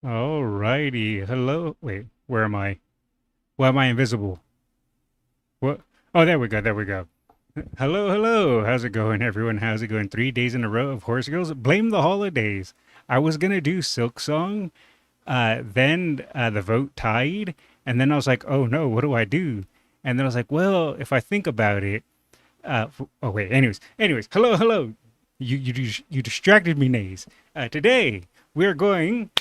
Alrighty. Hello. Wait, where am I? Why am I invisible? What? Oh, there we go. There we go. Hello, hello. How's it going, everyone? How's it going? 3 days in a row of Horse Girls. Blame the holidays. I was gonna do Silk Song, then the vote tied, and then I was like, oh no, what do I do? And then I was like, well, if I think about it, oh wait. Anyways. Hello, hello. You distracted me, Nays. Today we're going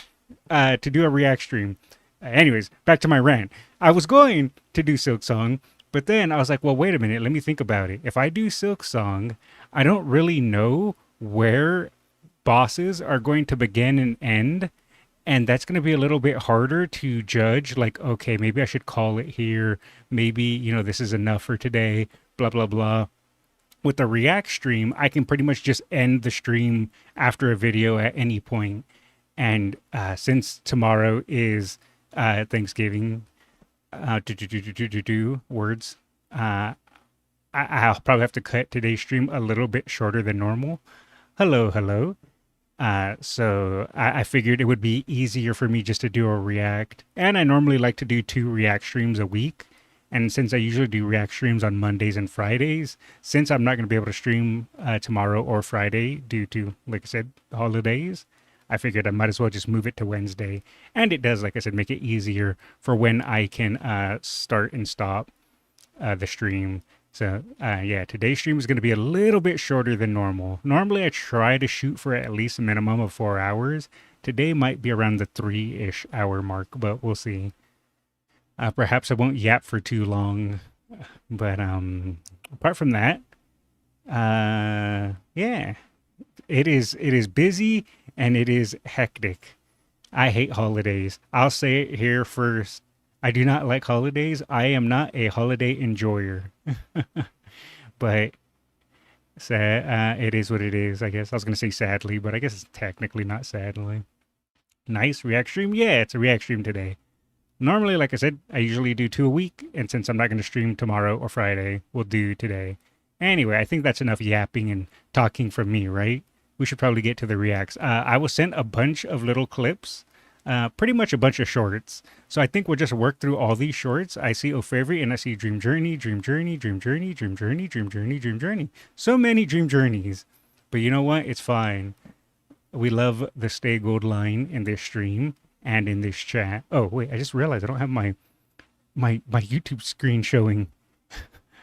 to do a react stream. Anyways, back to my rant. I was going to do Silk Song, but then I was like, well, wait a minute. Let me think about it. If I do Silk Song, I don't really know where bosses are going to begin and end. And that's going to be a little bit harder to judge. Like, okay, maybe I should call it here. Maybe, this is enough for today, blah, blah, blah. With the react stream, I can pretty much just end the stream after a video at any point. And since tomorrow is Thanksgiving, words, I'll probably have to cut today's stream a little bit shorter than normal. Hello, hello. So I figured it would be easier for me just to do a react. And I normally like to do 2 react streams a week. And since I usually do react streams on Mondays and Fridays, since I'm not going to be able to stream tomorrow or Friday due to, like I said, holidays, I figured I might as well just move it to Wednesday. And it does, like I said, make it easier for when I can start and stop the stream. So, yeah, today's stream is going to be a little bit shorter than normal. Normally, I try to shoot for at least a minimum of 4 hours. Today might be around the 3-ish hour mark, but we'll see. Perhaps I won't yap for too long. But apart from that, yeah, it is busy and it is hectic. I hate holidays. I'll say it here first. I do not like holidays. I am not a holiday enjoyer. But it is what it is, I guess. I was going to say sadly, but I guess it's technically not sadly. Nice react stream? Yeah, it's a react stream today. Normally, like I said, I usually do 2 a week, and since I'm not going to stream tomorrow or Friday, we'll do today. Anyway, I think that's enough yapping and talking from me, right? We should probably get to the reacts. I was sent a bunch of little clips, pretty much a bunch of shorts. So I think we'll just work through all these shorts. I see O'Favorite and I see Dream Journey, Dream Journey, Dream Journey, Dream Journey, Dream Journey, Dream Journey. So many Dream Journeys. But you know what? It's fine. We love the Stay Gold line in this stream and in this chat. Oh, wait, I just realized I don't have my YouTube screen showing.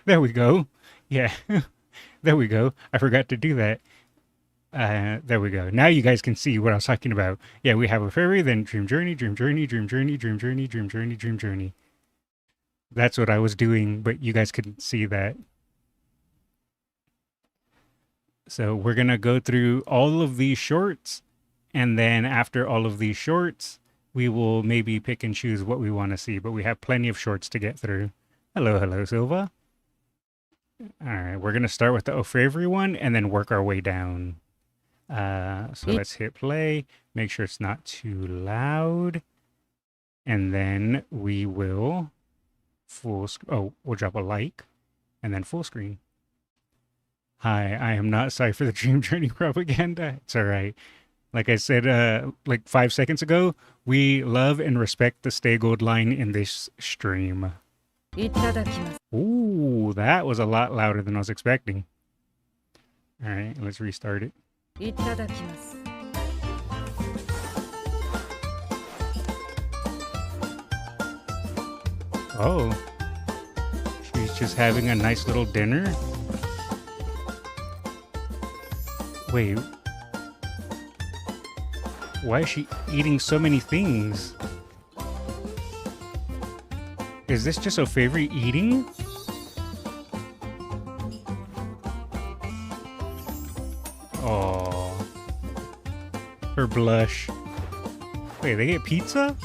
There we go. Yeah, there we go. I forgot to do that. There we go. Now you guys can see what I was talking about. Yeah, we have a fairy, then Dream Journey, Dream Journey, Dream Journey, Dream Journey, Dream Journey, Dream Journey. That's what I was doing, but you guys couldn't see that. So we're going to go through all of these shorts, and then after all of these shorts, we will maybe pick and choose what we want to see, but we have plenty of shorts to get through. Hello, hello, Silva. All right, we're going to start with the O'Favorite one and then work our way down. So let's hit play, make sure it's not too loud, and then we will Oh, we'll drop a like and then full screen. Hi, I am not sorry for the Dream Journey propaganda. It's all right. Like I said, like 5 seconds ago, we love and respect the stay gold line in this stream. Ooh, that was a lot louder than I was expecting. All right, let's restart it. Oh, she's just having a nice little dinner. Wait, why is she eating so many things? Is this just her favorite eating? Oh, her blush. Wait, they get pizza?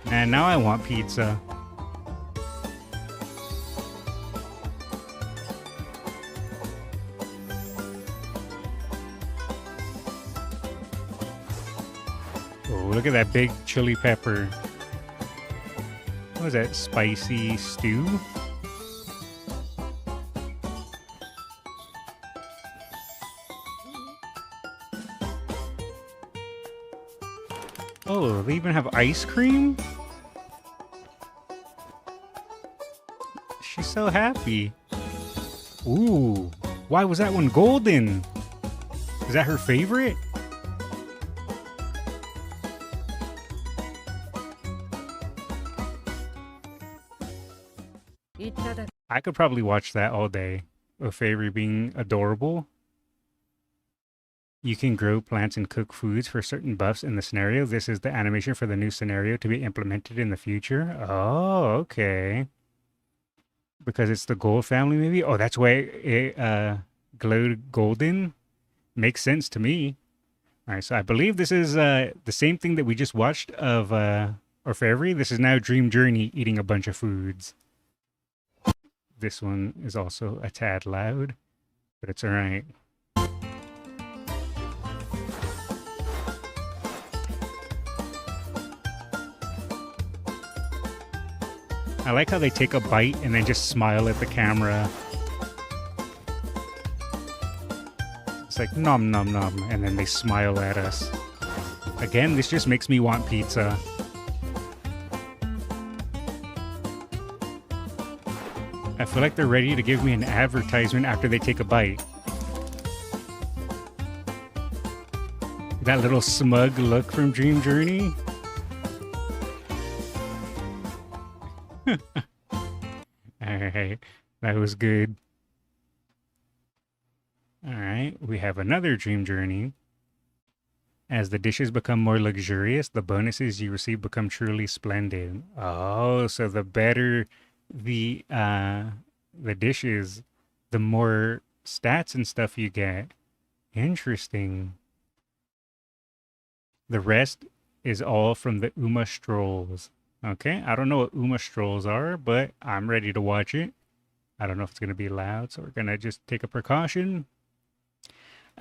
And now I want pizza. Oh, look at that big chili pepper. What was that? Spicy stew? Oh, they even have ice cream? She's so happy. Ooh, why was that one golden? Is that her favorite? I could probably watch that all day. A favorite being adorable. You can grow plants and cook foods for certain buffs in the scenario. This is the animation for the new scenario to be implemented in the future. Oh, okay. Because it's the gold family, maybe? Oh, that's why it glowed golden? Makes sense to me. All right, so I believe this is the same thing that we just watched of Orfevre. This is now Dream Journey eating a bunch of foods. This one is also a tad loud, but it's all right. I like how they take a bite and then just smile at the camera. It's like nom nom nom, and then they smile at us. Again, this just makes me want pizza. I feel like they're ready to give me an advertisement after they take a bite. That little smug look from Dream Journey. Alright, that was good. Alright, we have another Dream Journey. As the dishes become more luxurious, the bonuses you receive become truly splendid. Oh, so the better the dishes, the more stats and stuff you get. Interesting. The rest is all from the Uma strolls. Okay, I don't know what Uma strolls are, but I'm ready to watch it. I don't know if it's going to be loud, so we're going to just take a precaution.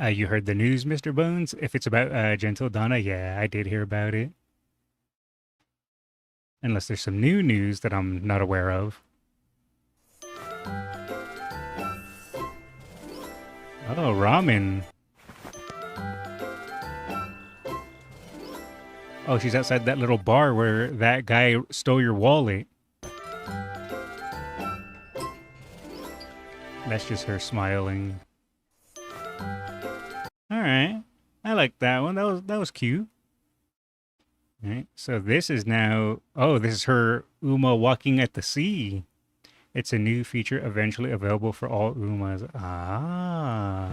You heard the news, Mr. Bones? If it's about Gentle Donna, yeah, I did hear about it. Unless there's some new news that I'm not aware of. Oh, ramen. Oh, she's outside that little bar where that guy stole your wallet. That's just her smiling. Alright. I like that one. That was cute. Alright, so this is now... Oh, this is her Uma walking at the sea. It's a new feature eventually available for all Umas. Ah.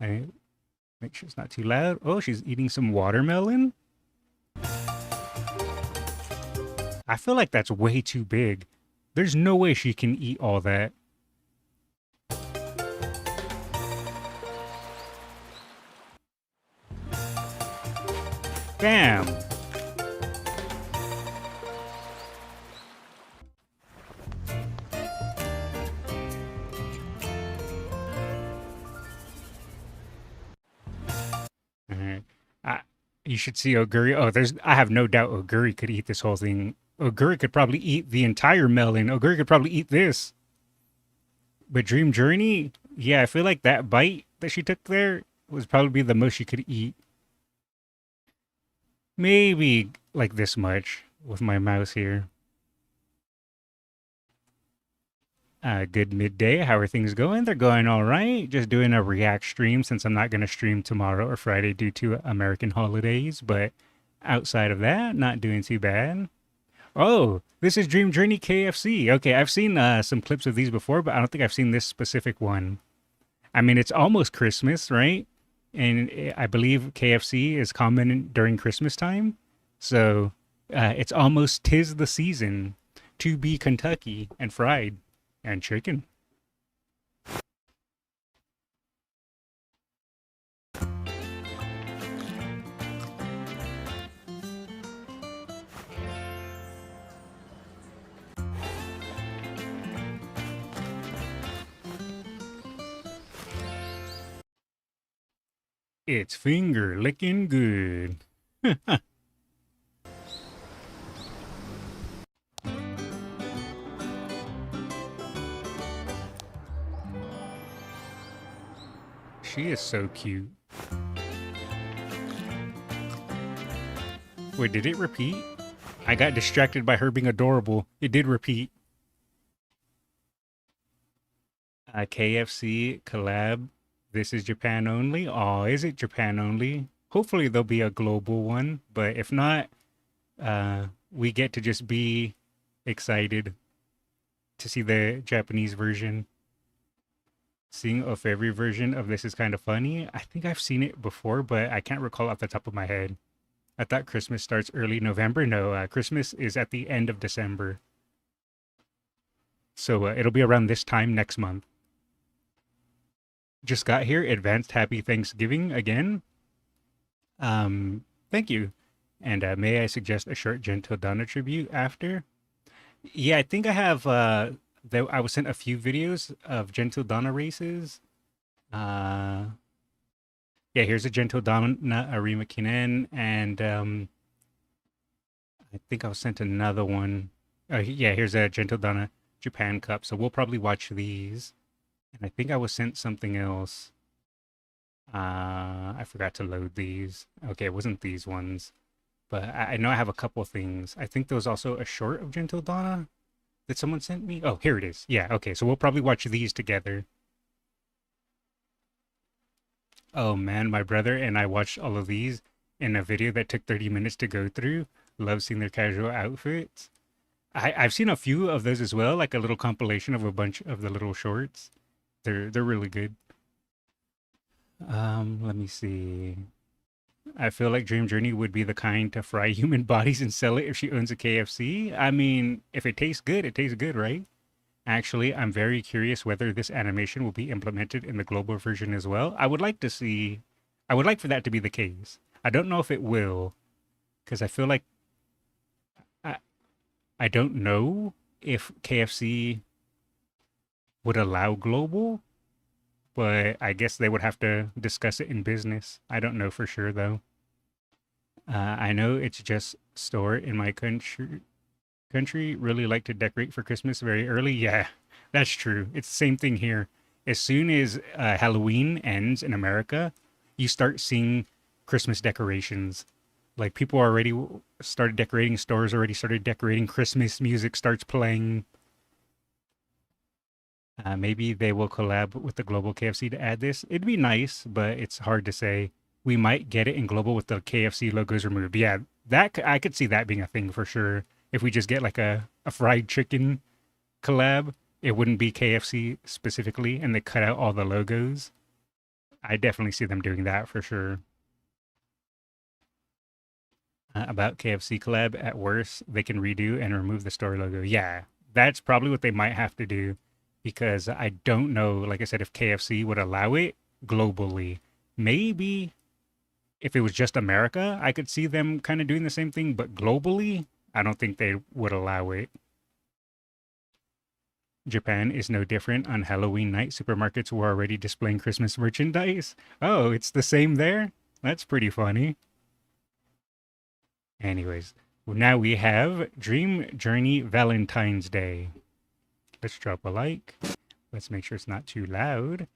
Alright. Make sure it's not too loud. Oh, she's eating some watermelon? I feel like that's way too big. There's no way she can eat all that. Damn. Alright. You should see Oguri. Oh, I have no doubt Oguri could eat this whole thing Ogura could probably eat the entire melon. Ogura could probably eat this. But Dream Journey, yeah, I feel like that bite that she took there was probably the most she could eat. Maybe like this much with my mouse here. Good midday. How are things going? They're going all right. Just doing a react stream since I'm not going to stream tomorrow or Friday due to American holidays. But outside of that, not doing too bad. Oh, this is Dream Journey KFC. Okay, I've seen some clips of these before, but I don't think I've seen this specific one. I mean, it's almost Christmas, right? And I believe KFC is common during Christmas time. So it's almost 'tis the season to be Kentucky and fried and chicken. It's finger licking good. She is so cute. Wait, did it repeat? I got distracted by her being adorable. It did repeat. KFC collab. This is Japan only. Oh, is it Japan only? Hopefully there'll be a global one, but if not, we get to just be excited to see the Japanese version. Seeing of every version of this is kind of funny. I think I've seen it before, but I can't recall off the top of my head. I thought Christmas starts early November. No, Christmas is at the end of December. So it'll be around this time next month. Just got here. Advanced happy Thanksgiving again. Thank you. And may I suggest a short Gentle Donna tribute after? Yeah, I think I have. I was sent a few videos of Gentle Donna races. Uh, yeah, here's a Gentle Donna Arima Kinen, and I think I was sent another one. Yeah, here's a Gentle Donna Japan Cup. So we'll probably watch these. And I think I was sent something else. I forgot to load these. Okay, it wasn't these ones. But I know I have a couple things. I think there was also a short of Gentle Donna that someone sent me. Oh, here it is. Yeah, okay, so we'll probably watch these together. Oh man, my brother and I watched all of these in a video that took 30 minutes to go through. Love seeing their casual outfits. I've seen a few of those as well, like a little compilation of a bunch of the little shorts. They're really good. Let me see. I feel like Dream Journey would be the kind to fry human bodies and sell it if she owns a KFC. I mean, if it tastes good, it tastes good, right? Actually, I'm very curious whether this animation will be implemented in the global version as well. I would like to see, I would like for that to be the case. I don't know if it will, because I feel like I, I don't know if KFC would allow global, but I guess they would have to discuss it in business. I don't know for sure though. I know it's just store in my country really like to decorate for Christmas very early. Yeah, that's true. It's the same thing here. As soon as Halloween ends in America, you start seeing Christmas decorations. Like people already started decorating, stores already started decorating, Christmas music starts playing. Maybe they will collab with the global KFC to add this. It'd be nice, but it's hard to say. We might get it in global with the KFC logos removed. Yeah, that I could see that being a thing for sure. If we just get like a fried chicken collab, it wouldn't be KFC specifically, and they cut out all the logos. I definitely see them doing that for sure. About KFC collab, at worst, they can redo and remove the store logo. Yeah, that's probably what they might have to do because I don't know, like I said, if KFC would allow it globally. Maybe if it was just America, I could see them kind of doing the same thing, but globally, I don't think they would allow it. Japan is no different. On Halloween night, supermarkets were already displaying Christmas merchandise. Oh, it's the same there? That's pretty funny. Anyways, Now we have Dream Journey Valentine's Day. Let's drop a like. Let's make sure it's not too loud.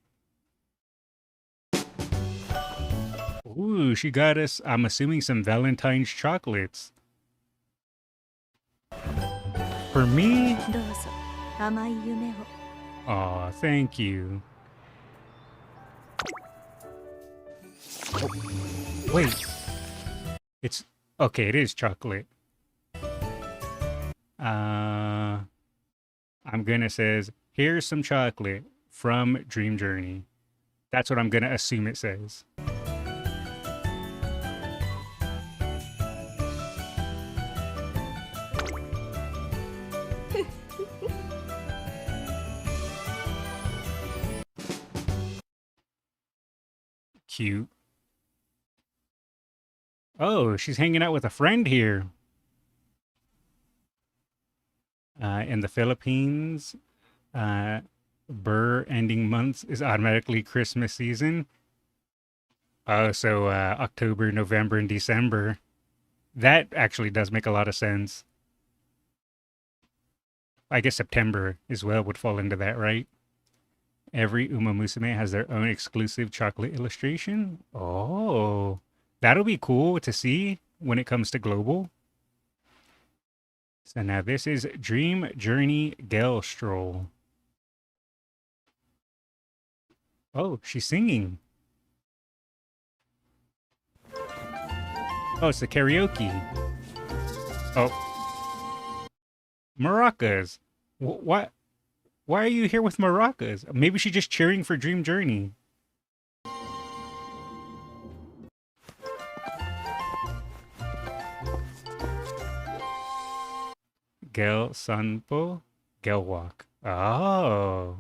Ooh, she got us, I'm assuming, some Valentine's chocolates. For me? Aw, thank you. Wait. It's... Okay, it is chocolate. I'm gonna says, here's some chocolate from Dream Journey. That's what I'm gonna assume it says. Cute. Oh, she's hanging out with a friend here. In the Philippines, Burr ending months is automatically Christmas season. Oh, so October, November, and December. That actually does make a lot of sense. I guess September as well would fall into that, right? Every Umamusume has their own exclusive chocolate illustration. Oh, that'll be cool to see when it comes to global. So now this is Dream Journey Gel Stroll. Oh, she's singing. Oh, it's the karaoke. Oh, maracas. What? Why are you here with maracas? Maybe she's just cheering for Dream Journey. Gel Sanpo, Gel Walk. Oh.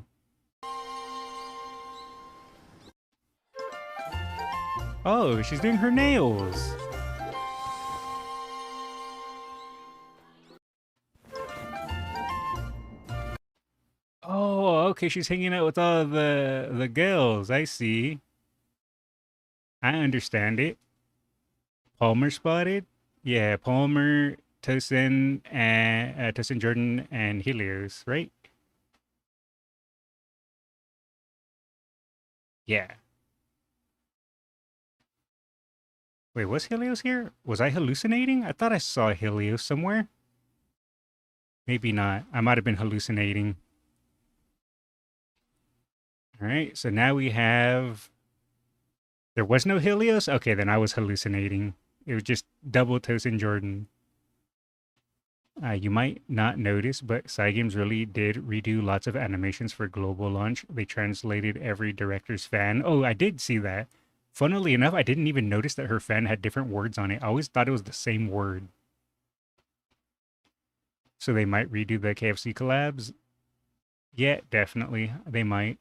Oh, she's doing her nails. Oh, okay, she's hanging out with all the girls. I see. I understand it. Palmer spotted? Yeah, Palmer, Tosin, and Tosin Jordan and Helios, right? Yeah. Wait, was Helios here? Was I hallucinating? I thought I saw Helios somewhere. Maybe not. I might have been hallucinating. All right, so now we have... There was no Helios? Okay, then I was hallucinating. It was just double Tosin Jordan. You might not notice, but Cygames really did redo lots of animations for global launch. They translated every director's fan. Oh, I did see that. Funnily enough, I didn't even notice that her fan had different words on it. I always thought it was the same word. So they might redo the KFC collabs. Yeah, definitely. They might.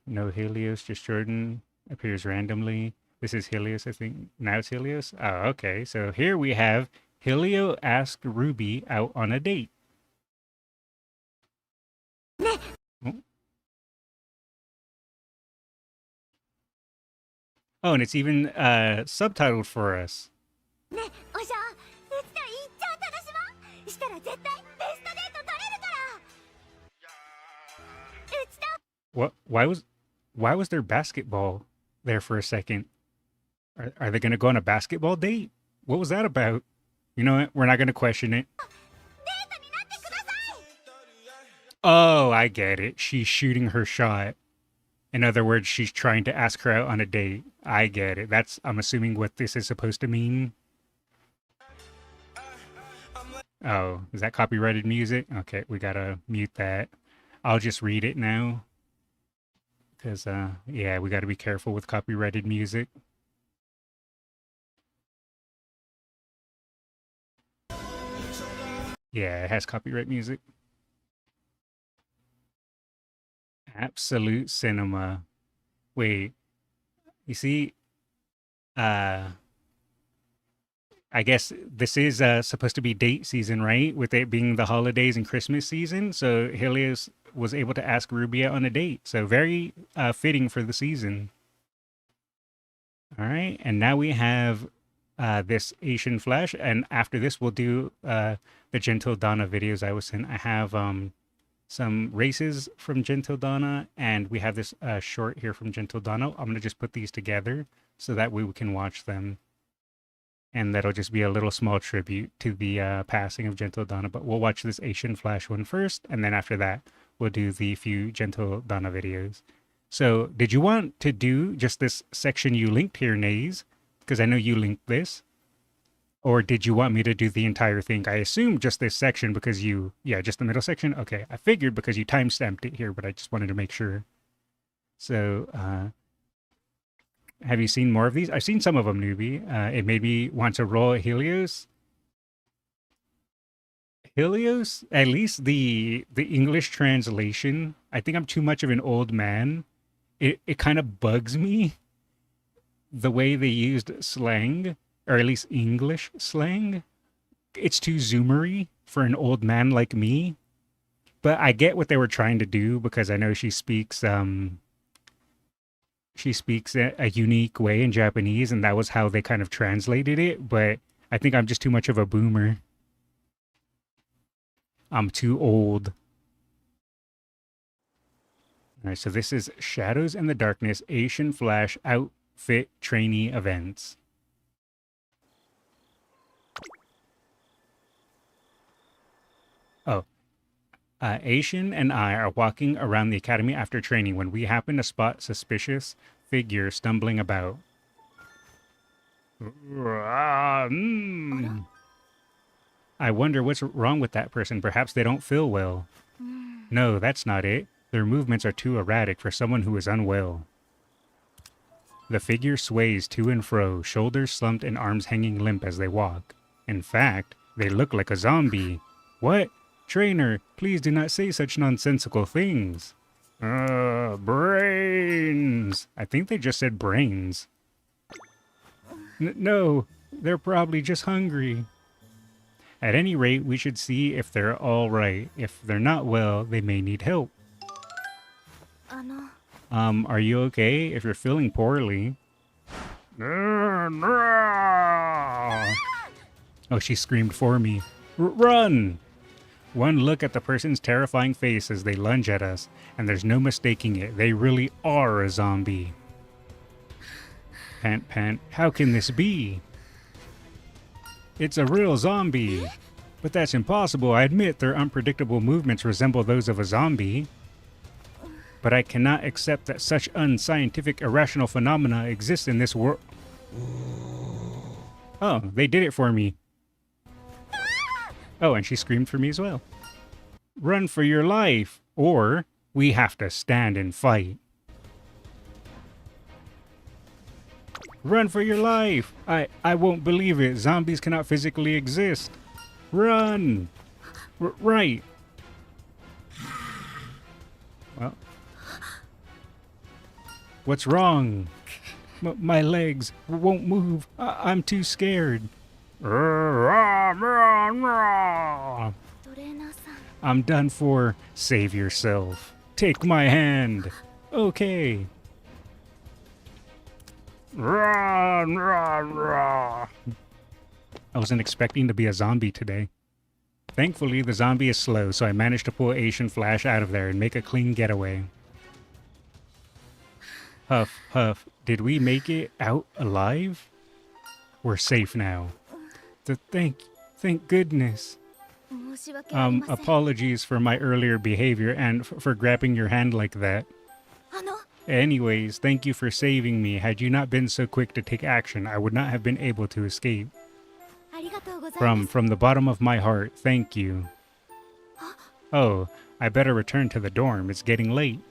No Helios, just Jordan appears randomly. This is Helios, I think. Now it's Helios. Oh, okay. So here we have Helio asked Ruby out on a date. Oh, oh, and it's even subtitled for us. What? Why was there basketball there for a second? Are they going to go on a basketball date? What was that about? You know what? We're not going to question it. Oh, I get it. She's shooting her shot. In other words, she's trying to ask her out on a date. I get it. That's, I'm assuming, what this is supposed to mean. Oh, is that copyrighted music? Okay, we gotta mute that. I'll just read it now. Because, yeah, we gotta be careful with copyrighted music. Yeah, it has copyright music. Absolute cinema. Wait, you see, I guess this is supposed to be date season, right? With it being the holidays and Christmas season. So Helios was able to ask Ruby out on a date. So very fitting for the season. All right. And now we have this Asian Flash, and after this we'll do the Gentle Donna videos I was in. I have some races from Gentle Donna, and we have this short here from Gentle Donna. I'm gonna just put these together so that way we can watch them, and that'll just be a little small tribute to the passing of Gentle Donna. But we'll watch this Asian Flash one first, and then after that we'll do the few Gentle Donna videos. So, did you want to do just this section you linked here, Naze? Because I know you linked this. Or did you want me to do the entire thing? I assume just this section because yeah, just the middle section? Okay, I figured because you timestamped it here, but I just wanted to make sure. So, have you seen more of these? I've seen some of them, newbie. It made me want to roll Helios. Helios, at least the English translation, I think I'm too much of an old man. It kind of bugs me the way they used slang, or at least English slang. It's too zoomery for an old man like me. But I get what they were trying to do because I know she speaks a unique way in Japanese, and that was how they kind of translated it. But I think I'm just too much of a boomer. I'm too old. All right, so this is Shadows in the Darkness Asian Flash Outfit Trainee Events. Oh, Asian and I are walking around the academy after training when we happen to spot suspicious figure stumbling about. I wonder what's wrong with that person. Perhaps they don't feel well. No, that's not it. Their movements are too erratic for someone who is unwell. The figure sways to and fro, shoulders slumped and arms hanging limp as they walk. In fact, they look like a zombie. What? Trainer, please do not say such nonsensical things. Brains. I think they just said brains. No, they're probably just hungry. At any rate, we should see if they're all right. If they're not well, they may need help. Are you okay? If you're feeling poorly. Oh, she screamed for me. Run! One look at the person's terrifying face as they lunge at us, and there's no mistaking it. They really are a zombie. Pant, pant. How can this be? It's a real zombie. But that's impossible. I admit their unpredictable movements resemble those of a zombie. But I cannot accept that such unscientific, irrational phenomena exist in this world. Oh, they did it for me. Oh, and she screamed for me as well. Run for your life, or we have to stand and fight. Run for your life! I won't believe it. Zombies cannot physically exist. Run! Right. Well. What's wrong? My legs won't move. I'm too scared. I'm done for. Save yourself. Take my hand. Okay. I wasn't expecting to be a zombie today. Thankfully, the zombie is slow, so I managed to pull Asian Flash out of there and make a clean getaway. Huff, huff. Did we make it out alive? We're safe now. Thank goodness. Apologies for my earlier behavior and for grabbing your hand like that. Anyways, thank you for saving me. Had you not been so quick to take action, I would not have been able to escape. From the bottom of my heart, thank you. Oh, I better return to the dorm. It's getting late.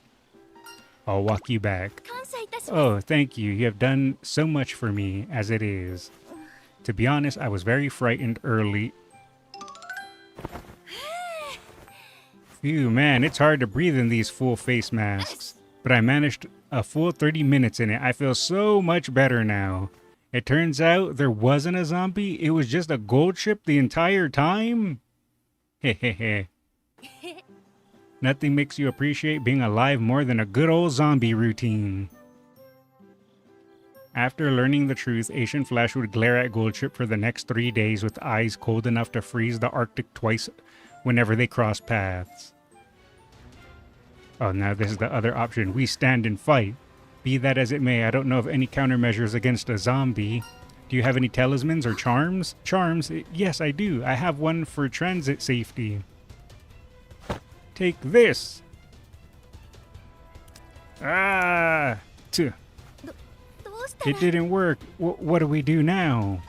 I'll walk you back. Oh, thank you. You have done so much for me as it is. To be honest, I was very frightened early. Phew, man, it's hard to breathe in these full face masks. But I managed a full 30 minutes in it. I feel so much better now. It turns out there wasn't a zombie. It was just a gold ship the entire time. Hehehe. Nothing makes you appreciate being alive more than a good old zombie routine. After learning the truth, Asian Flash would glare at Goldchip for the next 3 days with eyes cold enough to freeze the Arctic twice whenever they cross paths. Oh, now this is the other option. We stand and fight. Be that as it may, I don't know of any countermeasures against a zombie. Do you have any talismans or charms? Charms? Yes, I do. I have one for transit safety. Take this. Ah! It didn't work. What do we do now?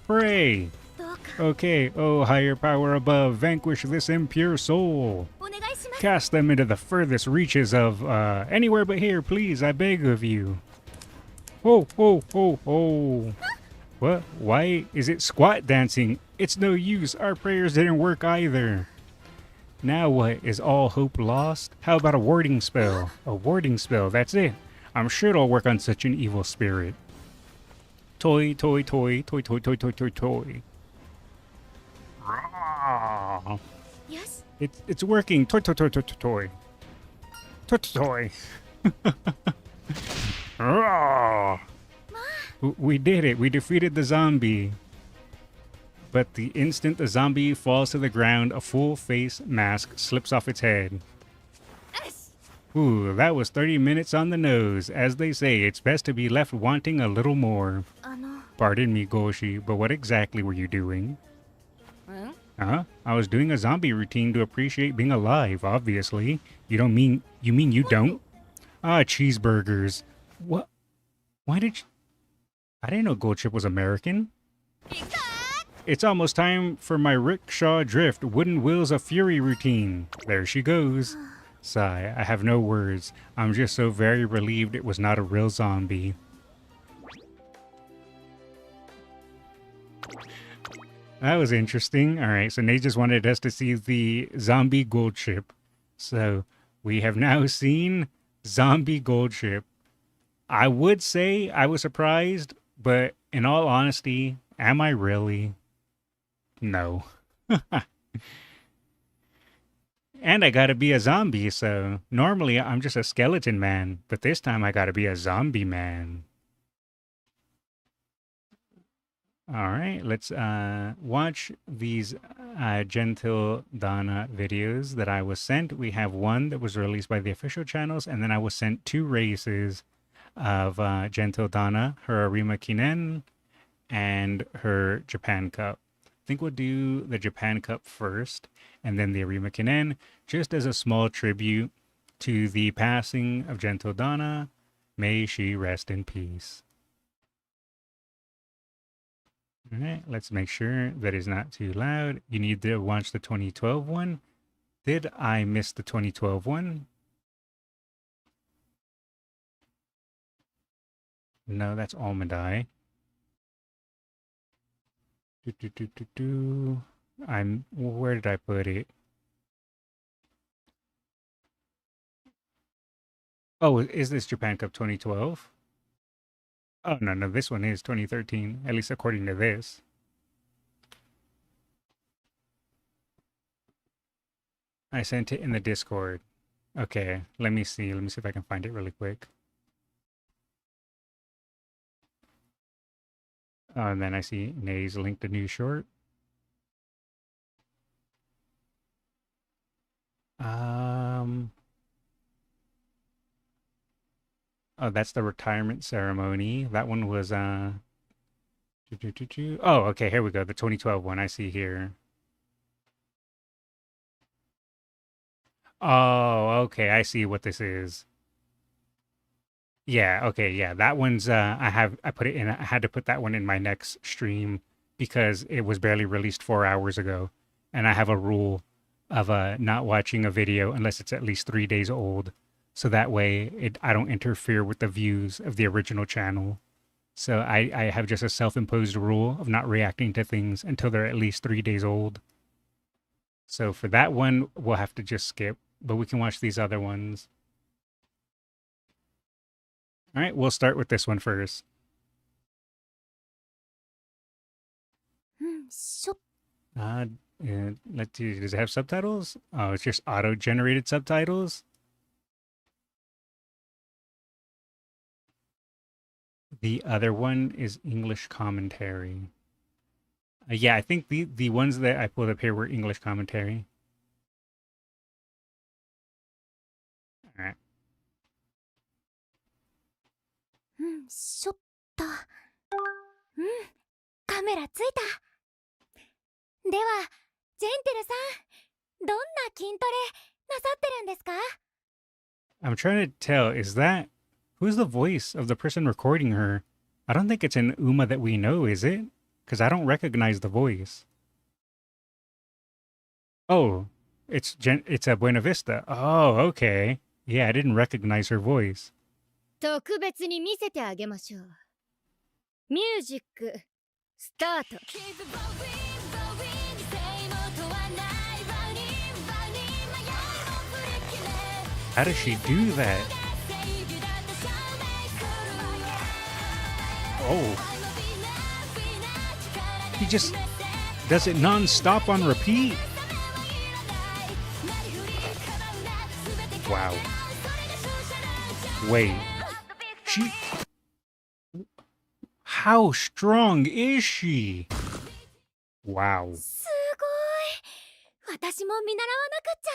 Pray. Okay, oh higher power above, vanquish this impure soul. Cast them into the furthest reaches of, anywhere but here, please, I beg of you. Ho, ho, ho, ho. What? Why is it squat dancing? It's no use, our prayers didn't work either. Now what? Is all hope lost? How about a warding spell? A warding spell, that's it. I'm sure it'll work on such an evil spirit. Toy, toy, toy, toy, toy, toy, toy, toy, toy. Yes? It's working. Toy, toy, toy, toy, toy, toy. Toy, toy, toy. We did it. We defeated the zombie. But the instant the zombie falls to the ground, a full face mask slips off its head. Ooh, that was 30 minutes on the nose. As they say, it's best to be left wanting a little more. Pardon me, Goshi, but what exactly were you doing? Huh? I was doing a zombie routine to appreciate being alive, obviously. You mean you don't? Ah, cheeseburgers. What? Why did you... I didn't know Goldchip was American. It's almost time for my rickshaw drift wooden wheels of fury routine. There she goes. Sigh, I have no words. I'm just so very relieved it was not a real zombie. That was interesting. Alright, so Nate just wanted us to see the zombie Goldchip. So, we have now seen zombie Goldchip. I would say I was surprised, but in all honesty, am I really? No. And I gotta be a zombie, so normally I'm just a skeleton man, but this time I gotta be a zombie man. Alright, let's watch these Gentle Dana videos that I was sent. We have one that was released by the official channels, and then I was sent 2 races of Gentle Dana, her Arima Kinen, and her Japan Cup. I think we'll do the Japan Cup first, and then the Arima Kinen, just as a small tribute to the passing of Gentle Dana. May she rest in peace. Alright, let's make sure that is not too loud. You need to watch the 2012 one. Did I miss the 2012 one? No, that's Almond Eye. Where did I put it? Oh, is this Japan Cup 2012? Oh, no, this one is 2013, at least according to this. I sent it in the Discord. Okay, let me see if I can find it really quick. Oh, and then I see Nays linked a new short. Oh, that's the retirement ceremony. That one was, Oh, okay, here we go. The 2012 one I see here. Oh, okay, I see what this is. Yeah, okay, yeah. That one's I put it in. I had to put that one in my next stream because it was barely released 4 hours ago. And I have a rule of not watching a video unless it's at least 3 days old. So that way I don't interfere with the views of the original channel. So I have just a self-imposed rule of not reacting to things until they're at least 3 days old. So for that one, we'll have to just skip, but we can watch these other ones. All right, we'll start with this one first. Let's see, does it have subtitles? Oh, it's just auto-generated subtitles. The other one is English commentary. Yeah, I think the ones that I pulled up here were English commentary. All right. うん、しょっと。うん、カメラついた。では、ジェンテルさん、どんな筋トレなさってるんですか？ I'm trying to tell, is that who's the voice of the person recording her? I don't think it's an Uma that we know, is it? Because I don't recognize the voice. Oh, it's a Buena Vista. Oh, okay. Yeah, I didn't recognize her voice. 特別に見せてあげましょう。ミュージック、スタート。How does she do that? Oh, he just does it non-stop on repeat. Wow. Wait. She... How strong is she? Wow. すごい。私も見習わなくっちゃ。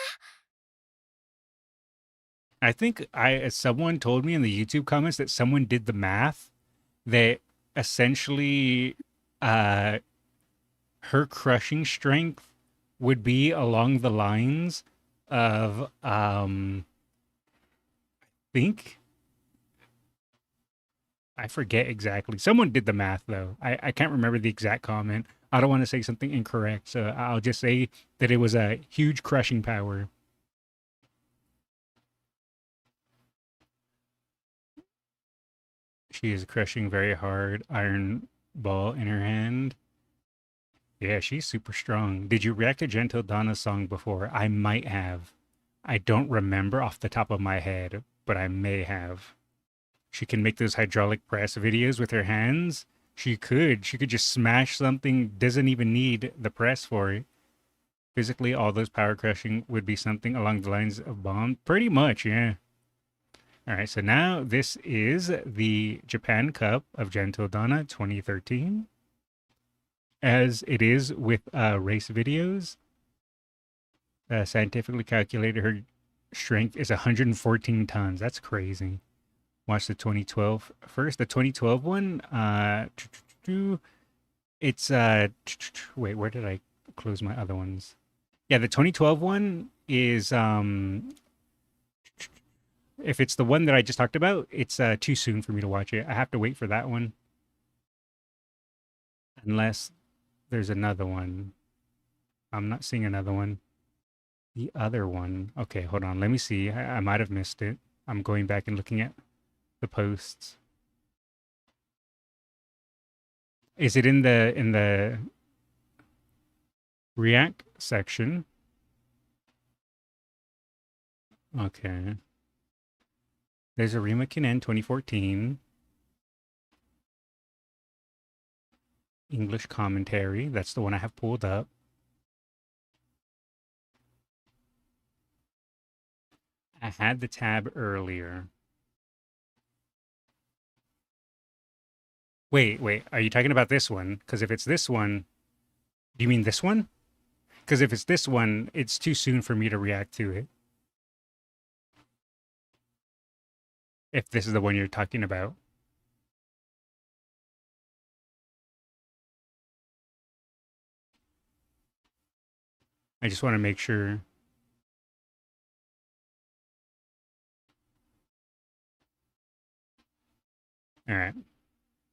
I think someone told me in the YouTube comments that someone did the math that essentially her crushing strength would be along the lines of think I forget exactly. Someone did the math though. I can't remember the exact comment. I don't want to say something incorrect, so I'll just say that it was a huge crushing power. She is crushing very hard, iron ball in her hand. Yeah, she's super strong. Did you react to Gentle Donna's song before? I might have. I don't remember off the top of my head, but I may have. She can make those hydraulic press videos with her hands. She could. She could just smash something, doesn't even need the press for it. Physically, all those power crushing would be something along the lines of Bomb. Pretty much, yeah. All right, so now this is the Japan Cup of Gentle Donna 2013. As it is with race videos, scientifically calculated her strength is 114 tons. That's crazy. Watch the 2012 first. The 2012 one, it's wait, where did I close my other ones? Yeah, the 2012 one is if it's the one that I just talked about, it's too soon for me to watch it. I have to wait for that one. Unless there's another one. I'm not seeing another one. The other one. Okay, hold on. Let me see. I might have missed it. I'm going back and looking at the posts. Is it in the React section? Okay. There's a Rima Kinen 2014. English commentary. That's the one I have pulled up. I had the tab earlier. Wait. Are you talking about this one? Because if it's this one, do you mean this one? Because if it's this one, it's too soon for me to react to it. If this is the one you're talking about. I just want to make sure. All right.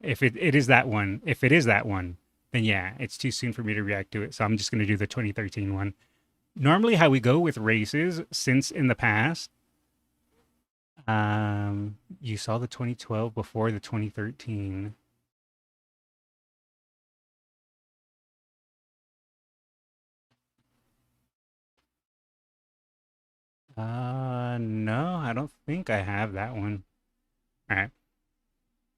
If it is that one, then yeah, it's too soon for me to react to it. So I'm just going to do the 2013 one. Normally how we go with races, since in the past, you saw the 2012 before the 2013. No, I don't think I have that one. All right.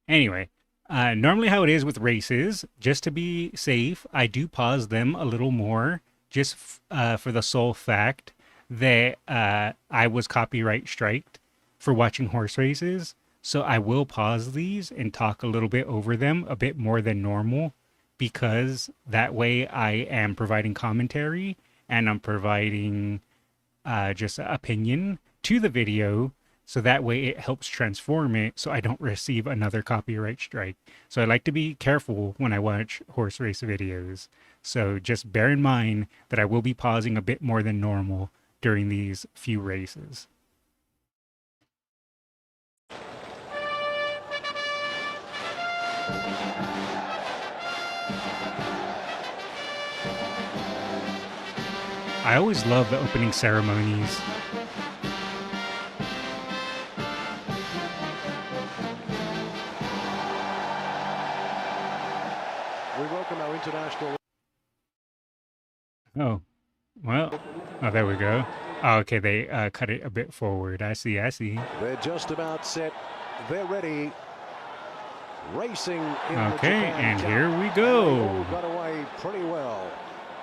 Anyway, normally how it is with races, just to be safe, I do pause them a little more, just for the sole fact that I was copyright striked for watching horse races. So I will pause these and talk a little bit over them, a bit more than normal, because that way I am providing commentary and I'm providing just opinion to the video. So that way it helps transform it so I don't receive another copyright strike. So I like to be careful when I watch horse race videos. So just bear in mind that I will be pausing a bit more than normal during these few races. I always love the opening ceremonies. We welcome our international. Oh, well, oh, there we go. Oh, okay, they cut it a bit forward. I see. They're just about set. They're ready. Racing in Okay, and here we go. Got away pretty well.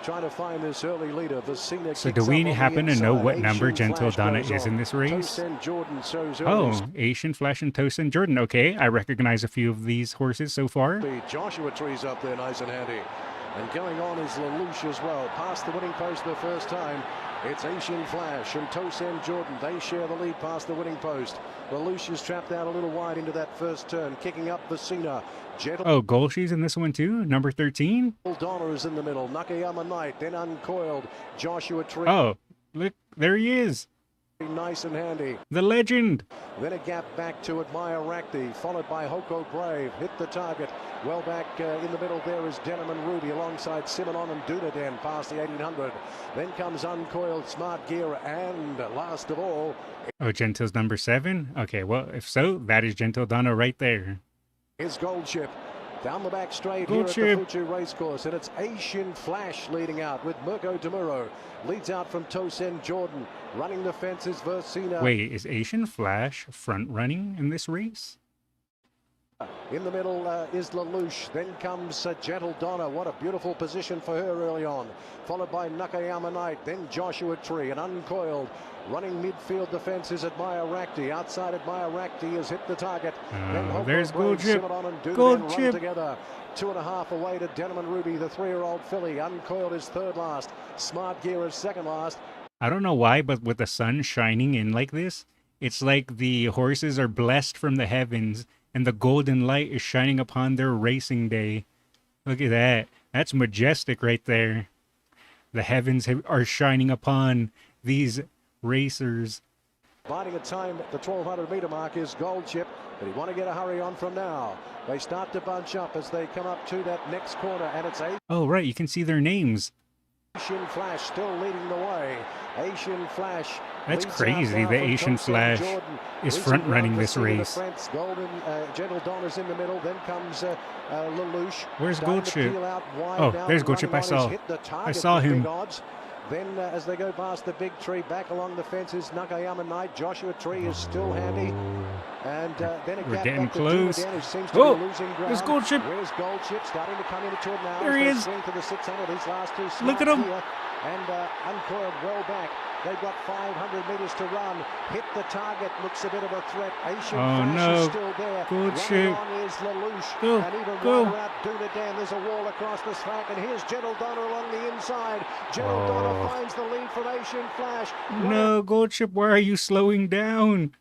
Trying to find this early leader. So do we happen to know what number Gentle Donna is in this race? Oh, Asian Flash and Tosin Jordan. Okay, I recognize a few of these horses so far. Joshua Tree's up there nice and handy. And going on is Lelouch as well. Past the winning post the first time. It's Asian Flash and Tosin Jordan. They share the lead past the winning post. Lelouch is trapped out a little wide into that first turn, kicking up Vicina. Oh, Golshi's in this one too, number 13. Donner is in the middle. Nakayama Knight, then Uncoiled. Joshua Tree. Oh, look, there he is. Nice and handy. The legend. Then a gap back to Admire Rakti, followed by Hoko Brave. Hit the target. Well back in the middle there is Denim and Ruby alongside Simonon and Dunaden past the 1800. Then comes Uncoiled, Smart Gear, and last of all... Oh, Gentle's number 7? Okay, well, if so, that is Gentle Donna right there. Here's Gold Ship. Down the back straight Gold here Ship. at the Fuji Racecourse, and it's Asian Flash leading out with Mirko Demuro. Leads out from Tosin Jordan. Running the fence is Versina. Wait, is Asian Flash front running in this race? In the middle is Lelouch. Then comes Gentle Donna. What a beautiful position for her early on. Followed by Nakayama Knight. Then Joshua Tree and Uncoiled. Running midfield defense is Admire Rakti. Outside Admire Rakti has hit the target. There's Gold Chip. Gold Chip. Together. 2.5 away to Denim and Ruby, the 3-year-old filly. Uncoiled is third last. Smart Gear is second last. I don't know why, but with the sun shining in like this, it's like the horses are blessed from the heavens and the golden light is shining upon their racing day. Look at that. That's majestic right there. The heavens are shining upon these racers. Biding a time at the 1200 meter mark is Gold Chip, but you want to get a hurry on from now. They start to bunch up as they come up to that next corner, and it's Oh, right, you can see their names. Asian Flash still leading the way. Asian Flash. That's crazy. The Asian Flash is front running this race. Golden Gentle Donna's in the middle. Then comes Lelouch. Where's Gold Chip? Oh, there's Gold Chip. I saw him. Then as they go past the big tree, back along the fence is Nakayama Knight. Joshua Tree is still handy. And then we're getting close. Oh, there's Gold Chip. Where's Gold Chip? Starting to come into toward now. There he is. Swing to the 600. These last two. Look at him. And Uncoiled well back. They've got 500 meters to run. Hit the target. Looks a bit of a threat. Asian Flash is still there. Gold Chip. On is Lelouch. Go. And even Go. wider out Dunadan. There's a wall across the track. And here's Gentle Donna along the inside. Gentle Donna finds the lead from Asian Flash. No, Gold Chip, why are you slowing down?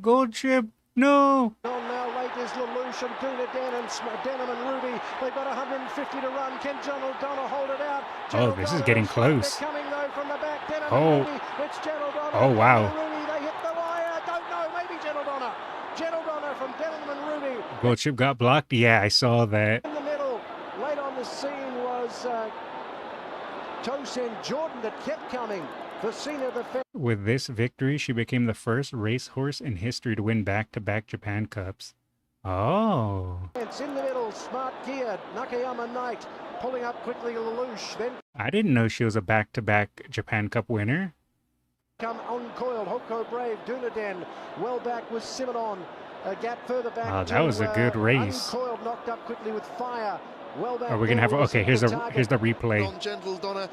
Gold Chip, no. Now late is Lelouch and Dunadan and Denim and Ruby. They've got 150 to run. Can Gentle Donna hold it out? Oh, this is getting close. Coming though from the back. Denim Oh. and Ruby. It's Gentle Donna. Oh, wow. Ruby, they hit the wire. Don't know. Maybe Gentle Donna. Gentle Donna from Denim and Ruby. Gold Chip got blocked? Yeah, I saw that. In the middle, late on the scene was Tosin Jordan that kept coming. Vicina the fence. With this victory, she became the first racehorse in history to win back-to-back Japan Cups. Oh. It's in the middle, Smart Gear, Nakayama Knight pulling up quickly, Lelouch. Then I didn't know she was a back-to-back Japan Cup winner. come Uncoiled, Hoko Brave, Dunaden, well back with Simonon. A gap further back. Oh, that was a good race. Uncoiled knocked up quickly with Fire. Well back. Are we gonna have? Okay, here's the replay. On Gentle Donna.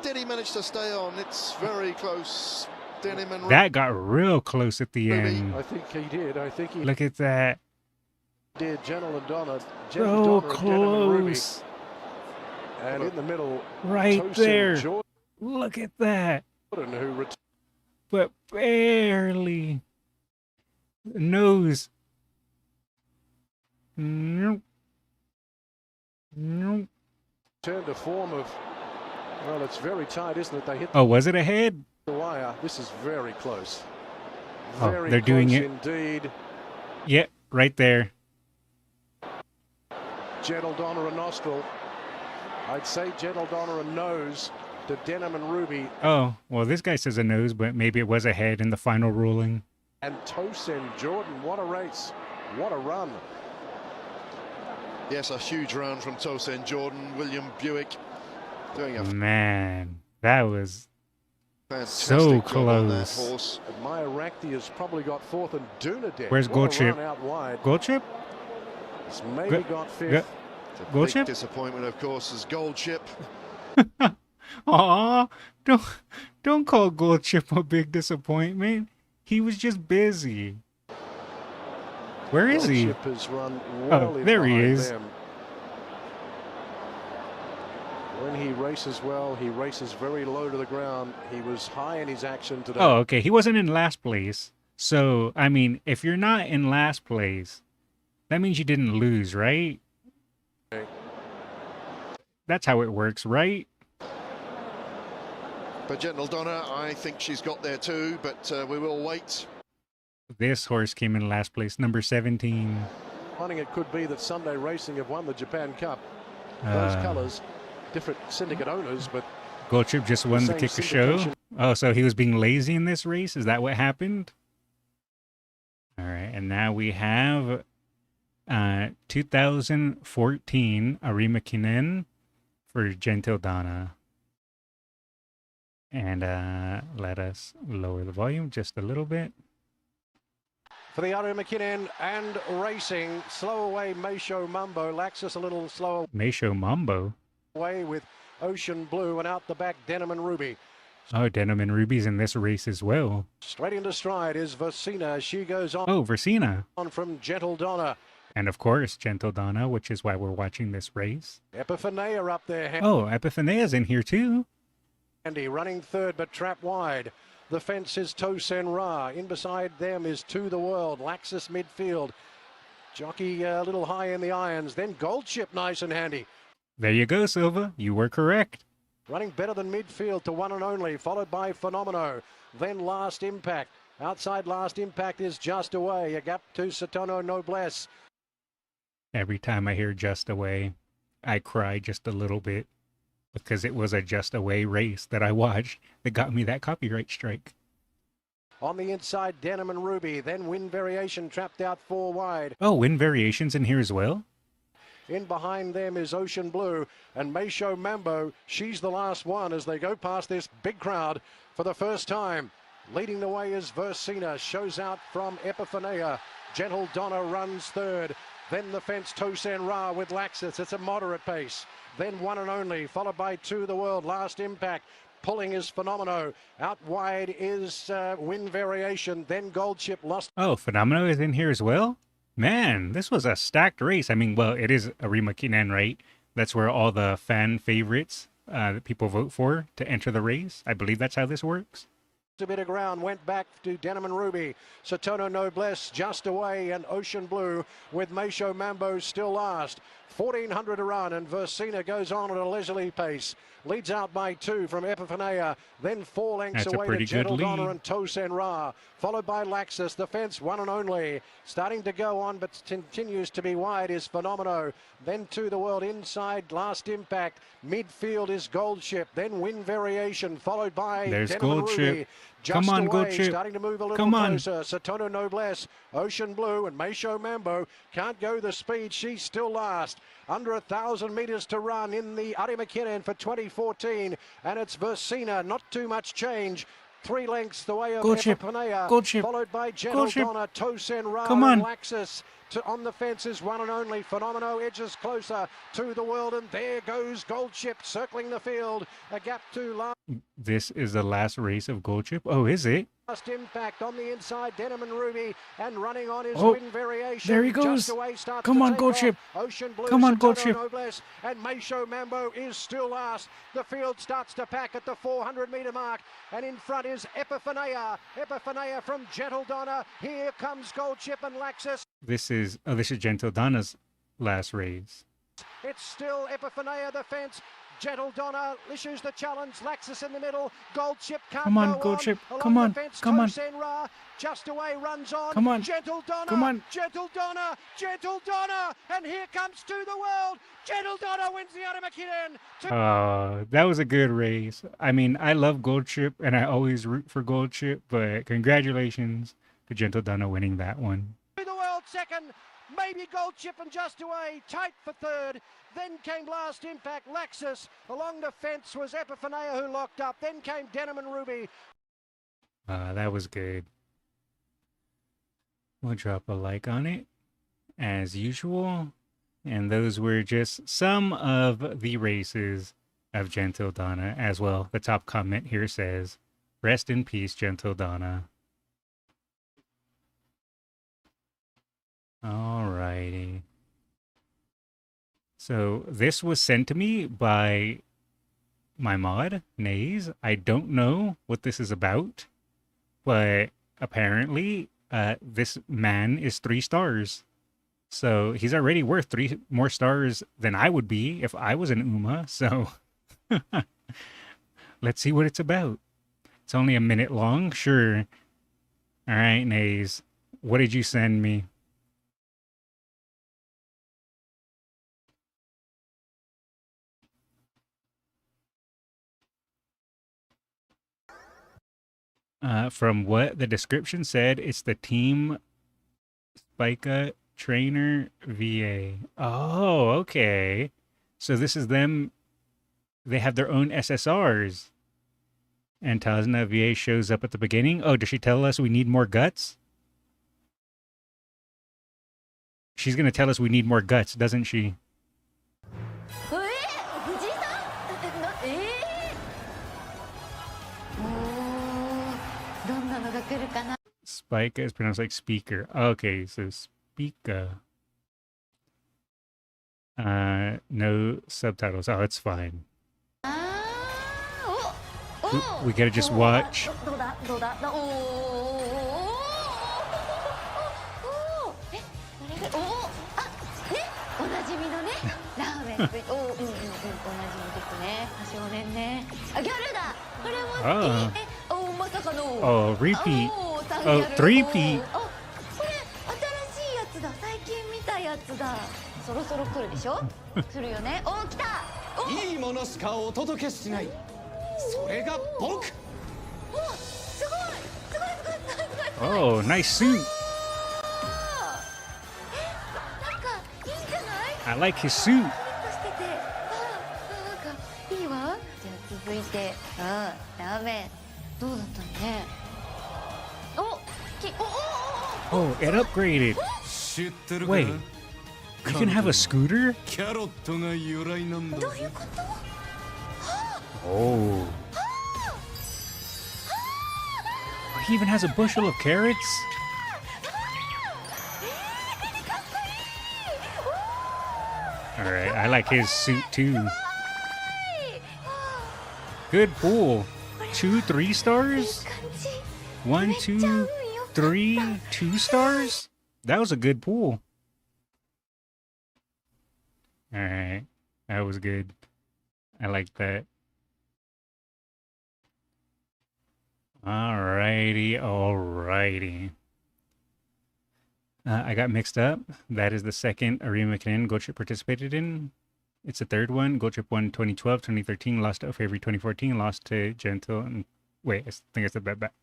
Did he manage to stay on? It's very close. Denim and That got real close at the Ruby. end. I think he did. I think he Look at that. did. Gentle and Donna. So Donna and Denim and Ruby. close. And in the middle, Right Tosin there. Jordan, Look at that. who returned. But barely. Nose. Nope. Nope. To form of, well, it's very tight, isn't it? They hit Oh, was it a head? the wire. This is very close. Oh, Very they're doing close it. indeed. Yep, right there. Gentle Donna a nostril. I'd say Gentle Donna a nose to Denim and Ruby. Oh, well, this guy says a nose, but maybe it was a head in the final ruling. And Tosin Jordan, what a race. What a run. Yes, a huge run from Tosin Jordan. William Buick doing a Man, that was fantastic so job on that close. horse. Maya Rakti has probably got fourth and Dunadeck. Where's What a Goldship? run out wide. Gold He's maybe Go- got fifth. Go- The Gold big Ship? disappointment, of course, is Gold Ship. Aw, don't call Gold Chip a big disappointment. He was just busy. Where is he? Goldship has run well in there he behind is. them. When he races well, he races very low to the ground. He was high in his action today. Oh, okay. He wasn't in last place. So, I mean, if you're not in last place, that means you didn't lose, right? Okay. That's how it works, right? But Gentle Donna, I think she's got there too, but we will wait. This horse came in last place, number 17. Finding it could be that Sunday Racing have won the Japan Cup. Those colours, different syndicate owners, but Gold Chip just won the same kick of show. syndication. Oh, so he was being lazy in this race? Is that what happened? All right, and now we have 2014 Arimakinen for Gentle Donna. And let us lower the volume just a little bit. for the Aru McKinnon and racing, slow away Meisho Mumbo, Laxus a little slow Meisho Mambo. away with Ocean Blue, and out the back Denim and Ruby. Oh, Denim and Ruby's in this race as well. Straight into stride is Versina. She goes on Oh, Versina. from Gentle Donna. And of course, Gentle Donna, which is why we're watching this race. Epiphanea up there. Oh, Epiphanea's in here too. Andy running third but trapped wide. The fence is Tosen Ra. In beside them is To the World. Laxus midfield. Jockey a little high in the irons. Then Goldship nice and handy. There you go, Silva. You were correct. Running better than midfield to One and Only, followed by Phenomeno. Then Last Impact. Outside Last Impact is Just Away. A gap to Satono Noblesse. Every time I hear Just Away, I cry just a little bit because it was a Just Away race that I watched that got me that copyright strike. On the inside, Denim and Ruby. Then Win Variation trapped out 4 wide. Oh, Win Variations in here as well? In behind them is Ocean Blue and Meisho Mambo. She's the last one as they go past this big crowd for the first time. Leading the way is Versina. Shows out from Epiphanea. Gentle Donna runs third. Then the fence Tosen Ra with Laxus. It's a moderate pace. Then One and Only, followed by To the World. Last Impact. Pulling is Phenomeno. Out wide is Win Variation. Then Goldship lost. Oh, Phenomeno is in here as well? Man, this was a stacked race. I mean, well, it is Arima Kinan, right? That's where all the fan favorites that people vote for to enter the race. I believe that's how this works. A bit of ground, went back to Denim and Ruby. Satono Noblesse Just Away and Ocean Blue with Meisho Mambo still last. 1400 to run and Versina goes on at a leisurely pace. Leads out by 2 from Epiphanea. Then 4 lengths That's a away to pretty good Gentle Donna lead. and Tosen Ra. Followed by Laxus. The fence One and Only. Starting to go on but continues to be wide is Phenomeno. Then To the World inside Last Impact. Midfield is Goldship. Then Win Variation followed by There's Denim and Goldship. Ruby. Just Come on, away, Goldship. starting to move a little Come on. closer. Satono Noblesse, Ocean Blue and Meisho Mambo can't go the speed. She's still last. Under 1,000 metres to run in the Ari McKinnon for 2014. And it's Versina, not too much change. 3 lengths the way of Gold Chip. Epipanea, Gold Chip. followed by Gentle Gold Chip. Donna, Tosen Ra, Come on. and Laxus. On the fences, one and only Phenomeno edges closer to the world, and there goes Gold Chip circling the field. A gap to This is the last race of Gold Chip. Oh, is it? last impact on the inside. Denim and Ruby, and running on his Oh, win variation. there he goes. Just away, starts Come to on, take Gold off. Chip. Ocean Blue, Come on, Gold Santoro Chip. Noblesse, and Meisho Mambo is still last. The field starts to pack at the 400-metre mark, and in front is Epifanea. Epifanea from Gentle Donna. Here comes Gold Chip and Laxus. This is Gentle Donna's last race. It's still Epifanea, the fence. Gentle Donna issues the challenge. Laxus in the middle. Gold Chip can't Come on, go Gold on. Chip. Along Come the on. fence, Come on. Tosen Ra just away, runs on. Come on. Gentle Donna. Come on. Gentle Donna. Gentle Donna. And here comes To the World. Gentle Donna wins the Aramakiren. That was a good race. I mean, I love Gold Chip, and I always root for Gold Chip, but congratulations to Gentle Donna winning that one. To the World second. Maybe Gold Chip and just away. Tight for third. Then came Last Impact, Laxus. Along the fence was Epifanea who locked up. Then came Denim and Ruby. That was good. We'll drop a like on it, as usual. And those were just some of the races of Gentle Donna as well. The top comment here says, "Rest in peace, Gentle Donna." Alrighty. So this was sent to me by my mod, Nays. I don't know what this is about, but apparently this man is 3 stars. So he's already worth 3 more stars than I would be if I was an Uma. So let's see what it's about. It's only a minute long. Sure. All right, Nays. What did you send me? From what the description said, it's the Team Spica Trainer VA. Oh, okay. So this is them. They have their own SSRs. And Tazna VA shows up at the beginning. Oh, does she tell us we need more guts? She's going to tell us we need more guts, doesn't she? Spica is pronounced like speaker. Okay, so Spica. No subtitles. Oh, it's fine. We gotta just watch. Oh, repeat. Oh, three-peat. そろそろ来るでしょ来るよねおー来たいいものしかお届けしない。それが僕。おすごいすごいすごいすごいすごい Oh, nice suit. なんかいいんじゃない I like his suit. ピリッとしててなんかいいわじゃあ続いてラーメンどうだったのねお Oh, it upgraded. 知ってるか Wait, you can have a scooter? キャロットが由来なんだ。どういうこと Oh. He even has a bushel of carrots? Alright, I like his suit too. Good pool. 2 3 stars? 1 2 3 2 stars? That was a good pool. Alright. That was good. I like that. Alrighty, alrighty. I got mixed up. That is the second Arima Canon Gold Trip participated in. It's the third one. Gold Trip won 2012, 2013, lost to O'Favery 2014, lost to Gentle. And wait, I think I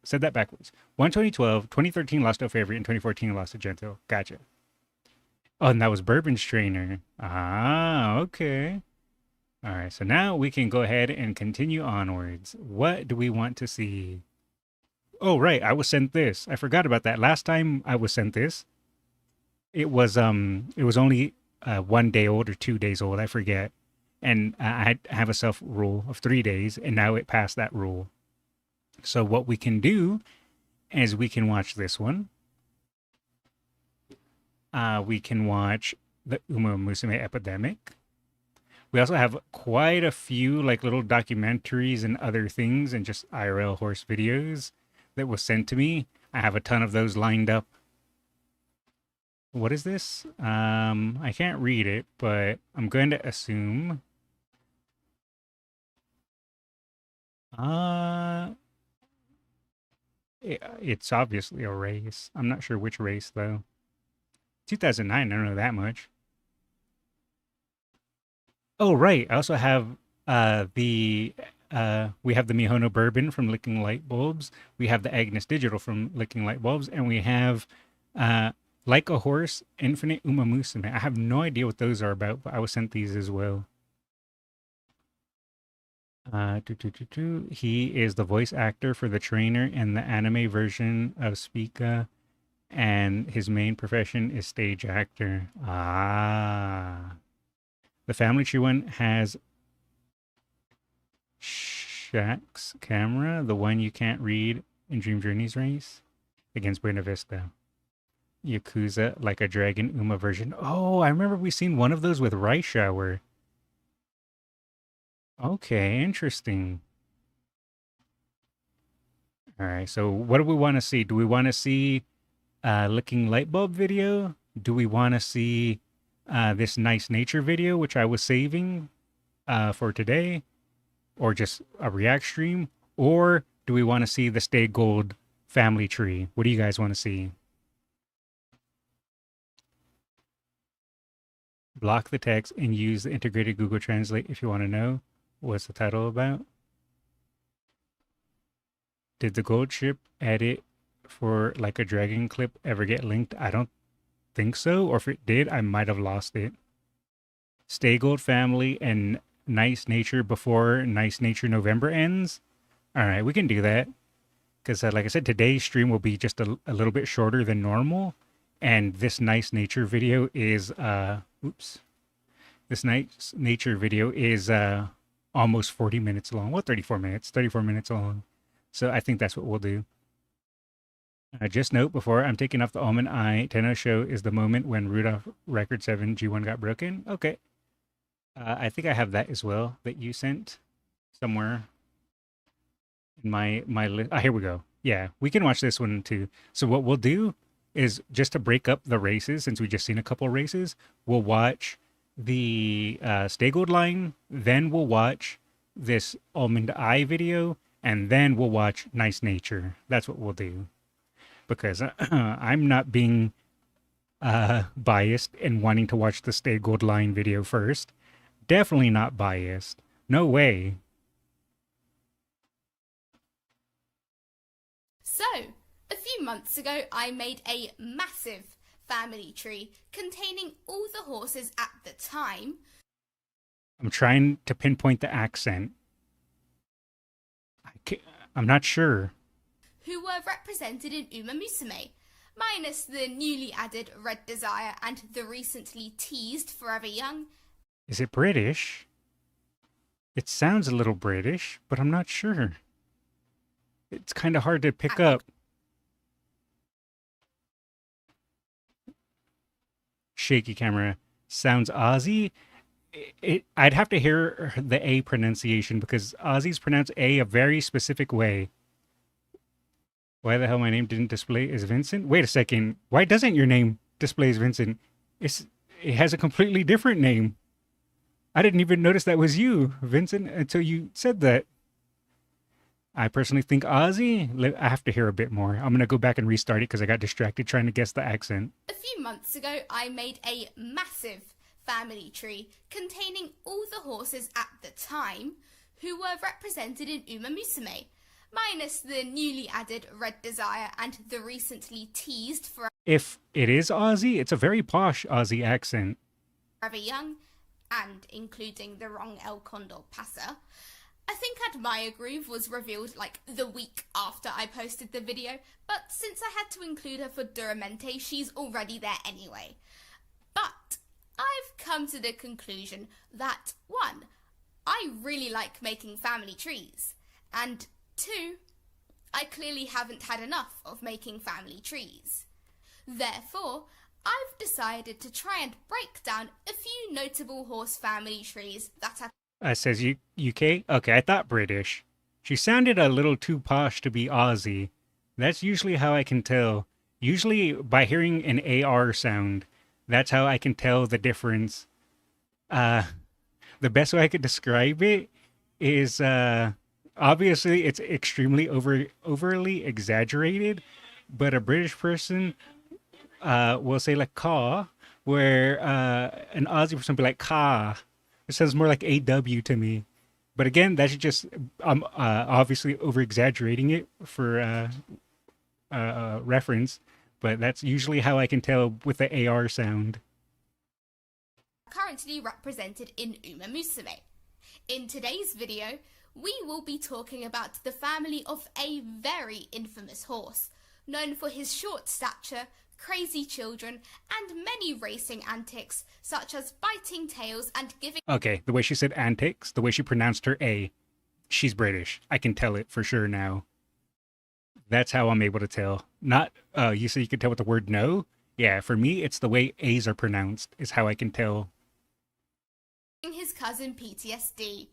said that backwards. Won 2012, 2013, lost to O'Favery, and 2014, lost to Gentle. Gotcha. Oh, and that was Bourbon's trainer. Ah, okay. All right, so now we can go ahead and continue onwards. What do we want to see? Oh, right. I was sent this. I forgot about that. Last time I was sent this, it was only 1 day old or 2 days old. I forget. And I have a self rule of 3 days, and now it passed that rule. So what we can do is we can watch this one. We can watch the Umamusume epidemic. We also have quite a few like little documentaries and other things and just IRL horse videos that was sent to me. I have a ton of those lined up. What is this? I can't read it, but I'm going to assume. It's obviously a race. I'm not sure which race though. 2009, I don't know that much. Oh, right. I also have we have the Mihono Bourbon from Licking Light Bulbs. We have the Agnes Digital from Licking Light Bulbs, and we have Like a Horse, Infinite Umamusume. I have no idea what those are about, but I was sent these as well. He is the voice actor for the trainer in the anime version of Spica, and his main profession is stage actor. Ah. The Family Tree one has Shaq's camera, the one you can't read in Dream Journeys race, against Buena Vista. Yakuza, Like a Dragon Uma version. Oh, I remember we seen one of those with Rice Shower. Okay, interesting. All right, so what do we want to see? Do we want to see Licking Light Bulb video? Do we want to see this Nice Nature video, which I was saving for today? Or just a react stream? Or do we want to see the Stay Gold family tree? What do you guys want to see? Block the text and use the integrated Google Translate if you want to know. What's the title about? Did the gold ship edit for Like a Dragon clip ever get linked? I don't think so. Or if it did, I might have lost it. Stay Gold family and Nice Nature before Nice Nature November ends. All right, we can do that. Because like I said, today's stream will be just a little bit shorter than normal. And this Nice Nature video is, This Nice Nature video is almost 40 minutes long. Well, 34 minutes long. So I think that's what we'll do. Just note before I'm taking off the almond eye, Tenno show is the moment when Rudolph Record 7 G1 got broken. Okay. I think I have that as well that you sent somewhere in my list. Here we go. Yeah, we can watch this one too. So what we'll do is just to break up the races, since we just seen a couple races, we'll watch the Stay Gold line, then we'll watch this almond eye video, and then we'll watch Nice Nature. That's what we'll do. Because I'm not being biased in wanting to watch the Stay Gold line video first. Definitely not biased. No way. So, a few months ago, I made a massive family tree containing all the horses at the time. I'm trying to pinpoint the accent. I'm not sure. Who were represented in Umamusume, minus the newly added Red Desire and the recently teased Forever Young. Is it British? It sounds a little British, but I'm not sure. It's kind of hard to pick up. Shaky camera. Sounds Aussie. I'd have to hear the A pronunciation because Aussies pronounce A very specific way. Why the hell my name didn't display as Vincent? Wait a second. Why doesn't your name display as Vincent? It has a completely different name. I didn't even notice that was you, Vincent, until you said that. I personally think Aussie. I have to hear a bit more. I'm going to go back and restart it because I got distracted trying to guess the accent. A few months ago, I made a massive family tree containing all the horses at the time who were represented in Umamusume, minus the newly added Red Desire and the recently teased If it is Aussie, it's a very posh Aussie accent. Forever Young, and including the wrong El Condor passer. I think Admire Groove was revealed like the week after I posted the video, but since I had to include her for Duramente, she's already there anyway. But I've come to the conclusion that 1, I really like making family trees, and 2, I clearly haven't had enough of making family trees. Therefore, I've decided to try and break down a few notable horse family trees that have... Says UK? Okay, I thought British. She sounded a little too posh to be Aussie. That's usually how I can tell. Usually by hearing an AR sound. That's how I can tell the difference. The best way I could describe it is, obviously it's extremely overly exaggerated, but a British person will say like caw, where an Aussie person will be like ca. It sounds more like AW to me. But again, that's just obviously over exaggerating it for reference. But that's usually how I can tell with the AR sound. Currently represented in Umamusume. In today's video, we will be talking about the family of a very infamous horse, known for his short stature, crazy children, and many racing antics, such as biting tails and giving... Okay, the way she said antics, the way she pronounced her A, she's British. I can tell it for sure now. That's how I'm able to tell. Not, you said you could tell with the word no? Yeah, for me, it's the way A's are pronounced, is how I can tell. His cousin PTSD.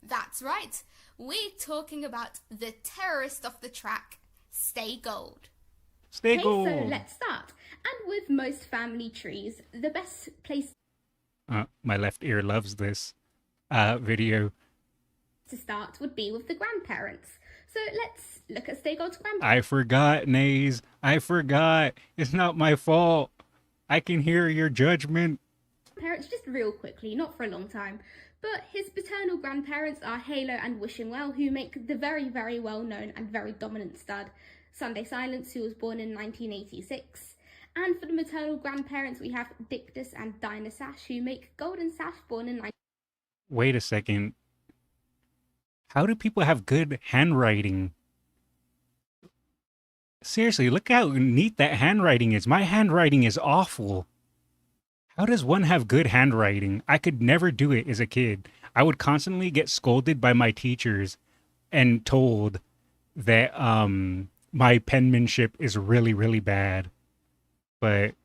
That's right, we're talking about the terrorist of the track, Stay Gold. Stay Okay, gold. so let's start. And with most family trees, the best place My left ear loves this video. to start would be with the grandparents. So let's look at Stay Gold's grandparents. I forgot, Nays. I forgot. It's not my fault. I can hear your judgment. Just real quickly, not for a long time. But his paternal grandparents are Halo and Wishing Well, who make the very, very well-known and very dominant stud Sunday Silence, who was born in 1986. And for the maternal grandparents, we have Dictus and Dinah Sash, who make Golden Sash, born in 19... Wait a second. How do people have good handwriting? Seriously, look how neat that handwriting is. My handwriting is awful. How does one have good handwriting? I could never do it as a kid. I would constantly get scolded by my teachers and told that my penmanship is really, really bad. But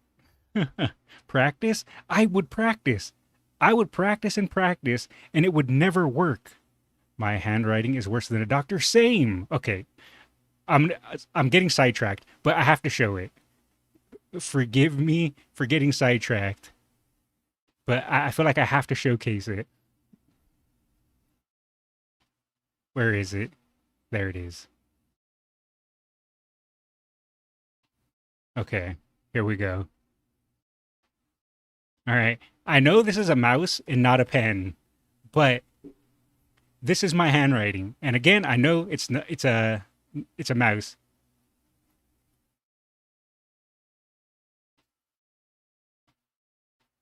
practice? I would practice. I would practice and practice, and it would never work. My handwriting is worse than a doctor. Same. Okay. I'm getting sidetracked, but I have to show it. Forgive me for getting sidetracked. But I feel like I have to showcase it. Where is it? There it is. Okay, here we go. All right. I know this is a mouse and not a pen, but this is my handwriting. And again, I know it's a mouse.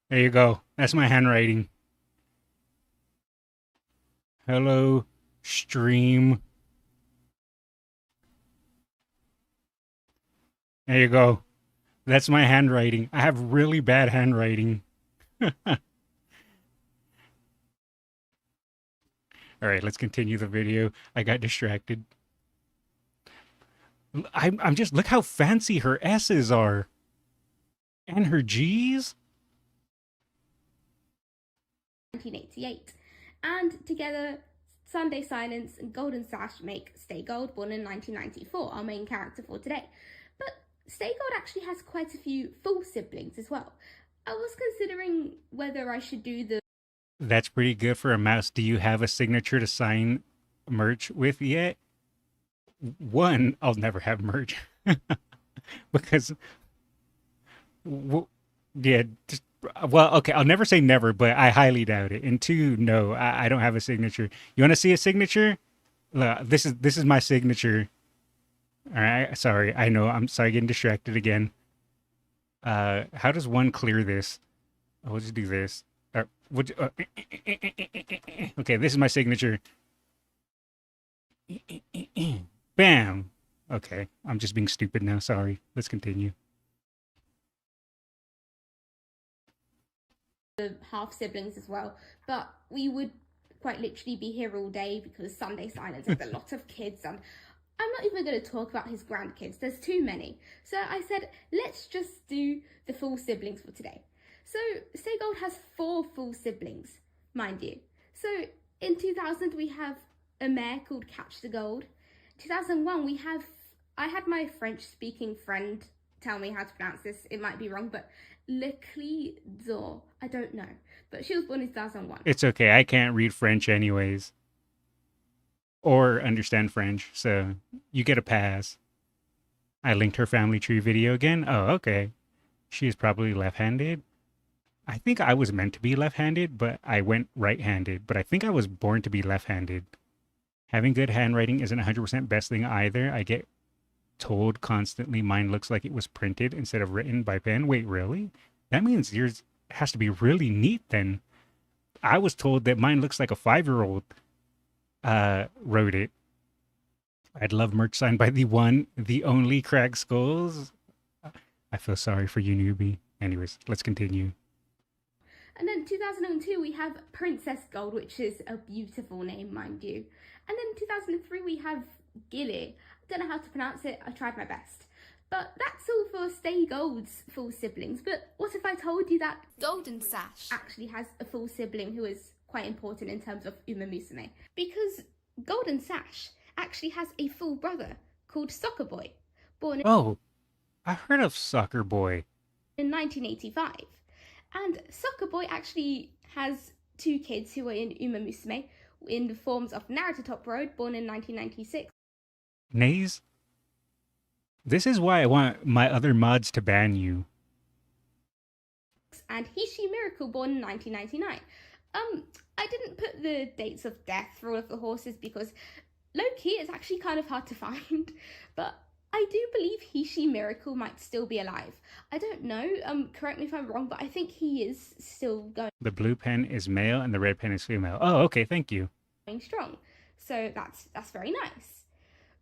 There you go. That's my handwriting. Hello, stream. There you go. That's my handwriting. I have really bad handwriting. All right, let's continue the video. I got distracted. I'm just, look how fancy her S's are. And her G's. 1988. And together, Sunday Silence and Golden Sash make Stay Gold, born in 1994, our main character for today. But Stay Gold actually has quite a few full siblings as well. I was considering whether I should do the... That's pretty good for a mouse. Do you have a signature to sign merch with yet? One, I'll never have merch. Because, yeah, just, well, okay, I'll never say never, but I highly doubt it. And two, no, I don't have a signature. You want to see a signature? Look, this is my signature. All right, sorry, I know, I'm sorry, getting distracted again. How does one clear this? I'll just do this. Okay, this is my signature. Bam. Okay, I'm just being stupid now. Sorry. Let's continue. The half siblings as well, but we would quite literally be here all day because Sunday Silence has a lot of kids, and I'm not even going to talk about his grandkids, there's too many. So I said, let's just do the full siblings for today. So Stay Gold has 4 full siblings, mind you. So in 2000 we have a mare called Catch the Gold. 2001 I had my French speaking friend tell me how to pronounce this, it might be wrong, but Leclerc, I don't know, but she was born in 2001. It's okay. I can't read French anyways. Or understand French, so you get a pass. I linked her family tree video again. Oh, okay. She is probably left-handed. I think I was meant to be left-handed, but I went right-handed. But I think I was born to be left-handed. Having good handwriting isn't 100% best thing either. I get told constantly mine looks like it was printed instead of written by pen. Wait, really? That means yours has to be really neat then. I was told that mine looks like a 5-year-old wrote it. I'd love merch signed by the one, the only Krakskullz. I feel sorry for you, newbie. Anyways, let's continue. And then 2002 we have Princess Gold, which is a beautiful name, mind you. And then 2003 we have Gilly. I don't know how to pronounce it, I tried my best. But that's all for Stay Gold's full siblings. But what if I told you that Golden Sash actually has a full sibling who is quite important in terms of Umamusume? Because Golden Sash actually has a full brother called Soccer Boy, born Oh, I heard of Soccer Boy. in 1985. And Soccer Boy actually has 2 kids who are in Umamusume in the forms of Naruto Top Road, born in 1996. Nays? This is why I want my other mods to ban you. And Hishi Miracle, born in 1999. I didn't put the dates of death for all of the horses because low-key it's actually kind of hard to find, but I do believe Hishi Miracle might still be alive. I don't know, correct me if I'm wrong, but I think he is still going The blue pen is male and the red pen is female. Oh, okay, thank you. strong. So that's very nice.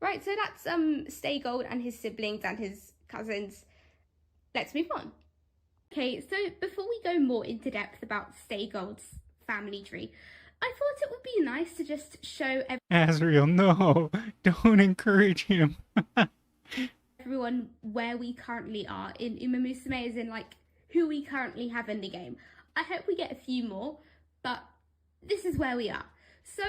Right, so that's Stay Gold and his siblings and his cousins. Let's move on. Okay, so before we go more into depth about Stay Gold's family tree, I thought it would be nice to just show Azriel, no, don't encourage him. everyone where we currently are in Umamusume, as in like who we currently have in the game. I hope we get a few more, but this is where we are. So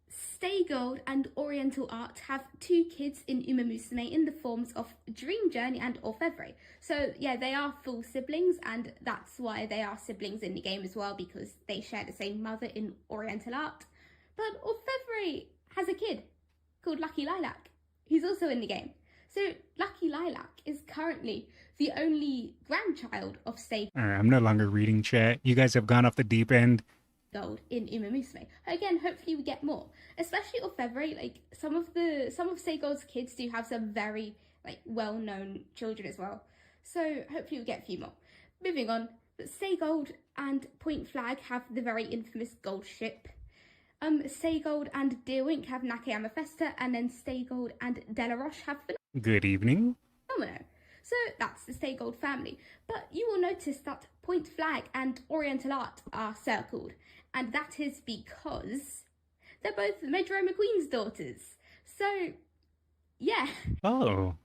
Stay Gold and Oriental Art have 2 kids in Umamusume in the forms of Dream Journey and Orfevre. So yeah, they are full siblings, and that's why they are siblings in the game as well, because they share the same mother in Oriental Art. But Orfevre has a kid called Lucky Lilac, who's also in the game. So Lucky Lilac is currently the only grandchild of Stay Alright, I'm no longer reading chat. You guys have gone off the deep end. Gold in Umamusume. Again, hopefully we get more, especially Orfevre. Like some of Stay Gold's kids do have some very like well-known children as well, so hopefully we get a few more. Moving on, but Stay Gold and Point Flag have the very infamous gold ship. Stay Gold and Deerwink have Nakayama Festa, and then Stay Gold and Delaroche have Good evening. Phenomenal. So that's the Stay Gold family. But you will notice that Point Flag and Oriental Art are circled, and that is because they're both Major McQueen's daughters. So, yeah. Oh,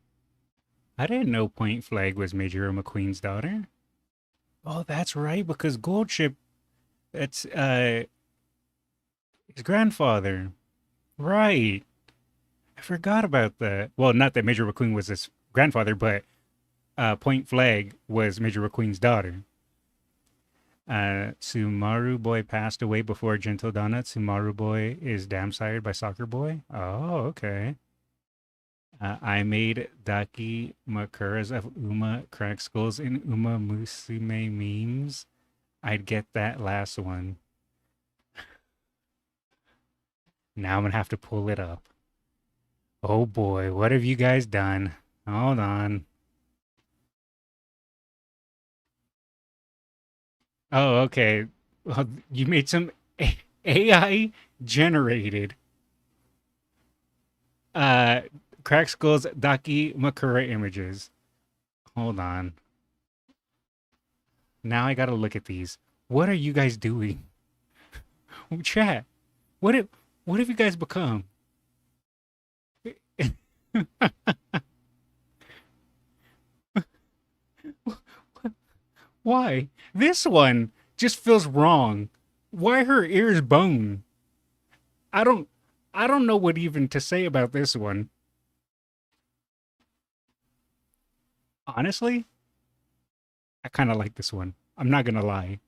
I didn't know Point Flag was Major McQueen's daughter. Oh, that's right, because Goldship, that's his grandfather. Right. I forgot about that. Well, not that Major McQueen was his grandfather, but Point Flag was Major McQueen's daughter. Sumaru Boy passed away before Gentle Donna. Sumaru Boy is damn sired by Soccer Boy. Oh, okay. I made Daki Makuras of Uma Krakskullz in Umamusume memes. I'd get that last one. Now I'm gonna have to pull it up. Oh boy, what have you guys done? Hold on. Oh, okay. Well, you made some AI generated Krakskullz Daki Makura images. Hold on. Now I gotta look at these. What are you guys doing? Chat. What have you guys become? Why? This one just feels wrong. Why her ears bone? I don't I don't know what even to say about this one. Honestly, I kind of like this one. I'm not gonna lie.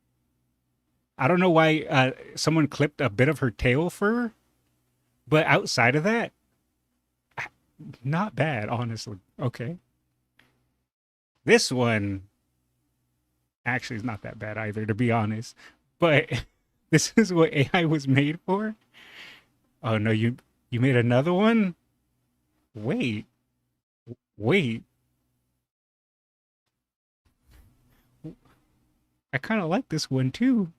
I don't know why someone clipped a bit of her tail fur, but outside of that, not bad, honestly. Okay. This one actually is not that bad either, to be honest. But this is what AI was made for? Oh no, you made another one? Wait. Wait. I kind of like this one too.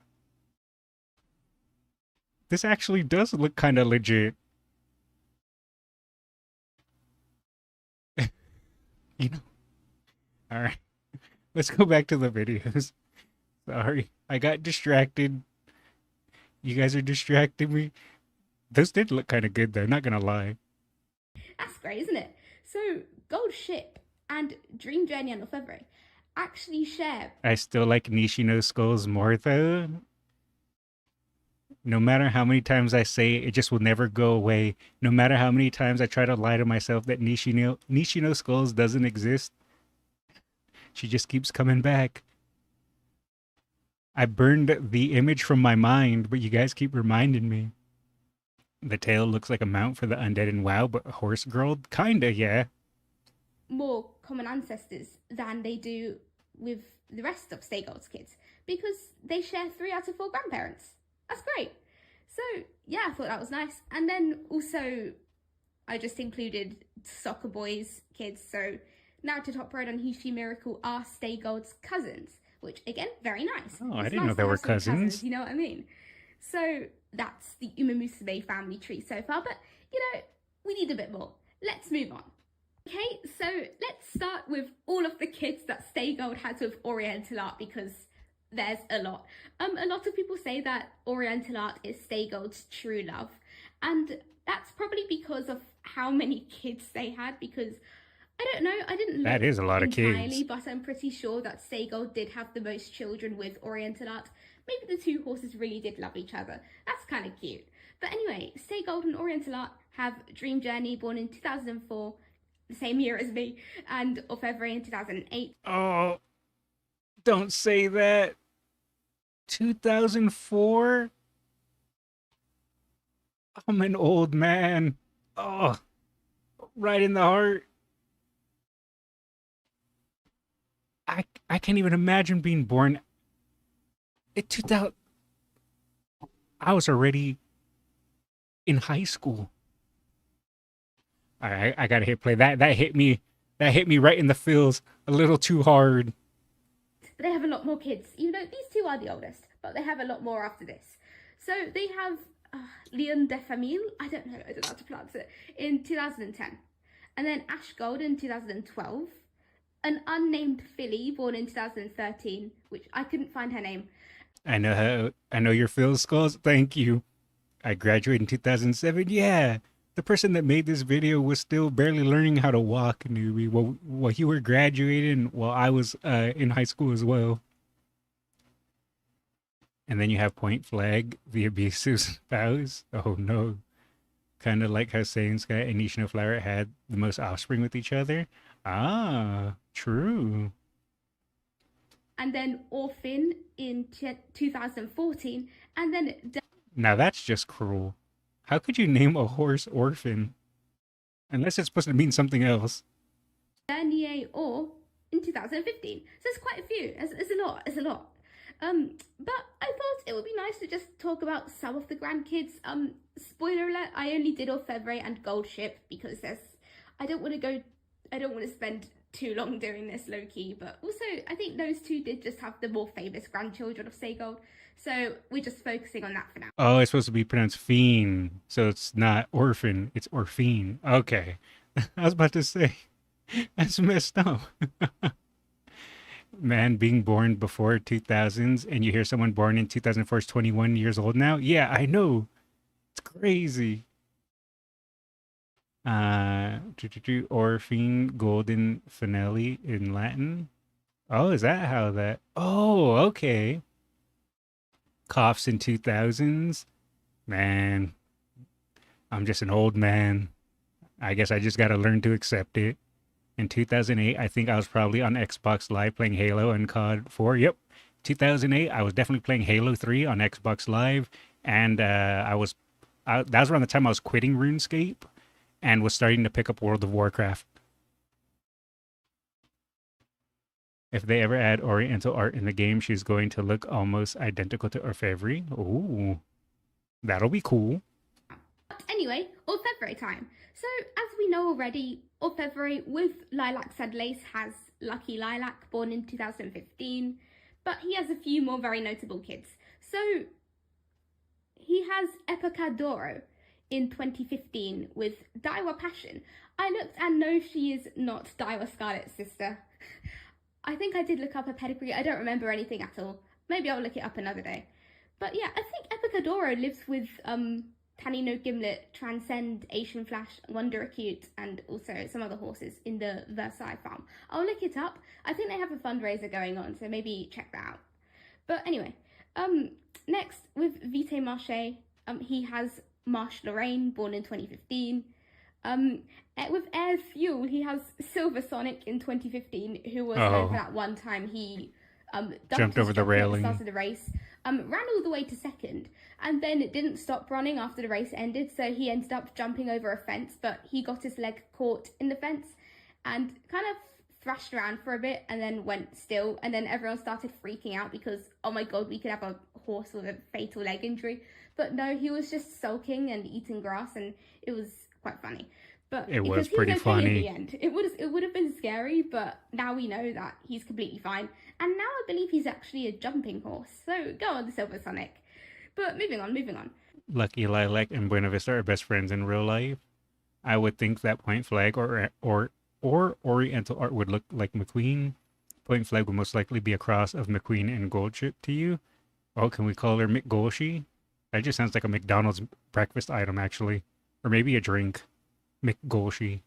This actually does look kind of legit. You know. All right. Let's go back to the videos. Sorry. I got distracted. You guys are distracting me. Those did look kind of good though, not gonna lie. That's great, isn't it? So, Gold Ship and Dream Journey and Lefebvre actually share. I still like Nishino Skulls more though. No matter how many times I say it, it just will never go away. No matter how many times I try to lie to myself that Nishino Skulls doesn't exist, she just keeps coming back. I burned the image from my mind, but you guys keep reminding me. The tail looks like a mount for the undead in WoW, but horse girl? Kinda, yeah. More common ancestors than they do with the rest of Stay Gold's kids because they share 3 out of 4 grandparents. That's great. So, yeah, I thought that was nice. And then also, I just included Soccer Boy's kids. So, Naruto Top Road and Hishi Miracle are Stay Gold's cousins, which, again, very nice. Oh, I It's didn't nice know they to were have some cousins. You know what I mean? So, that's the Umamusume family tree so far. But, you know, we need a bit more. Let's move on. Okay, so let's start with all of the kids that Stay Gold has with Oriental art because there's a lot. A lot of people say that Oriental art is Stay Gold's true love, and that's probably because of how many kids they had. Because I don't know, I didn't look That is a lot of entirely, kids. but I'm pretty sure that Stay Gold did have the most children with Oriental art. Maybe the 2 horses really did love each other. That's kind of cute. But anyway, Stay Gold and Oriental art have Dream Journey, born in 2004. The same year as me, and Lefebvre in 2008. Oh, don't say that. 2004? I'm an old man. Oh, right in the heart. I can't even imagine being born in 2000. I was already in high school. All right, I gotta hit play. That hit me. That hit me right in the feels a little too hard. But they have a lot more kids. You know, these 2 are the oldest, but they have a lot more after this. So they have Leon de Famille, I don't know how to pronounce it, in 2010. And then Ash Gold in 2012. An unnamed filly born in 2013, which I couldn't find her name. I know your feels, Skulls. Thank you. I graduated in 2007. Yeah. The person that made this video was still barely learning how to walk, newbie. While you were graduating, while I was in high school as well. And then you have Point Flag, the abusive spouse. Oh no. Kind of like how Saiyan Sky and Nishino Flower had the most offspring with each other. Ah, true. And then Orphan in 2014. And then Now that's just cruel. How could you name a horse Orphan? Unless it's supposed to mean something else. Dernier Or in 2015. So it's quite a few. It's a lot. It's a lot. But I thought it would be nice to just talk about some of the grandkids. Spoiler alert, I only did Lefebvre and Gold Ship because I don't want to spend too long doing this low key, but also I think those two did just have the more famous grandchildren of Seigold, so we're just focusing on that for now. Oh, it's supposed to be pronounced fiend, so it's not orphan, it's orphine. Okay. I was about to say, that's messed up. Man, being born before 2000s, and you hear someone born in 2004 is 21 years old now? Yeah, I know. It's crazy. Orphine golden finale in Latin. Oh, is that how that? Oh, okay. Coughs in 2000s. Man, I'm just an old man. I guess I just got to learn to accept it. In 2008, I think I was probably on Xbox Live playing Halo and COD 4. Yep. 2008, I was definitely playing Halo 3 on Xbox Live. And that was around the time I was quitting RuneScape and was starting to pick up World of Warcraft. If they ever add Oriental art in the game, she's going to look almost identical to Orfevre. Ooh, that'll be cool. Anyway, Orfevre time. So, as we know already, Orfevre with Lilac Said Lace has Lucky Lilac, born in 2015, but he has a few more very notable kids. So, he has Epoca d'Oro in 2015 with Daiwa Passion. I looked and no, she is not Daiwa Scarlet's sister. I think I did look up her pedigree. I don't remember anything at all. Maybe I'll look it up another day. But yeah, I think Epoca d'Oro lives with Tanino Gimlet, Transcend, Asian Flash, Wonder Acute, and also some other horses in the Versailles farm. I'll look it up. I think they have a fundraiser going on, so maybe check that out. But anyway, next with Vite Marché, he has Marche Lorraine, born in 2015. With Air Fuel, he has Silver Sonic in 2015, who was known for that one time he jumped over the railing. At the start of the race, ran all the way to second, and then it didn't stop running after the race ended, so he ended up jumping over a fence, but he got his leg caught in the fence and kind of thrashed around for a bit and then went still, and then everyone started freaking out because, oh my god, we could have a horse with a fatal leg injury. But no, he was just sulking and eating grass, and it was quite funny. But it was pretty pretty funny. In the end. It would have been scary, but now we know that he's completely fine. And now I believe he's actually a jumping horse. So go on, the Silver Sonic. But moving on. Lucky Lilac and Buena Vista are best friends in real life. I would think that Point Flag or Oriental art would look like McQueen. Point Flag would most likely be a cross of McQueen and Goldship to you. Oh, can we call her McGolshi? That just sounds like a McDonald's breakfast item, actually. Or maybe a drink. McGolshi.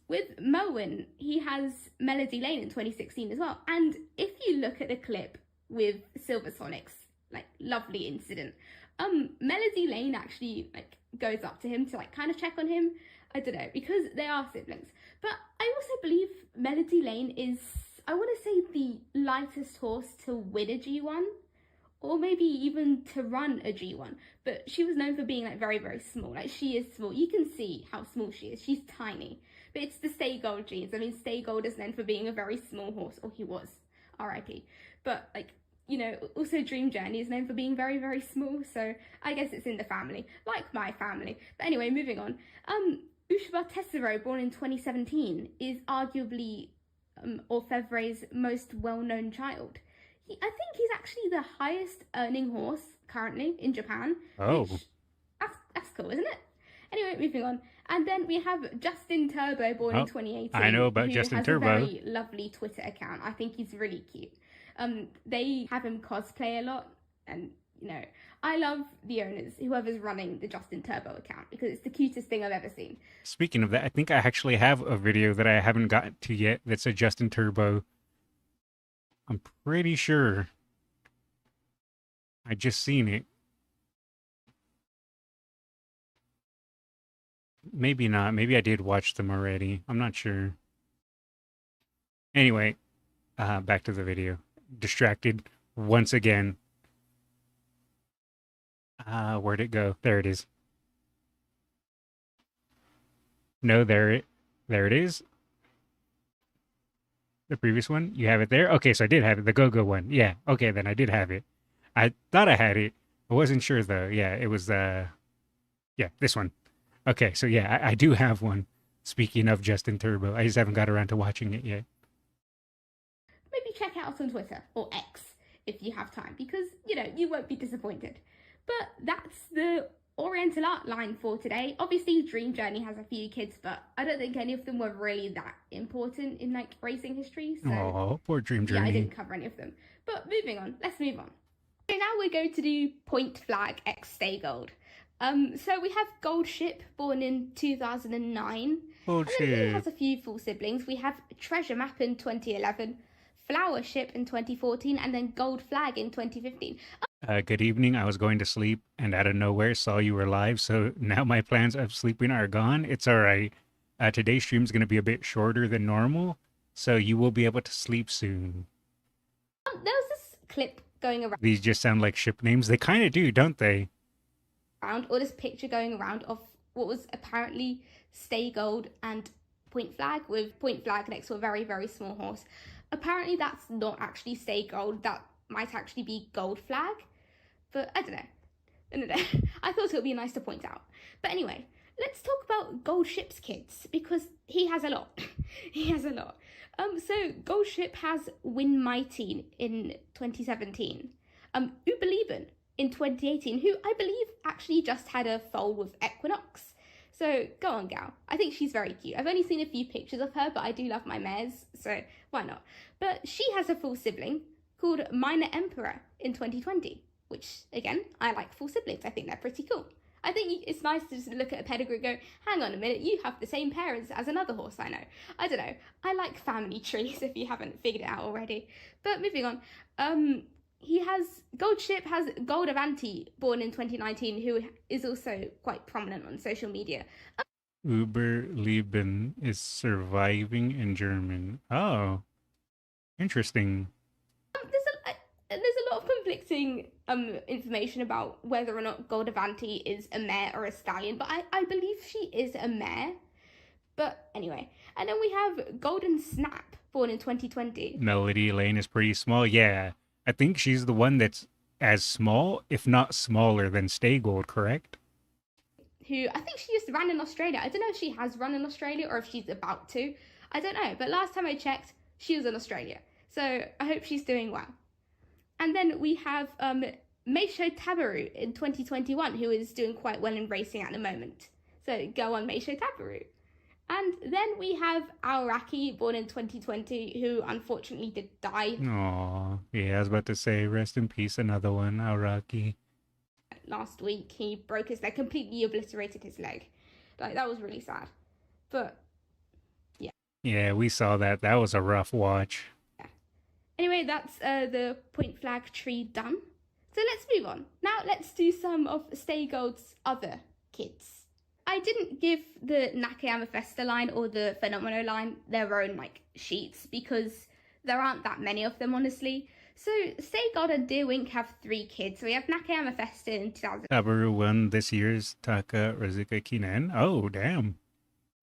With Moen, he has Melody Lane in 2016 as well. And if you look at the clip with Silver Sonic's lovely incident, Melody Lane actually goes up to him to kind of check on him. I don't know, because they are siblings. But I also believe Melody Lane is, I want to say, the lightest horse to win a G1. Or maybe even to run a G1. But she was known for being very, very small. She is small. You can see how small she is. She's tiny. But it's the Seigold genes. I mean, Seigold is known for being a very small horse. Or he was. R.I.P. But, also Dream Journey is known for being very, very small. So I guess it's in the family. Like my family. But anyway, moving on. Ushba Tessero, born in 2017, is arguably Orfevre's most well-known child. I think he's actually the highest earning horse currently in Japan. Oh. That's cool, isn't it? Anyway, moving on. And then we have Justin Turbo, born in 2018. I know about Justin Turbo. He has a very lovely Twitter account. I think he's really cute. They have him cosplay a lot. And, I love the owners, whoever's running the Justin Turbo account, because it's the cutest thing I've ever seen. Speaking of that, I think I actually have a video that I haven't gotten to yet that's a Justin Turbo. I'm pretty sure I just seen it. Maybe not. Maybe I did watch them already. I'm not sure. Anyway, back to the video. Distracted once again. Where'd it go? There it is. No, there it is. The previous one? You have it there? Okay, so I did have it. The Go-Go one. Yeah, okay, then I did have it. I thought I had it. I wasn't sure, though. Yeah, it was, yeah, this one. Okay, so yeah, I do have one. Speaking of Justin Turbo, I just haven't got around to watching it yet. Maybe check it out on Twitter or X if you have time, because you won't be disappointed. But that's the Oriental art line for today. Obviously Dream Journey has a few kids, but I don't think any of them were really that important in like racing history, so Oh, poor Dream yeah, I Journey. didn't cover any of them. But moving on, let's move on. So now we're going to do Point Flag X Stay Gold. So we have Gold Ship, born in 2009. Gold And then he Ship. has a few full siblings. We have Treasure Map in 2011, Flower Ship in 2014, and then Gold Flag in 2015. Good evening. I was going to sleep and out of nowhere saw you were live, so now my plans of sleeping are gone. It's all right. Today's stream's going to be a bit shorter than normal, so you will be able to sleep soon. There was this clip going These just sound like ship names. They kind of do, don't they? around, or this picture going around of what was apparently Stay Gold and Point Flag, with Point Flag next to a very, very small horse. Apparently that's not actually Stay Gold. That might actually be Gold Flag. But I don't know. I thought it would be nice to point out. But anyway, let's talk about Gold Ship's kids, because he has a lot. He has a lot. So Gold Ship has Win Mighty in 2017. Ubelieben in 2018, who I believe actually just had a foal with Equinox. So go on, gal. I think she's very cute. I've only seen a few pictures of her, but I do love my mares, so why not? But she has a full sibling called Minor Emperor in 2020. Which, again, I like full siblings. I think they're pretty cool. I think it's nice to just look at a pedigree and go, hang on a minute, you have the same parents as another horse I know. I don't know. I like family trees if you haven't figured it out already. But moving on. Gold Ship has Gold Avanti, born in 2019, who is also quite prominent on social media. Überleben is surviving in German. Oh, interesting. There's a lot of conflicting information about whether or not Gold Avanti is a mare or a stallion, but I believe she is a mare. But anyway, and then we have Golden Snap, born in 2020. Melody Lane is pretty small. Yeah, I think she's the one that's as small, if not smaller, than Stay Gold, correct? Who I think she just ran in Australia. I don't know if she has run in Australia or if she's about to. I don't know, but last time I checked, she was in Australia. So I hope she's doing well. And then we have Meisho Tabaru in 2021, who is doing quite well in racing at the moment. So go on, Meisho Tabaru. And then we have Aoraki, born in 2020, who unfortunately did die. Aw, yeah, I was about to say, rest in peace, another one, Aoraki. Last week, he broke his leg, completely obliterated his leg. Like, that was really sad. But, yeah. Yeah, we saw that. That was a rough watch. Anyway, that's the Point Flag tree done. So let's move on. Now let's do some of Stay Gold's other kids. I didn't give the Nakayama Festa line or the Fenomeno line their own sheets because there aren't that many of them, honestly. So Stay Gold and Deerwink have 3 kids. So we have Nakayama Festa in 2000. Tabaru won this year's Taka Rizuka Kinen. Oh, damn.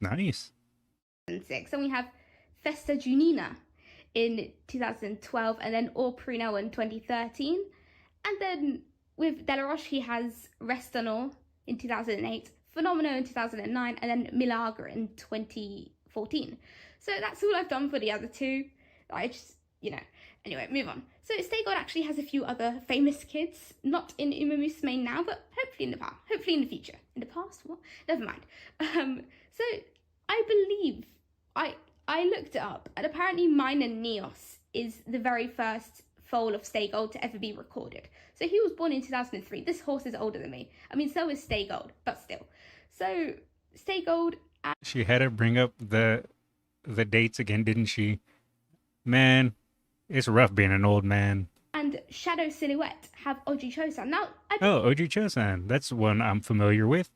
Nice. 2006. And we have Festa Junina in 2012, and then Or Pruno in 2013. And then with Delaroche, he has Restonor in 2008, Fenomeno in 2009, and then Milagre in 2014. So that's all I've done for the other 2. I just, Anyway, move on. So Stay Gold actually has a few other famous kids, not in Umamusume now, but hopefully in the past, hopefully in the future. In the past? What? Never mind. So I believe, I looked it up, and apparently Minor Neos is the very first foal of Stay Gold to ever be recorded. So he was born in 2003. This horse is older than me. I mean, so is Stay Gold, but still. So Stay Gold. She had to bring up the dates again, didn't she? Man, it's rough being an old man. And Shadow Silhouette have Oji Chosan. Now, Oji Chosan. That's one I'm familiar with.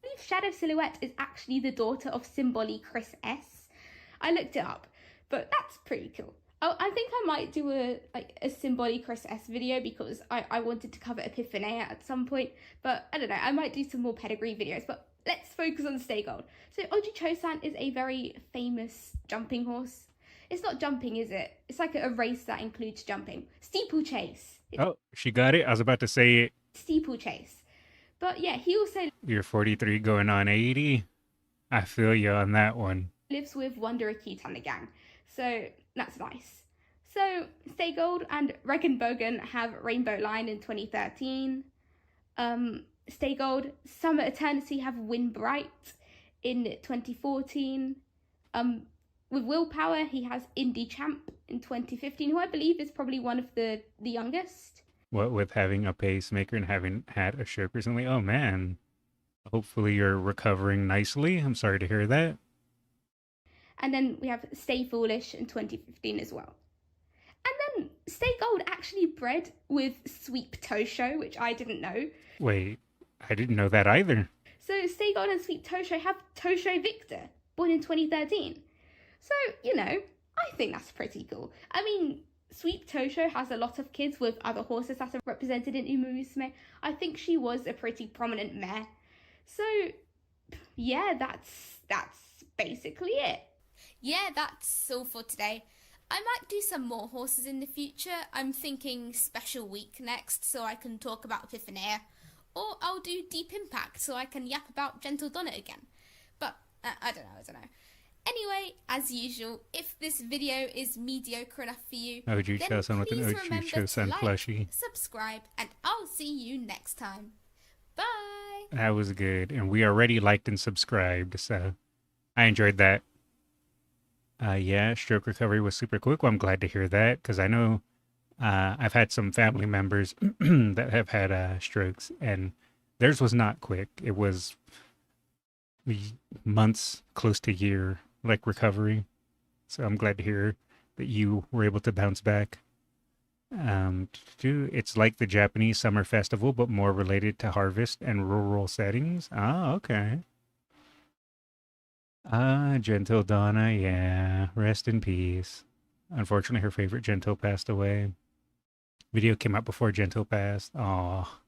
I believe Shadow Silhouette is actually the daughter of Symboli Chris S. I looked it up, but that's pretty cool. I think I might do a Symboli Chris S video because I wanted to cover Epiphanea at some point, but I don't know, I might do some more pedigree videos, but let's focus on Stay Gold. So Oji Chosan is a very famous jumping horse. It's not jumping, is it? It's like a race that includes jumping. Steeplechase. Oh, she got it. I was about to say it. Steeplechase. But yeah, he also... You're 43 going on 80. I feel you on that one. Lives with Wonder Acute and the gang, so that's nice. So Stay Gold and Regenbogen have Rainbow Line in 2013. Stay Gold, Summer Eternity have Win Bright in 2014. With Willpower, he has Indie Champ in 2015, who I believe is probably one of the youngest. What with having a pacemaker and having had a stroke recently? Oh man. Hopefully you're recovering nicely. I'm sorry to hear that. And then we have Stay Foolish in 2015 as well. And then Stay Gold actually bred with Sweep Tosho, which I didn't know. Wait, I didn't know that either. So Stay Gold and Sweep Tosho have Tosho Victor, born in 2013. So, I think that's pretty cool. I mean, Sweep Tosho has a lot of kids with other horses that are represented in Umamusume. I think she was a pretty prominent mare. So, yeah, that's basically it. Yeah, that's all for today. I might do some more horses in the future. I'm thinking Special Week next so I can talk about Epiphania. Or I'll do Deep Impact so I can yap about Gentle Donna again. But, I don't know. Anyway, as usual, if this video is mediocre enough for you, OG then Chosun with an please OG remember to Chosun like, plushie. subscribe, and I'll see you next time. Bye! That was good. And we already liked and subscribed, so I enjoyed that. Yeah, stroke recovery was super quick. Well, I'm glad to hear that because I know I've had some family members that have had strokes, and theirs was not quick. It was months, close to a year, like recovery. So I'm glad to hear that you were able to bounce back. It's like the Japanese summer festival, but more related to harvest and rural settings. Ah, okay. Gentle Donna, yeah. Rest in peace. Unfortunately, her favorite Gentle passed away. Video came out before Gentle passed. Aw.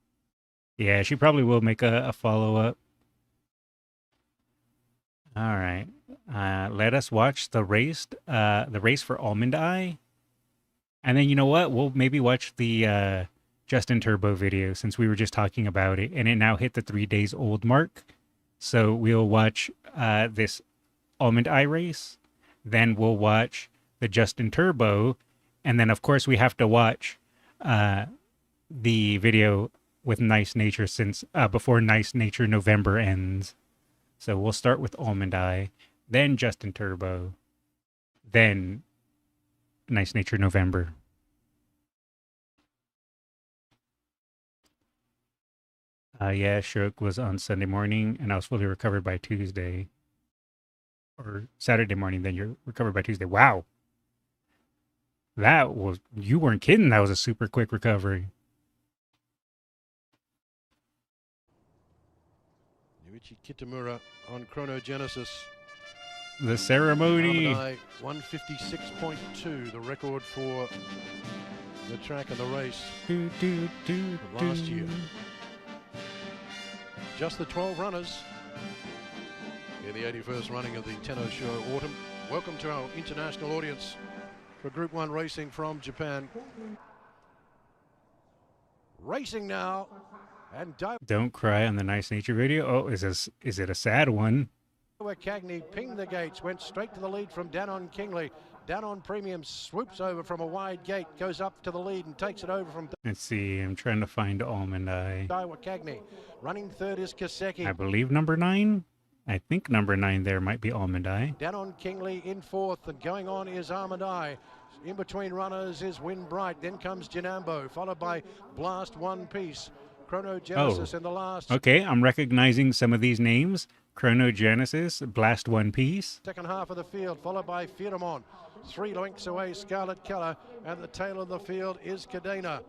Yeah, she probably will make a follow-up. All right. Let us watch the race for Almond Eye. And then you know what? We'll maybe watch the Justin Turbo video since we were just talking about it. And it now hit the 3 days old mark. So we'll watch this Almond Eye race. Then we'll watch the Justin Turbo. And then, of course, we have to watch the video with Nice Nature since before Nice Nature November ends. So we'll start with Almond Eye, then Justin Turbo, then Nice Nature November. Yeah, stroke was on Sunday morning, and I was fully recovered by Tuesday. Or Saturday morning, then you're recovered by Tuesday. Wow. You weren't kidding. That was a super quick recovery. Yuichi Kitamura on Chronogenesis. The ceremony. Amadai 156.2, the record for the track and the race of last year. Just the 12 runners in the 81st running of the Tenno Show Autumn. Welcome to our international audience for Group 1 racing from Japan. Racing now. And Don't cry on the Nice Nature video. Oh, is it a sad one? Cagney pinged the gates, went straight to the lead from Danon Kingley. Danon Premium swoops over from a wide gate, goes up to the lead and takes it over from... Let's see, I'm trying to find Almond Eye. Cagney. Running third is Kaseki. I believe number 9. I think number 9 there might be Almond Eye. Danon Kingley in fourth, and going on is Almond Eye. In between runners is Win Bright, then comes Jinambo, followed by Blast One Piece. Chronogenesis in the last. Okay, I'm recognizing some of these names. Chronogenesis, Blast One Piece. Second half of the field, followed by Firamon. 3 lengths away, Scarlet Keller, and the tail of the field is Cadena.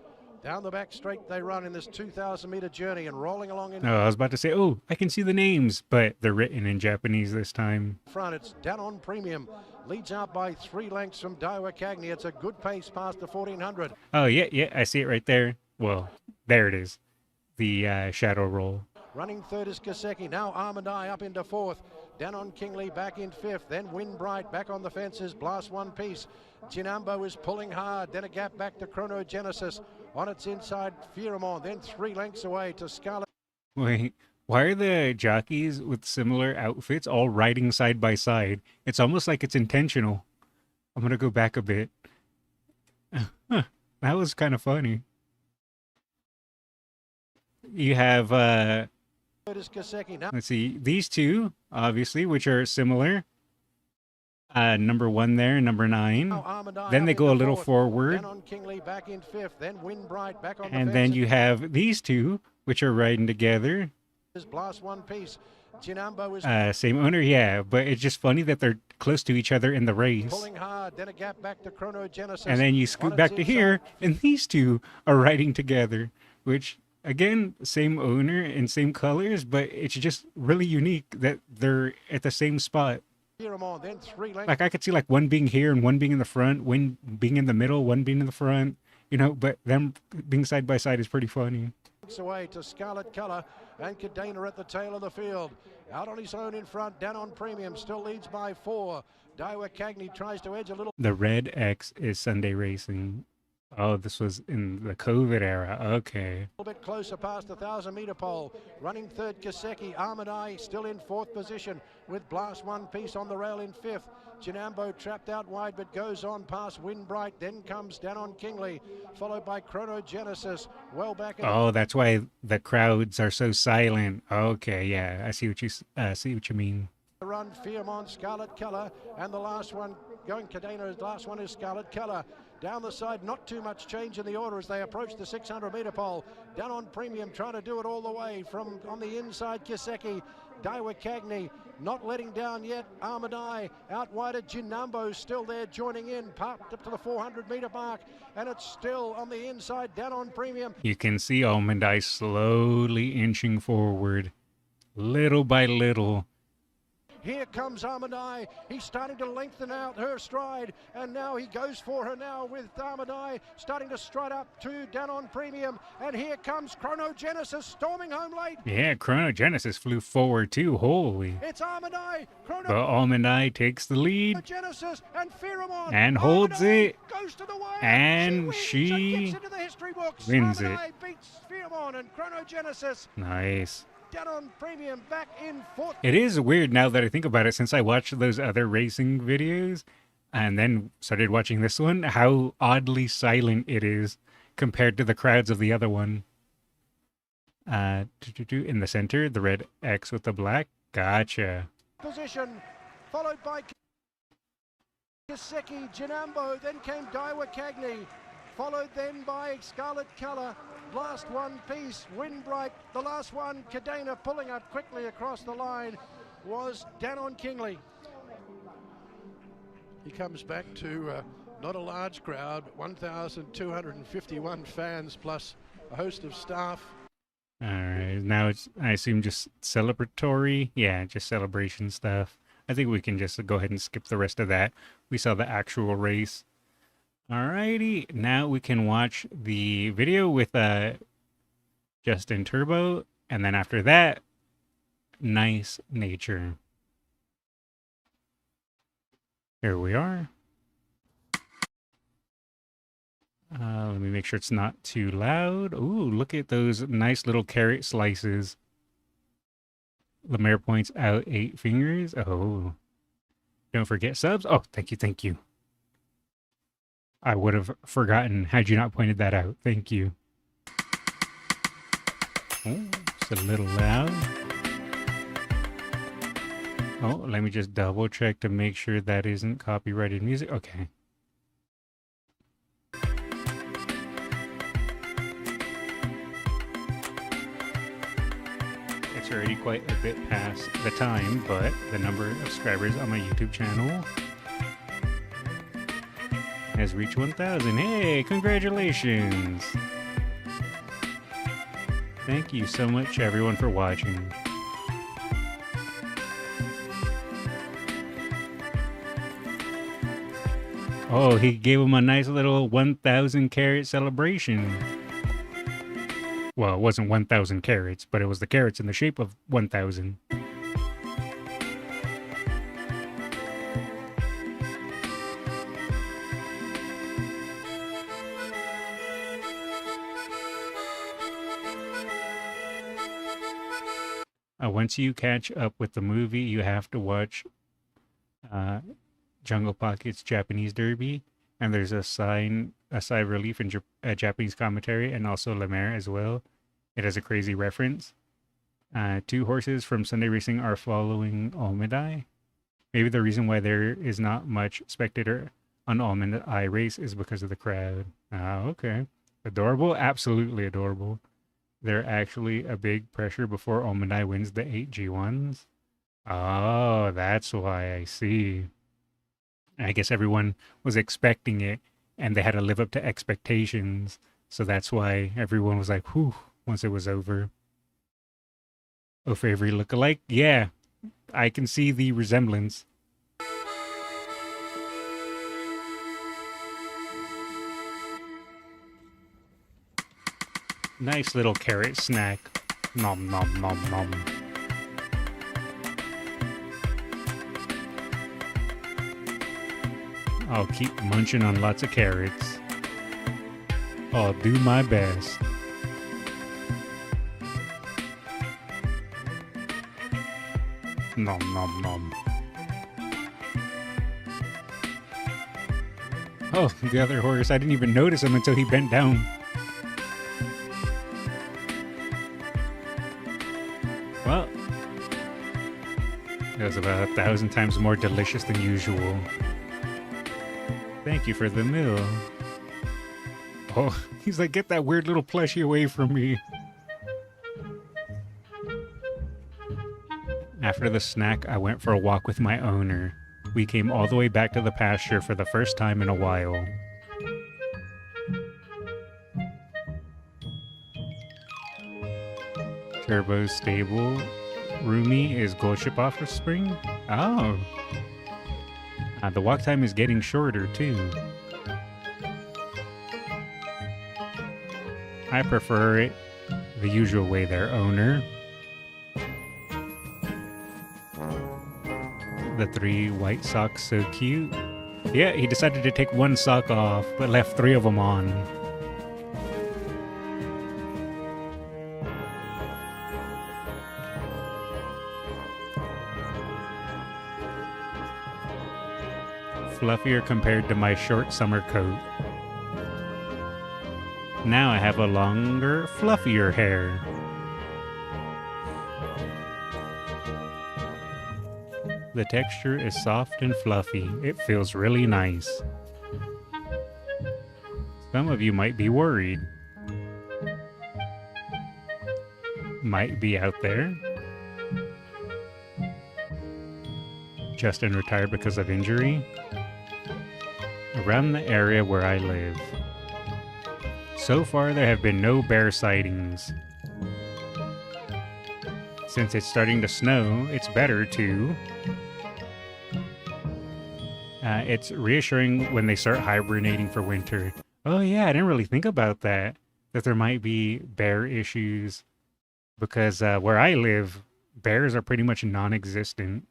Down the back straight they run in this 2,000-meter journey and rolling along in... Oh, I was about to say, oh, I can see the names, but they're written in Japanese this time. Front, it's Danon Premium. Leads out by 3 lengths from Daiwa Cagney. It's a good pace past the 1,400. Oh, yeah, I see it right there. Well, there it is. The shadow roll. Running third is Kaseki. Now Almond Eye up into fourth. Danon Kingley back in fifth. Then Win Bright back on the fences. Blast One Piece. Jinambo is pulling hard. Then a gap back to Chronogenesis. On its inside, Firamon. Then 3 lengths away to Scarlet. Wait, Why are the jockeys with similar outfits all riding side by side? It's almost like it's intentional. I'm gonna go back a bit. Huh, that was kind of funny. You have let's see, these two, obviously, which are similar. Number 1 there, number 9. Then they go a little forward. And then you have these two, which are riding together. Same owner, yeah, but it's just funny that they're close to each other in the race. And then you scoot back to here, and these two are riding together, which, again, same owner and same colors, but it's just really unique that they're at the same spot. Like, I could see, like, one being here and one being in the front, one being in the middle, one being in the front, you know, but them being side by side is pretty funny. Away to Scarlet Colour and Cadena at the tail of the field. Out on his own in front, down on Premium, still leads by 4. Daiwa Cagney tries to edge a little. The red X is Sunday racing. Oh, this was in the COVID era. Okay. A little bit closer past the 1,000-meter pole. Running third, Kaseki. Armadai still in 4th position with Blast One Piece on the rail in 5th. Chinambo trapped out wide but goes on past Windbright. Then comes down on Kingley, followed by Chronogenesis. Well back. Oh, that's why the crowds are so silent. Okay, yeah, I see what you mean. Run Fearmont, Scarlet Colour, and the last one going Cadena. Last one is Scarlet Colour. Down the side, not too much change in the order as they approach the 600-meter pole. Down on Premium, trying to do it all the way from on the inside, Kiseki. Daiwa Cagney not letting down yet. Armadai out wide at Jinambo, still there joining in, parked up to the 400-meter mark, and it's still on the inside, down on Premium. You can see Almondai slowly inching forward, little by little. Here comes Armadai. He's starting to lengthen out her stride, and now he goes for her now with Armadai starting to stride up to down on Premium, and here comes Chronogenesis storming home late. Yeah, Chronogenesis flew forward too. Holy. It's Armadai. But Almondai takes the lead and, Pheromone. and holds it, goes to the wire. and she she wins it. Armadai beats Pheromone and Chronogenesis. Nice. Down on Premium, back in 4th. It is weird now that I think about it, since I watched those other racing videos and then started watching this one, how oddly silent it is compared to the crowds of the other one. In the center, the red X with the black. Gotcha. Position, followed by Kiseki, Jinambo, then came Daiwa Cagney, followed then by Scarlet Colour. Last one piece, Windbright. The last one, Cadena pulling up quickly across the line, was Danon Kingley. He comes back to not a large crowd, 1,251 fans plus a host of staff. All right, now it's, I assume, just celebratory. Yeah, just celebration stuff. I think we can just go ahead and skip the rest of that. We saw the actual race. Alrighty, now we can watch the video with Justin Turbo, and then after that, Nice Nature. Here we are. Let me make sure it's not too loud. Ooh, look at those nice little carrot slices. Lemaire points out 8 fingers. Oh, don't forget subs. Oh, thank you, thank you. I would have forgotten had you not pointed that out. Thank you. Oh, it's a little loud. Oh, let me just double check to make sure that isn't copyrighted music. Okay. It's already quite a bit past the time, but the number of subscribers on my YouTube channel has reached 1,000. Hey, congratulations! Thank you so much, everyone, for watching. Oh, he gave him a nice little 1,000 carat celebration. Well, it wasn't 1,000 carats, but it was the carats in the shape of 1,000. Once you catch up with the movie, you have to watch Jungle Pocket's Japanese Derby, and there's a side relief in Japanese commentary, and also Lemaire as well. It has a crazy reference. Two horses from Sunday Racing are following Almedai. Maybe the reason why there is not much spectator on Almedai race is because of the crowd. Okay. Adorable? Absolutely adorable. They're actually a big pressure before Almedai wins the 8 G1s. Oh, that's why. I see. I guess everyone was expecting it, and they had to live up to expectations. So that's why everyone was like, whew, once it was over. O'Favery look-alike? Yeah, I can see the resemblance. Nice little carrot snack. Nom nom nom nom. I'll keep munching on lots of carrots. I'll do my best. Nom nom nom. Oh, the other horse. I didn't even notice him until he bent down. Well, it was about 1,000 times more delicious than usual. Thank you for the meal. Oh, he's like, get that weird little plushie away from me. After the snack, I went for a walk with my owner. We came all the way back to the pasture for the first time in a while. Turbo's stable. Rumi is Goldship offspring. Oh. The walk time is getting shorter, too. I prefer it the usual way there, owner. The 3 white socks, so cute. Yeah, he decided to take 1 sock off, but left 3 of them on. Fluffier compared to my short summer coat. Now I have a longer, fluffier hair. The texture is soft and fluffy. It feels really nice. Some of you might be worried. Might be out there. Justin retired because of injury. Around the area where I live. So far, there have been no bear sightings. Since it's starting to snow, it's better to... it's reassuring when they start hibernating for winter. Oh yeah, I didn't really think about that. That there might be bear issues. Because where I live, bears are pretty much non-existent.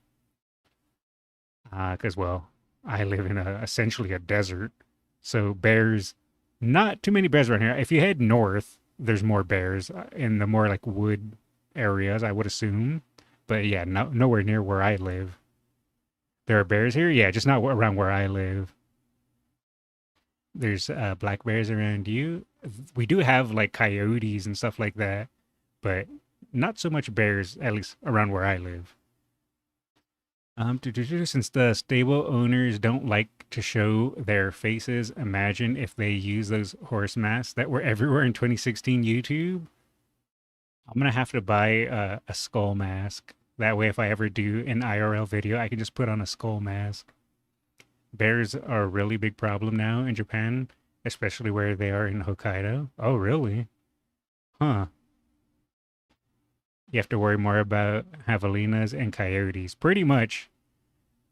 Because, well, I live in essentially a desert. So bears, not too many bears around here. If you head north, there's more bears in the more like wood areas, I would assume. But yeah, nowhere near where I live. There are bears here? Yeah, just not around where I live. There's black bears around you. We do have like coyotes and stuff like that. But not so much bears, at least around where I live. Since the stable owners don't like to show their faces, imagine if they use those horse masks that were everywhere in 2016 YouTube. I'm going to have to buy a skull mask. That way, if I ever do an IRL video, I can just put on a skull mask. Bears are a really big problem now in Japan, especially where they are in Hokkaido. Oh, really? Huh. You have to worry more about javelinas and coyotes. Pretty much.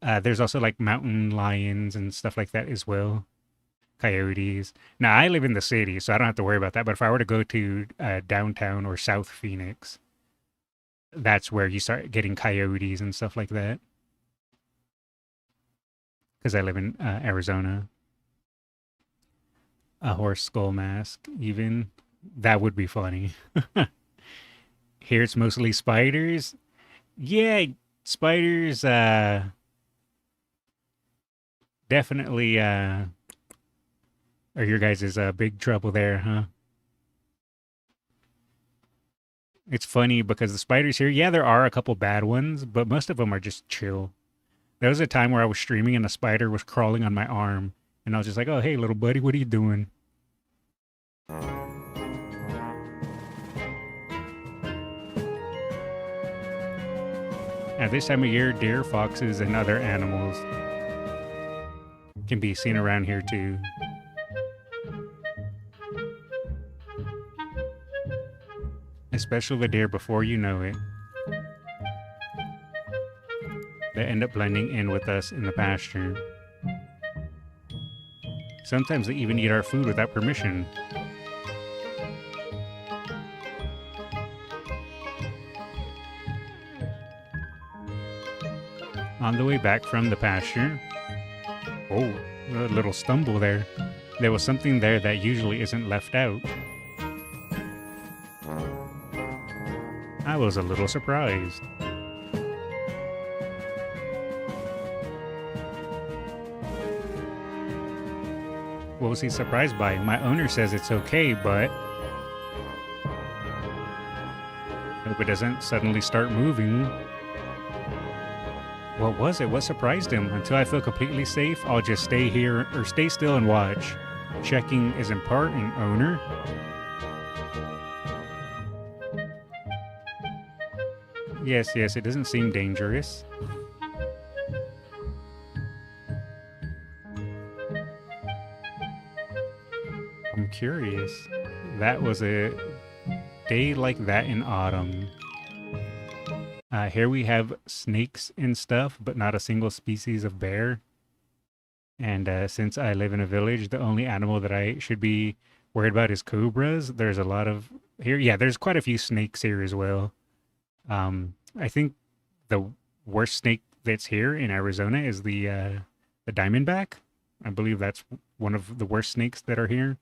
There's also like mountain lions and stuff like that as well. Coyotes. Now, I live in the city, so I don't have to worry about that. But if I were to go to downtown or South Phoenix, that's where you start getting coyotes and stuff like that. Because I live in Arizona. A horse skull mask, even. That would be funny. Here it's mostly spiders. Yeah, spiders, definitely, are your guys' big trouble there, huh? It's funny because the spiders here, yeah, there are a couple bad ones, but most of them are just chill. There was a time where I was streaming and a spider was crawling on my arm, and I was just like, "Oh, hey, little buddy, what are you doing?" At this time of year, deer, foxes, and other animals can be seen around here too. Especially the deer before you know it. They end up blending in with us in the pasture. Sometimes they even eat our food without permission. On the way back from the pasture, oh, a little stumble there. There was something there that usually isn't left out. I was a little surprised. What was he surprised by? My owner says it's okay, but hope it doesn't suddenly start moving. What was it? What surprised him? Until I feel completely safe, I'll just stay here or stay still and watch. Checking is important, owner. Yes, it doesn't seem dangerous. I'm curious. That was a day like that in autumn. Here we have snakes and stuff, but not a single species of bear. And since I live in a village, the only animal that I should be worried about is cobras. There's a lot of here. Yeah, there's quite a few snakes here as well. I think the worst snake that's here in Arizona is the diamondback. I believe that's one of the worst snakes that are here.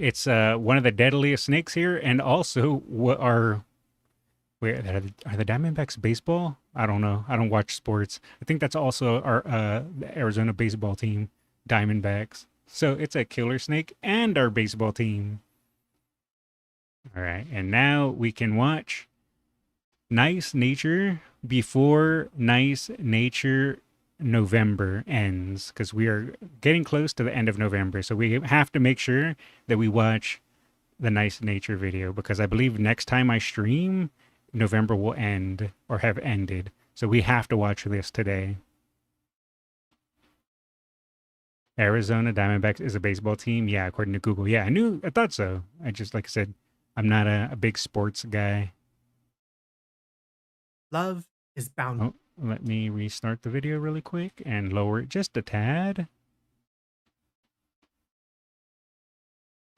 It's one of the deadliest snakes here, and also what are wait are the Diamondbacks baseball? I don't know. I don't watch sports. I think that's also our the Arizona baseball team, Diamondbacks. So it's a killer snake and our baseball team. All right, and now we can watch Nice Nature before Nice Nature November ends, because we are getting close to the end of November. So we have to make sure that we watch the Nice Nature video, because I believe next time I stream, November will end or have ended. So we have to watch this today. Arizona Diamondbacks is a baseball team. Yeah, according to Google. Yeah, I thought so. I just, like I said, I'm not a big sports guy. Love is bound. Oh, let me restart the video really quick and lower it just a tad.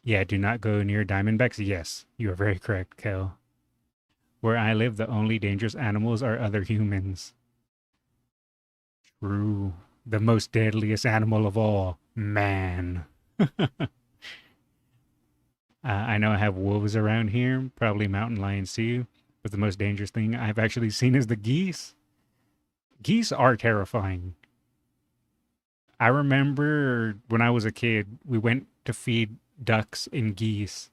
Yeah, do not go near Diamondbacks. Yes, you are very correct, Kel. Where I live, the only dangerous animals are other humans. True. The most deadliest animal of all, man. I know I have wolves around here, probably mountain lions too, but the most dangerous thing I've actually seen is the geese. Geese are terrifying. I remember when I was a kid, we went to feed ducks and geese,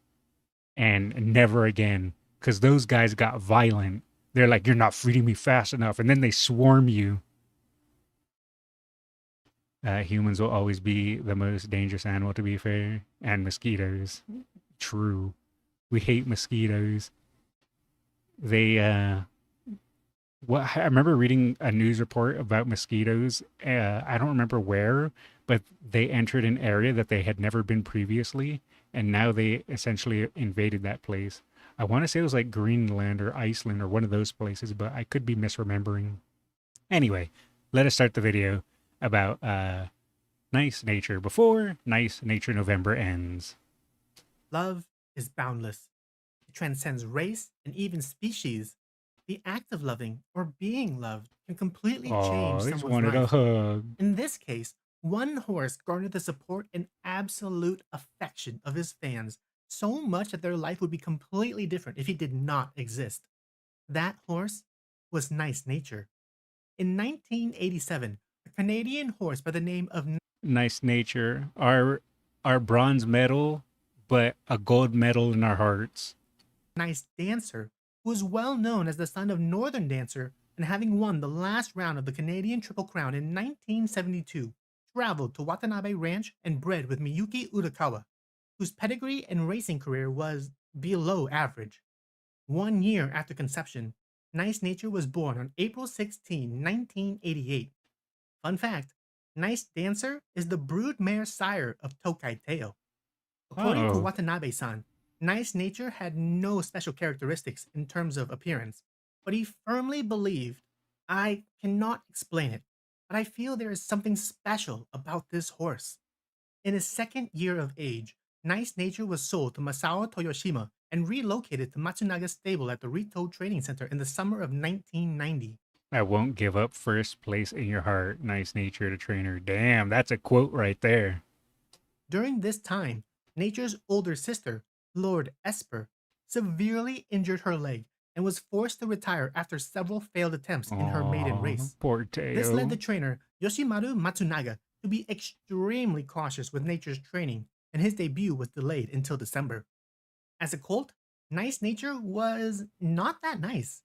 and never again, because those guys got violent. They're like, "You're not feeding me fast enough," and then they swarm you. Humans will always be the most dangerous animal, to be fair, and mosquitoes. True. We hate mosquitoes. They, well, I remember reading a news report about mosquitoes. I don't remember where, but they entered an area that they had never been previously, and now they essentially invaded that place. I want to say it was like Greenland or Iceland or one of those places, but I could be misremembering. Anyway, let us start the video about Nice Nature before Nice Nature November ends. Love is boundless. It transcends race and even species. The act of loving or being loved can completely change Oh, they just someone's wanted a life. hug. In this case, one horse garnered the support and absolute affection of his fans so much that their life would be completely different if he did not exist. That horse was Nice Nature. In 1987, a Canadian horse by the name of Nice nature. Our bronze medal, but a gold medal in our hearts. Nice Dancer, who was well known as the son of Northern Dancer and having won the last round of the Canadian Triple Crown in 1972, traveled to Watanabe Ranch and bred with Miyuki Urakawa, whose pedigree and racing career was below average. 1 year after conception, Nice Nature was born on April 16, 1988. Fun fact, Nice Dancer is the broodmare sire of Tokai Teo. According to Oh, Watanabe-san, Nice Nature had no special characteristics in terms of appearance, but he firmly believed, I cannot explain it, but I feel there is something special about this horse. In his second year of age, Nice Nature was sold to Masao Toyoshima and relocated to Matsunaga stable at the Rito Training Center in the summer of 1990. I won't give up first place in your heart. Nice nature to trainer. Damn, that's a quote right there. During this time, Nature's older sister, Lord Esper, severely injured her leg and was forced to retire after several failed attempts in her maiden Oh, race. poor This led the Teo. trainer Yoshimaru Matsunaga to be extremely cautious with Nature's training, and his debut was delayed until December. As a colt, Nice Nature was not that nice.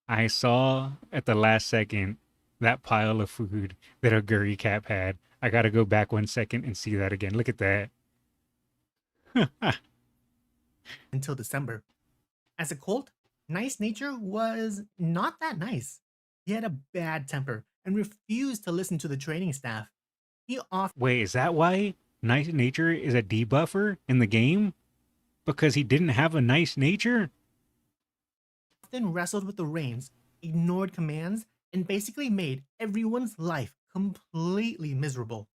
I saw at the last second that pile of food that a Gurry Cap had. I gotta go back 1 second and see that again. Look at that. Until December. As a colt, Nice Nature was not that nice. He had a bad temper and refused to listen to the training staff. He Wait, is that why nice nature is a debuffer in the game? Because he didn't have a nice nature? often wrestled with the reins, ignored commands, and basically made everyone's life completely miserable.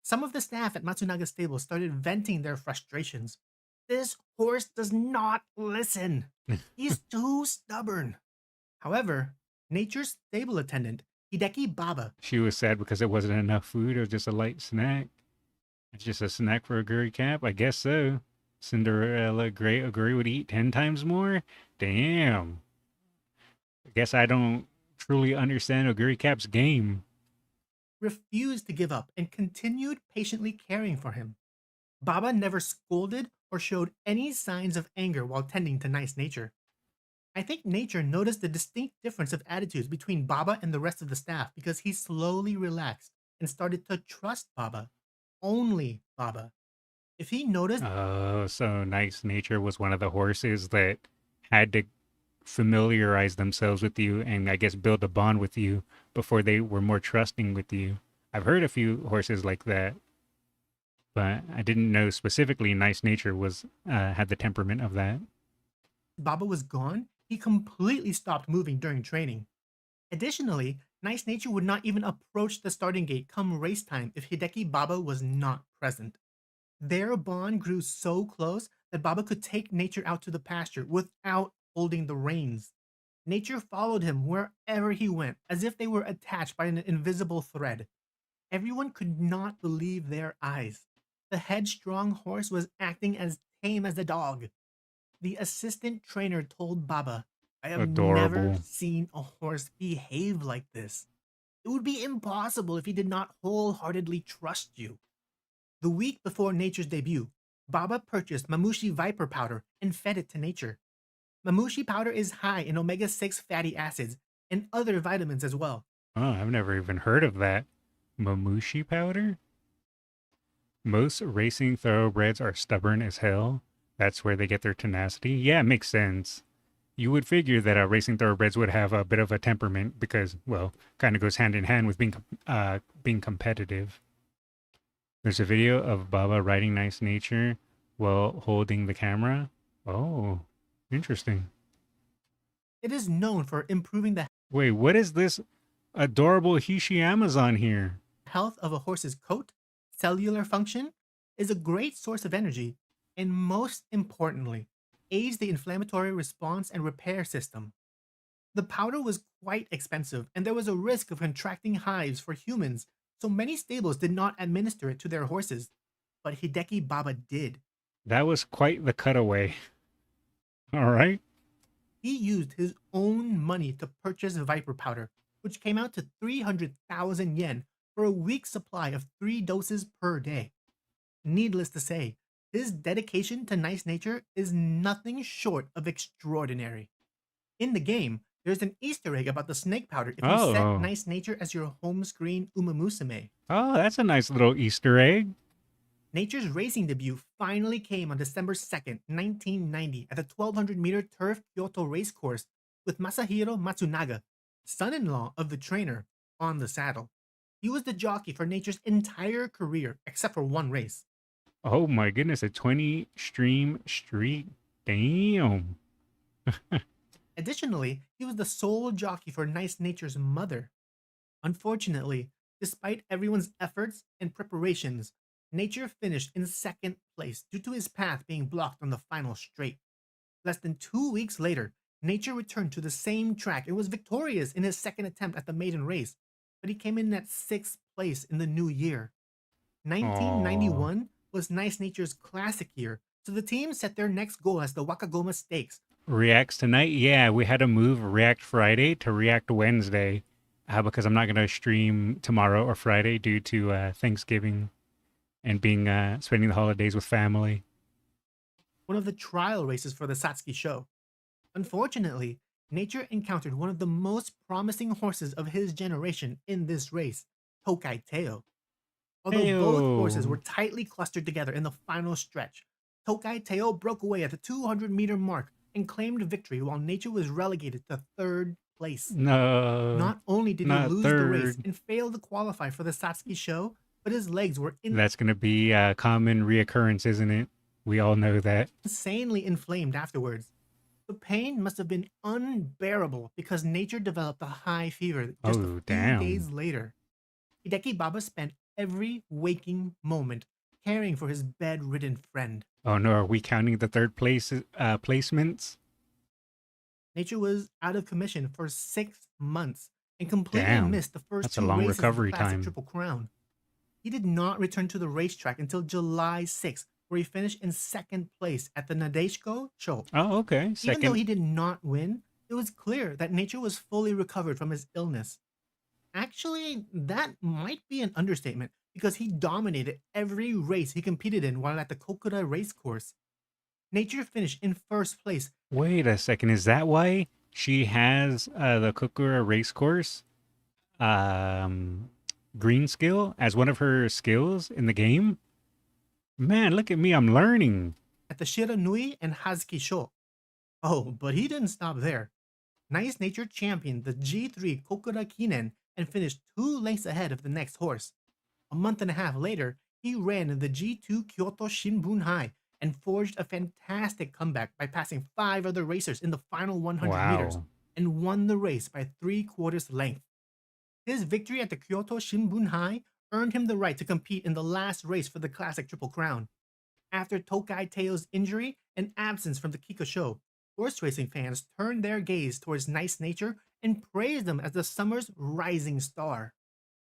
Some of the staff at Matsunaga stable started venting their frustrations. This horse does not listen. He's too stubborn. However, Nature's stable attendant, Hideki Baba, She was sad because it wasn't enough food. It was just a light snack. It's just a snack for a Gurry Cap? I guess so. Cinderella Grey Gurry would eat 10 times more? Damn. I guess I don't truly understand Oguri Cap's game. refused to give up and continued patiently caring for him. Baba never scolded or showed any signs of anger while tending to Nice Nature. I think Nature noticed the distinct difference of attitudes between Baba and the rest of the staff because he slowly relaxed and started to trust Baba. Only Baba. If he noticed Oh, so Nice Nature was one of the horses that had to familiarize themselves with you and I guess build a bond with you before they were more trusting with you. I've heard a few horses like that, but I didn't know specifically Nice Nature was had the temperament of that. Baba was gone, he completely stopped moving during training. Additionally, Nice Nature would not even approach the starting gate come race time if Hideki Baba was not present. Their bond grew so close that Baba could take Nature out to the pasture without holding the reins. Nature followed him wherever he went, as if they were attached by an invisible thread. Everyone could not believe their eyes. The headstrong horse was acting as tame as a dog. The assistant trainer told Baba, I have never Adorable. seen a horse behave like this. It would be impossible if he did not wholeheartedly trust you. The week before Nature's debut, Baba purchased Mamushi Viper powder and fed it to Nature. Mamushi powder is high in omega-6 fatty acids and other vitamins as well. Oh, I've never even heard of that. Mamushi powder? Most racing thoroughbreds are stubborn as hell. That's where they get their tenacity. Yeah, it makes sense. You would figure that racing thoroughbreds would have a bit of a temperament because, well, kind of goes hand in hand with being competitive. There's a video of Baba riding Nice Nature while holding the camera. Oh, interesting. It is known for improving the Wait, what is this adorable Hishi Amazon here? health of a horse's coat, cellular function, is a great source of energy. and most importantly, aids the inflammatory response and repair system. The powder was quite expensive, and there was a risk of contracting hives for humans, so many stables did not administer it to their horses. But Hideki Baba did. That was quite the cutaway. All right. He used his own money to purchase Viper powder, which came out to 300,000 yen for a week's supply of 3 doses per day. Needless to say, his dedication to nice nature is nothing short of extraordinary. In the game, there's an Easter egg about the snake powder if you set Oh. nice nature as your home screen Umamusume. Oh, that's a nice little Easter egg. Nature's racing debut finally came on December 2nd, 1990 at the 1200-meter turf Kyoto racecourse with Masahiro Matsunaga, son-in-law of the trainer, on the saddle. He was the jockey for Nature's entire career except for one race. Oh my goodness, a 20 stream streak. Damn. Additionally, he was the sole jockey for Nice Nature's mother. Unfortunately, despite everyone's efforts and preparations, Nature finished in second place due to his path being blocked on the final straight. Less than 2 weeks later, Nature returned to the same track and was victorious in his second attempt at the maiden race, but he came in at 6th place in the new year. 1991 was Nice Nature's classic year, so the team set their next goal as the Wakagoma Stakes. Reacts tonight? Yeah, we had to move React Friday to React Wednesday because I'm not going to stream tomorrow or Friday due to Thanksgiving and being spending the holidays with family. One of the trial races for the Satsuki show. Unfortunately, Nature encountered one of the most promising horses of his generation in this race, Tokai Teo. Although both horses were tightly clustered together in the final stretch, Tokai Teo broke away at the 200-meter mark and claimed victory while Nature was relegated to 3rd place. No. Not only did he not lose the race third. and fail to qualify for the Satsuki show, but his legs were That's going to be a common reoccurrence, isn't it? We all know that. insanely inflamed afterwards. The pain must have been unbearable because Nature developed a high fever just a few days later. Hideki Baba spent every waking moment caring for his bedridden friend. Oh no, are we counting the third place placements? Nature was out of commission for 6 months and completely missed the first That's a 2 long races recovery of Classic time. Triple Crown. He did not return to the racetrack until July 6th, where he finished in 2nd place at the Nadeshiko show. Oh, okay. Even though he did not win, it was clear that Nature was fully recovered from his illness. Actually, that might be an understatement because he dominated every race he competed in while at the Kokura racecourse. Nature finished in 1st place. Wait a second, is that why she has the Kokura racecourse green skill as one of her skills in the game? Man, look at me, I'm learning. At the Shiranui and Hazuki show. Oh, but he didn't stop there. Nice Nature championed the G3 Kokura Kinen and finished 2 lengths ahead of the next horse. A month and a half later, he ran in the G2 Kyoto Shinbunhai and forged a fantastic comeback by passing 5 other racers in the final 100 meters and won the race by 3/4 length. His victory at the Kyoto Shinbunhai earned him the right to compete in the last race for the Classic Triple Crown. After Tokai Teo's injury and absence from the Kiko show, horse racing fans turned their gaze towards Nice Nature and praised him as the summer's rising star.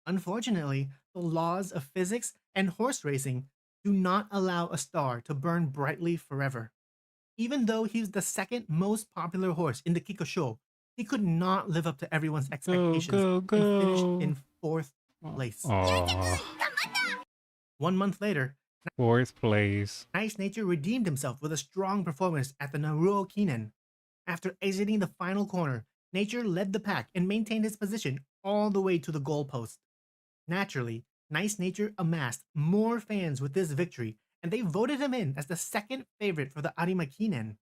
Unfortunately, the laws of physics and horse racing do not allow a star to burn brightly forever. Even though he was the 2nd most popular horse in the Kiko show, he could not live up to everyone's expectations and finished in 4th place. 1 month later, 4th place. Nice Nature redeemed himself with a strong performance at the Naruo Kinen. After exiting the final corner, Nature led the pack and maintained his position all the way to the goalpost. Naturally, Nice Nature amassed more fans with this victory, and they voted him in as the 2nd favorite for the Arima Kinen.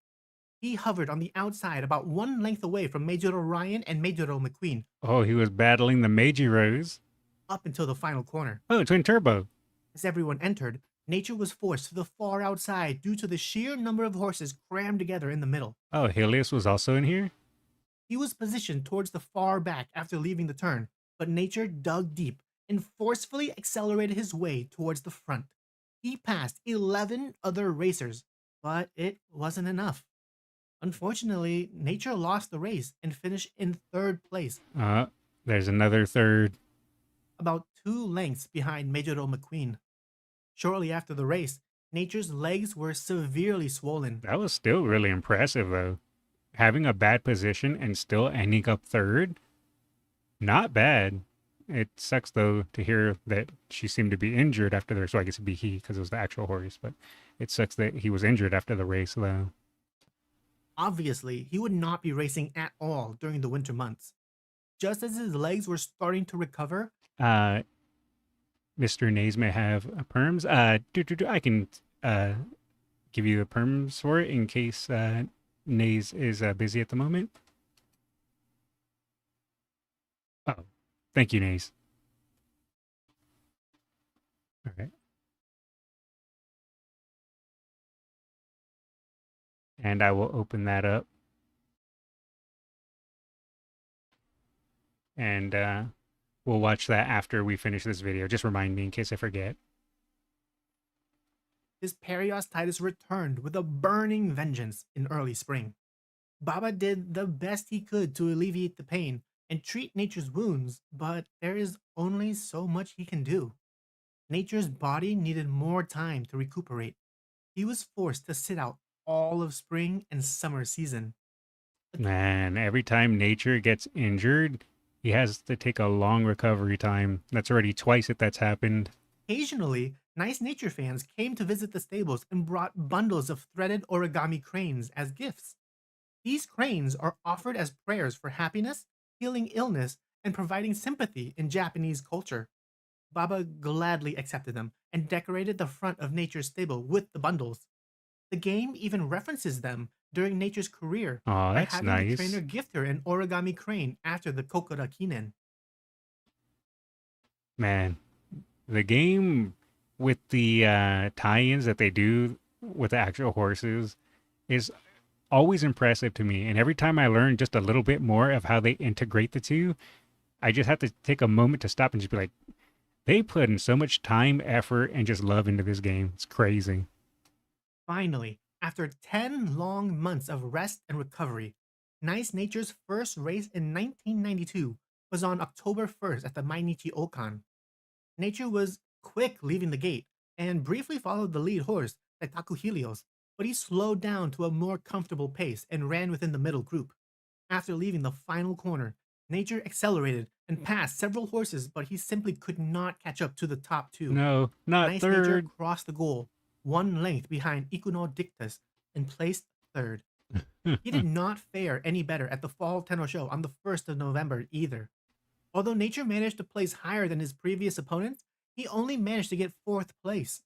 He hovered on the outside about 1 length away from Majoro Ryan and Majoro McQueen. Oh, he was battling the Meiji Rose. Up until the final corner. Oh, Twin Turbo. As everyone entered, Nature was forced to the far outside due to the sheer number of horses crammed together in the middle. Oh, Helios was also in here? He was positioned towards the far back after leaving the turn, but Nature dug deep and forcefully accelerated his way towards the front. He passed 11 other racers, but it wasn't enough. Unfortunately, Nature lost the race and finished in third place, There's another third. about 2 lengths behind Majoro McQueen. Shortly after the race, Nature's legs were severely swollen. That was still really impressive, though. Having a bad position and still ending up third, not bad. It sucks, though, to hear that she seemed to be injured after the race. So I guess it'd be he because it was the actual horse, but it sucks that he was injured after the race, though. Obviously, he would not be racing at all during the winter months. Just as his legs were starting to recover, Mr. Nays may have perms. I can give you the perms for it in case Nays is busy at the moment. Oh, thank you, Nays. All right. And I will open that up. And we'll watch that after we finish this video. Just remind me in case I forget. his periostitis returned with a burning vengeance in early spring. Baba did the best he could to alleviate the pain and treat Nature's wounds, but there is only so much he can do. Nature's body needed more time to recuperate. He was forced to sit out all of spring and summer season. Man, every time Nature gets injured, he has to take a long recovery time. That's already twice that that's happened. Occasionally, nice Nature fans came to visit the stables and brought bundles of threaded origami cranes as gifts. These cranes are offered as prayers for happiness, healing illness, and providing sympathy in Japanese culture. Baba gladly accepted them and decorated the front of Nature's stable with the bundles. The game even references them during Nature's career Oh, by that's having nice. the trainer gift her an origami crane after the Kokura Kinen. Man, the game with the tie-ins that they do with the actual horses is always impressive to me. And every time I learn just a little bit more of how they integrate the two, I just have to take a moment to stop and just be like, they put in so much time, effort, and just love into this game. It's crazy. Finally, after 10 long months of rest and recovery, Nice Nature's first race in 1992 was on October 1st at the Mainichi Okan. Nature was quick leaving the gate and briefly followed the lead horse, Taku Helios, but he slowed down to a more comfortable pace and ran within the middle group. After leaving the final corner, Nature accelerated and passed several horses, but he simply could not catch up to the top two. No, not Nice Nature third. crossed the goal, 1 length behind Ikuno Dictus, and placed third. He did not fare any better at the Fall Tenno Show on the 1st of November either. Although Nature managed to place higher than his previous opponents, he only managed to get 4th place.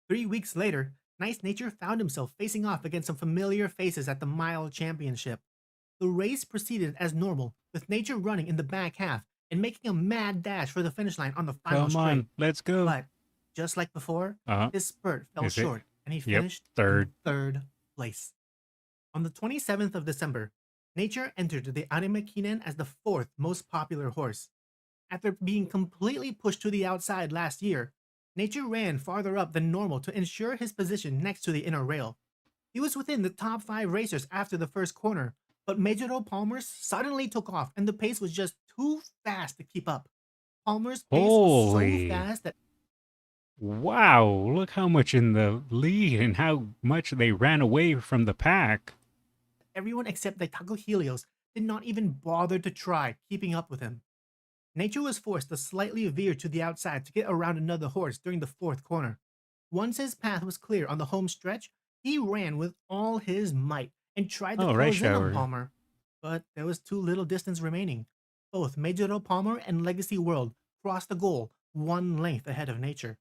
3 weeks later, Nice Nature found himself facing off against some familiar faces at the Mile Championship. The race proceeded as normal, with Nature running in the back half and making a mad dash for the finish line on the final Come straight. on, let's go. But just like before, his spurt fell Is it? short, and he Yep, finished third. in 3rd place. On the 27th of December, Nature entered the Arima Kinen as the 4th most popular horse. After being completely pushed to the outside last year, Nature ran farther up than normal to ensure his position next to the inner rail. He was within the top 5 racers after the first corner, but Majoro Palmer's suddenly took off and the pace was just too fast to keep up. Palmer's pace was Holy. so fast that Wow, look how much in the lead and how much they ran away from the pack. everyone except Taku Helios did not even bother to try keeping up with him. Nature was forced to slightly veer to the outside to get around another horse during the 4th corner. Once his path was clear on the home stretch, he ran with all his might and tried to Oh, close in Shower. on Palmer, but there was too little distance remaining. Both Majoro Palmer and Legacy World crossed the goal 1 length ahead of Nature.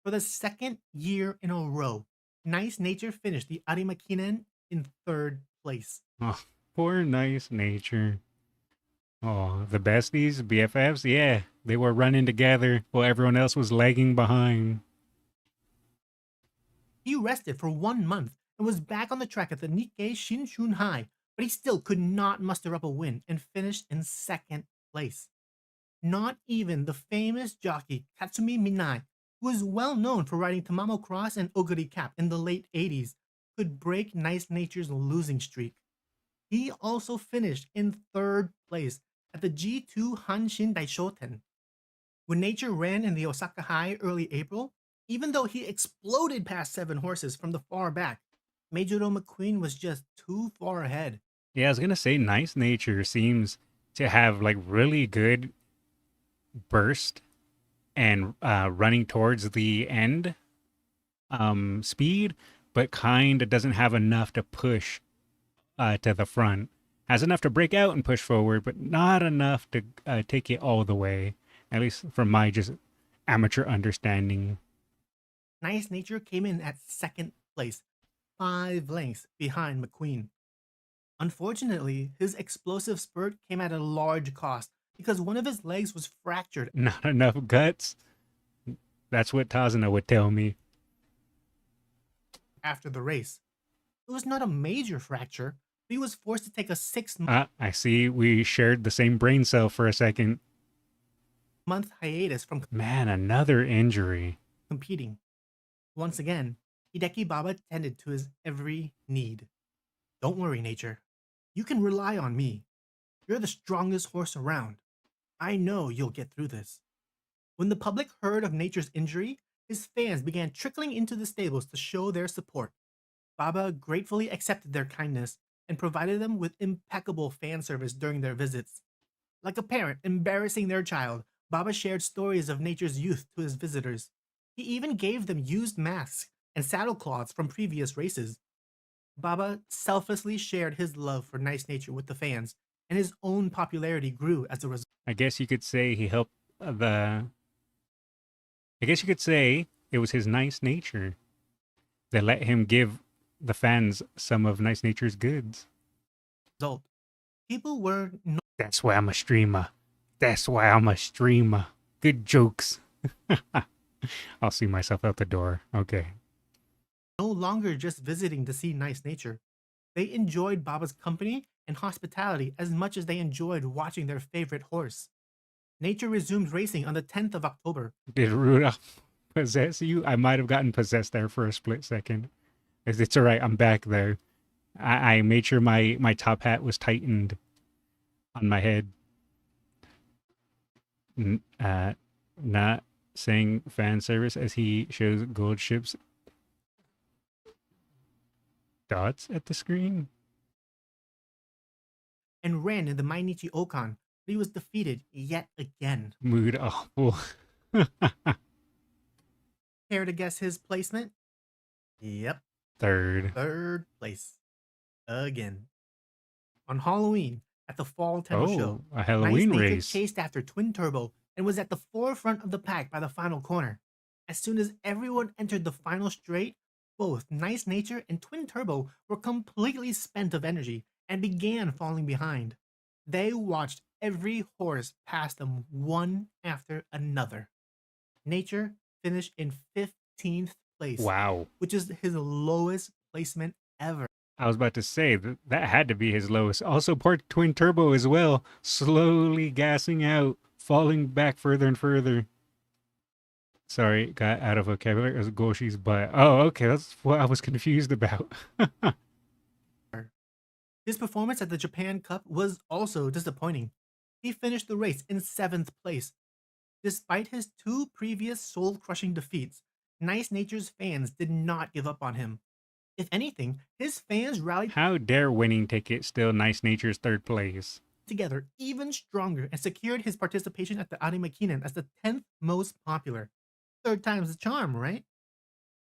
For the 2nd year in a row, Nice Nature finished the Arima Kinen in 3rd place. Oh, poor Nice Nature. Oh, the besties, BFFs, yeah, they were running together while everyone else was lagging behind. He rested for 1 month and was back on the track at the Nikkei Shinshun High, but he still could not muster up a win and finished in 2nd place. Not even the famous jockey Katsumi Minai who was well known for riding Tamamo Cross and Oguri Cap in the late 80s, could break Nice Nature's losing streak. He also finished in 3rd place at the G2 Hanshin Daishoten. When Nature ran in the Osaka High early April, even though he exploded past 7 horses from the far back, Meijuro McQueen was just too far ahead. Yeah, I was gonna say Nice Nature seems to have like really good burst and running towards the end speed, but kind of doesn't have enough to push to the front. Has enough to break out and push forward, but not enough to take it all the way. At least from my just amateur understanding. Nice Nature came in at 2nd place, 5 lengths behind McQueen. Unfortunately, his explosive spurt came at a large cost because one of his legs was fractured. Not enough guts. That's what Tazuna would tell me. After the race. It was not a major fracture, but he was forced to take a 6-month I see we shared the same brain cell for a second. hiatus from Man, another injury. competing. Once again, Hideki Baba tended to his every need. Don't worry, Nature. You can rely on me. You're the strongest horse around. I know you'll get through this. When the public heard of Nature's injury, his fans began trickling into the stables to show their support. Baba gratefully accepted their kindness and provided them with impeccable fan service during their visits. Like a parent embarrassing their child, Baba shared stories of Nature's youth to his visitors. He even gave them used masks and saddle cloths from previous races. Baba selflessly shared his love for Nice Nature with the fans, and his own popularity grew as a result. I guess you could say he helped I guess you could say it was his Nice Nature that let him give the fans some of Nice Nature's goods. People were no That's why I'm a streamer. That's why I'm a streamer. Good jokes. I'll see myself out the door. Okay. longer just visiting to see Nice Nature. They enjoyed Baba's company and hospitality as much as they enjoyed watching their favorite horse. Nature resumed racing on the 10th of October. Did Rudolph possess you? I might have gotten possessed there for a split second. It's all right. I'm back there. I made sure my top hat was tightened on my head. Not saying fan service as he shows gold ships dots at the screen. And ran in the Mainichi Okan, but he was defeated yet again. Mood awful. Care to guess his placement? Yep, Third place. Again. On Halloween, at the Fall Tenno Show, a Halloween Nice Nature race. chased after Twin Turbo and was at the forefront of the pack by the final corner. As soon as everyone entered the final straight, both Nice Nature and Twin Turbo were completely spent of energy and began falling behind. They watched every horse pass them one after another. Nature finished in 15th place, Wow. which is his lowest placement ever. I was about to say that had to be his lowest. Also, poor Twin Turbo as well, slowly gassing out, falling back further and further. Sorry, got out of vocabulary. It was Goshi's butt. Oh, okay, that's what I was confused about. His performance at the Japan Cup was also disappointing. He finished the race in 7th place. Despite his 2 previous soul-crushing defeats, Nice Nature's fans did not give up on him. If anything, his fans rallied How dare winning ticket still Nice Nature's third place? together even stronger and secured his participation at the Arimakinen as the 10th most popular. 3rd time's the charm, right?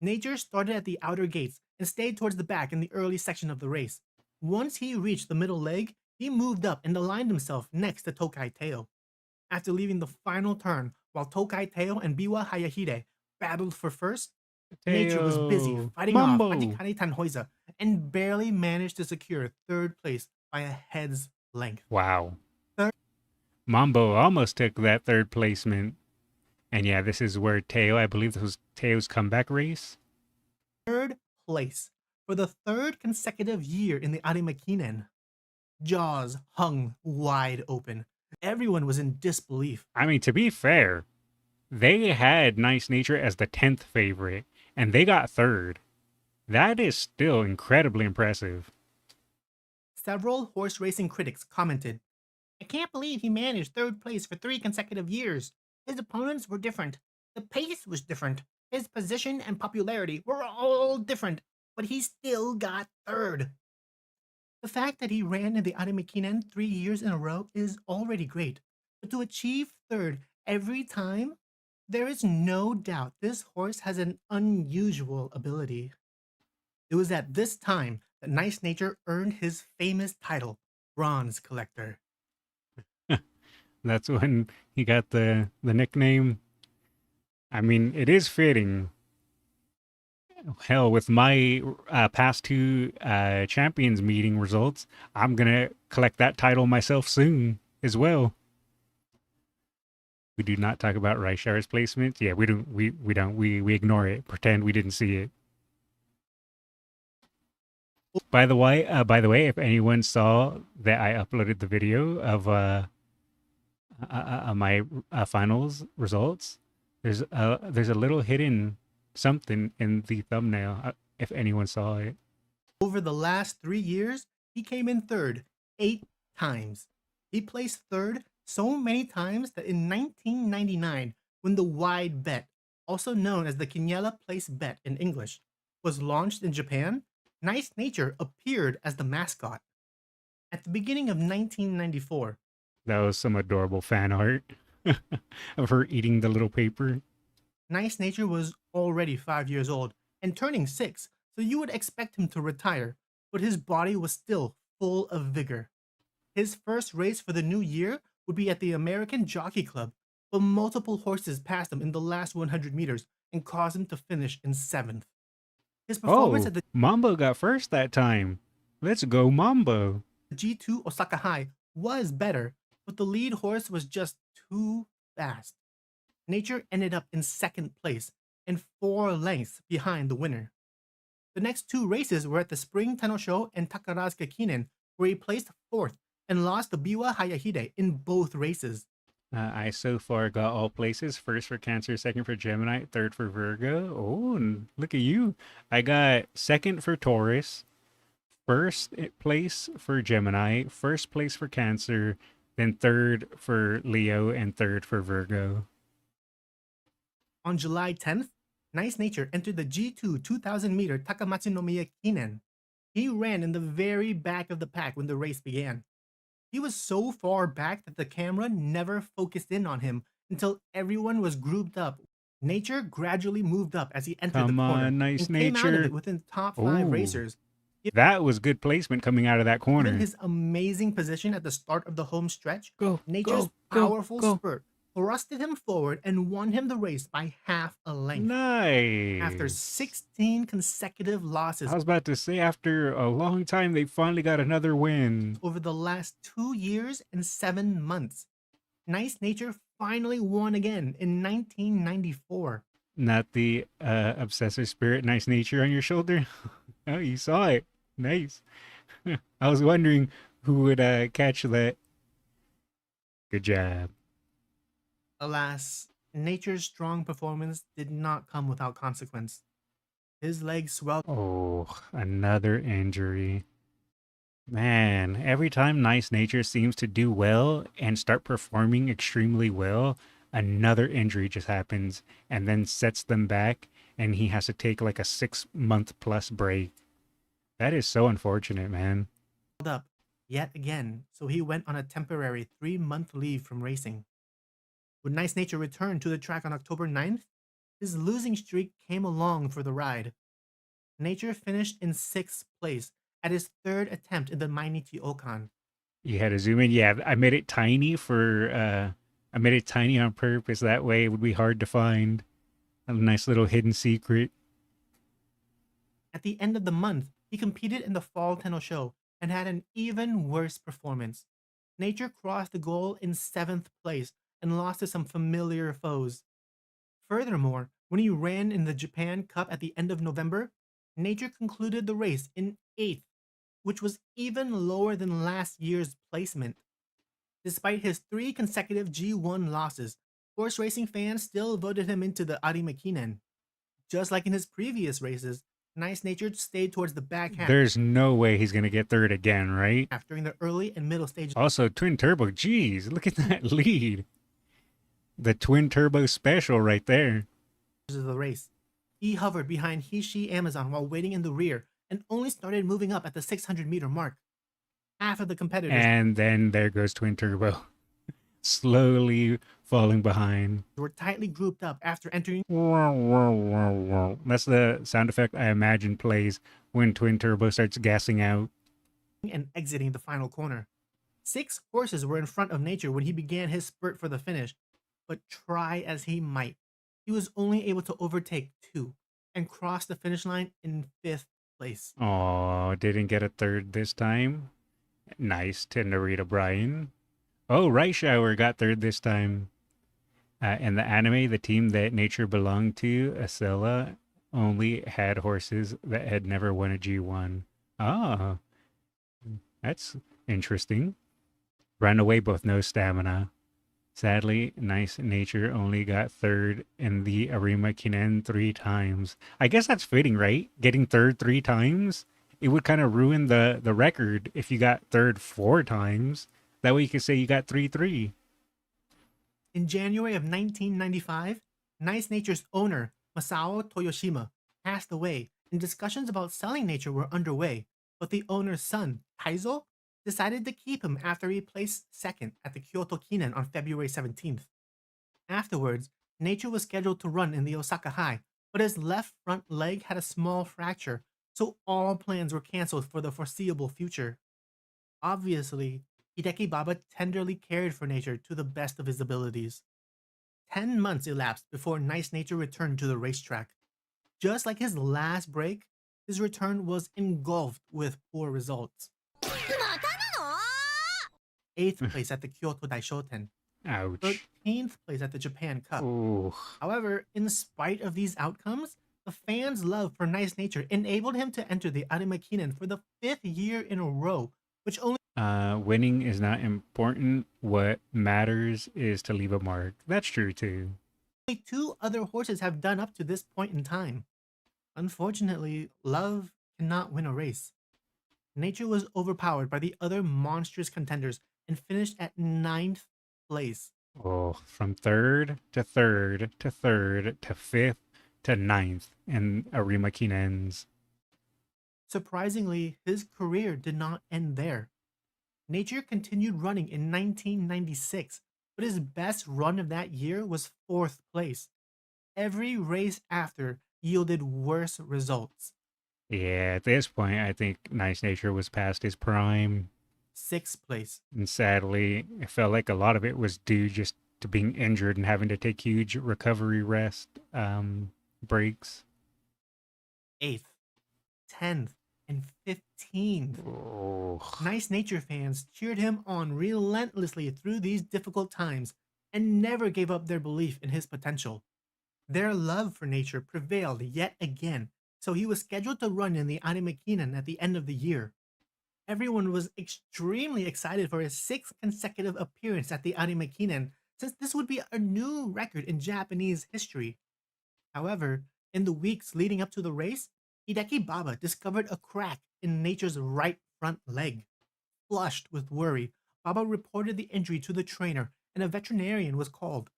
Nature started at the outer gates and stayed towards the back in the early section of the race. Once he reached the middle leg, he moved up and aligned himself next to Tokai Teo. After leaving the final turn, while Tokai Teo and Biwa Hayahide battled for first, Nature was busy Teo. fighting Mambo. off Ajikane Tanhoiza and barely managed to secure 3rd place by a head's length. Wow. Third- Mambo almost took that third placement. And yeah, this is where Teo, I believe this was Teo's comeback race. 3rd place for the 3rd consecutive year in the Arimakinen. Jaws hung wide open. Everyone was in disbelief. I mean, to be fair, they had Nice Nature as the 10th favorite, and they got third. That is still incredibly impressive. Several horse racing critics commented, "I can't believe he managed third place for 3 consecutive years. His opponents were different. The pace was different. His position and popularity were all different, but he still got third." The fact that he ran in the Aramikinen 3 years in a row is already great, but to achieve third every time, there is no doubt this horse has an unusual ability. It was at this time that Nice Nature earned his famous title, Bronze Collector. That's when he got the nickname. I mean, it is fitting. Hell, with my past two champions meeting results, I'm gonna collect that title myself soon as well. We do not talk about Reischauer's placement. Yeah, we don't. We don't. We ignore it. Pretend we didn't see it. By the way, if anyone saw that I uploaded the video of my finals results, there's a little hidden something in the thumbnail. If anyone saw it. Over the last 3 years, he came in third 8 times. He placed third so many times that in 1999, when the wide bet, also known as the Quiniela Place Bet in English, was launched in Japan, Nice Nature appeared as the mascot. At the beginning of 1994, that was some adorable fan art of her eating the little paper. Nice Nature was already 5 years old and turning 6, so you would expect him to retire, but his body was still full of vigor. His first race for the new year would be at the American Jockey Club, but multiple horses passed him in the last 100 meters and caused him to finish in 7th. His performance at the Mambo got first that time. Let's go Mambo. G2 Osaka High was better, but the lead horse was just too fast. Nature ended up in 2nd place and 4 lengths behind the winner. The next 2 races were at the Spring Tenno and Takarazuka Kinen, where he placed 4th and lost to Biwa Hayahide in both races. I so far got all places. First for Cancer, second for Gemini, third for Virgo. Oh, and look at you. I got second for Taurus, first place for Gemini, first place for Cancer, then third for Leo, and third for Virgo. On July 10th, Nice Nature entered the G2 2,000-meter Takamatsunomiya Kinen. He ran in the very back of the pack when the race began. He was so far back that the camera never focused in on him until everyone was grouped up. Nature gradually moved up as he entered the corner Nice and Nature. came out of it within the top 5 racers. That was good placement coming out of that corner. Given his amazing position at the start of the home stretch, Nature's powerful spurt thrusted him forward and won him the race by half a length. Nice. After 16 consecutive losses. I was about to say, after a long time, they finally got another win. Over the last 2 years and 7 months, Nice Nature finally won again in 1994. Not the obsessive spirit, Nice Nature on your shoulder? Oh, you saw it. Nice. I was wondering who would catch that. Good job. Alas, Nature's strong performance did not come without consequence. His legs swelled. Oh, another injury. Man, every time Nice Nature seems to do well and start performing extremely well, another injury just happens and then sets them back, and he has to take like a 6-month plus break. That is so unfortunate, man. Up yet again, so he went on a temporary 3-month leave from racing. When Nice Nature returned to the track on October 9th, his losing streak came along for the ride. Nature finished in 6th place at his 3rd attempt in the Mainichi Okan. You had to zoom in. Yeah, I made it tiny I made it tiny on purpose. That way it would be hard to find. A nice little hidden secret. At the end of the month, he competed in the Fall Tenno Show and had an even worse performance. Nature crossed the goal in 7th place and lost to some familiar foes. Furthermore, when he ran in the Japan Cup at the end of November, Nature concluded the race in 8th, which was even lower than last year's placement. Despite his 3 consecutive G1 losses, Horse racing fans still voted him into the Arimakinen. Just like in his previous races, Nice Natured stayed towards the back half There's no way he's gonna get third again, right? during the early and middle stages Also, twin turbo. Jeez, look at that lead. The twin turbo special right there. of the race. He hovered behind Hishi Amazon while waiting in the rear and only started moving up at the 600-meter mark. Half of the competitors And then there goes twin turbo. Slowly falling behind. were tightly grouped up after entering That's the sound effect I imagine plays when twin turbo starts gassing out. and exiting the final corner. 6 horses were in front of Nature when he began his spurt for the finish, but try as he might, he was only able to overtake 2 and cross the finish line in 5th place. Oh, didn't get a third this time. Nice to Narita Bryan. Oh, Reischauer got third this time. In the anime, the team that Nature belonged to, Acela, only had horses that had never won a G1. Ah, that's interesting. Ran away both no stamina. Sadly, Nice Nature only got third in the Arima Kinen 3 times. I guess that's fitting, right? Getting third 3 times? It would kind of ruin the record if you got third 4 times. That way you could say you got 3-3. In January of 1995, Nice Nature's owner, Masao Toyoshima, passed away and discussions about selling Nature were underway, but the owner's son, Taizo, decided to keep him after he placed second at the Kyoto Kinen on February 17th. Afterwards, Nature was scheduled to run in the Osaka High, but his left front leg had a small fracture, so all plans were canceled for the foreseeable future. Obviously, Hideki Baba tenderly cared for Nature to the best of his abilities. 10 months elapsed before Nice Nature returned to the racetrack. Just like his last break, his return was engulfed with poor results. 8th place at the Kyoto Daishoten, Ouch. 13th place at the Japan Cup. Ooh. However, in spite of these outcomes, the fans' love for Nice Nature enabled him to enter the Arimakinen for the 5th year in a row, which only Winning is not important. What matters is to leave a mark. That's true too. 2 other horses have done up to this point in time. Unfortunately, love cannot win a race. Nature was overpowered by the other monstrous contenders and finished at 9th place. Oh, from third to third to third to 5th to 9th in Arima Kinen's. Surprisingly, his career did not end there. Nature continued running in 1996, but his best run of that year was 4th place. Every race after yielded worse results. Yeah, at this point, I think Nice Nature was past his prime. 6th place. And sadly, it felt like a lot of it was due just to being injured and having to take huge recovery rest breaks. 8th, 10th, and 15th. Oh. Nice Nature fans cheered him on relentlessly through these difficult times and never gave up their belief in his potential. Their love for Nature prevailed yet again, so he was scheduled to run in the Arimakinen at the end of the year. Everyone was extremely excited for his 6th consecutive appearance at the Arimakinen, since this would be a new record in Japanese history. However, in the weeks leading up to the race, Hideki Baba discovered a crack in Nature's right front leg. Flushed with worry, Baba reported the injury to the trainer and a veterinarian was called.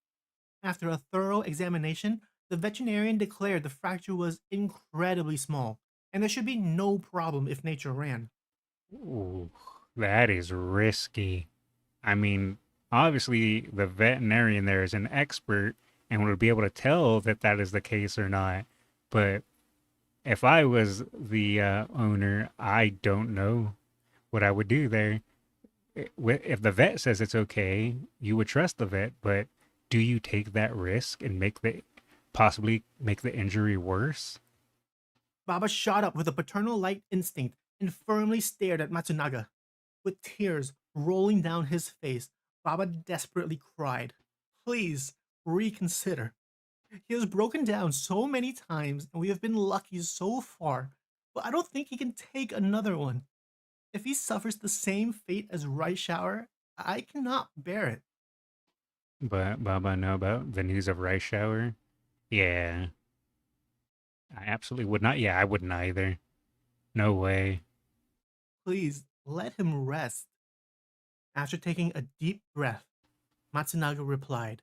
After a thorough examination, the veterinarian declared the fracture was incredibly small and there should be no problem if Nature ran. Ooh, that is risky. I mean, obviously the veterinarian there is an expert and would be able to tell that that is the case or not. But if I was the owner, I don't know what I would do there. If the vet says it's okay, you would trust the vet, but do you take that risk and possibly make the injury worse? Baba shot up with a paternal-like instinct and firmly stared at Matsunaga. With tears rolling down his face, Baba desperately cried, "Please, reconsider. He has broken down so many times and we have been lucky so far, but I don't think he can take another one. If he suffers the same fate as Reischauer, I cannot bear it." But Baba know about the news of Rice Shower? Yeah. I absolutely would not. Yeah, I wouldn't either. No way. Please let him rest. After taking a deep breath, Matsunaga replied,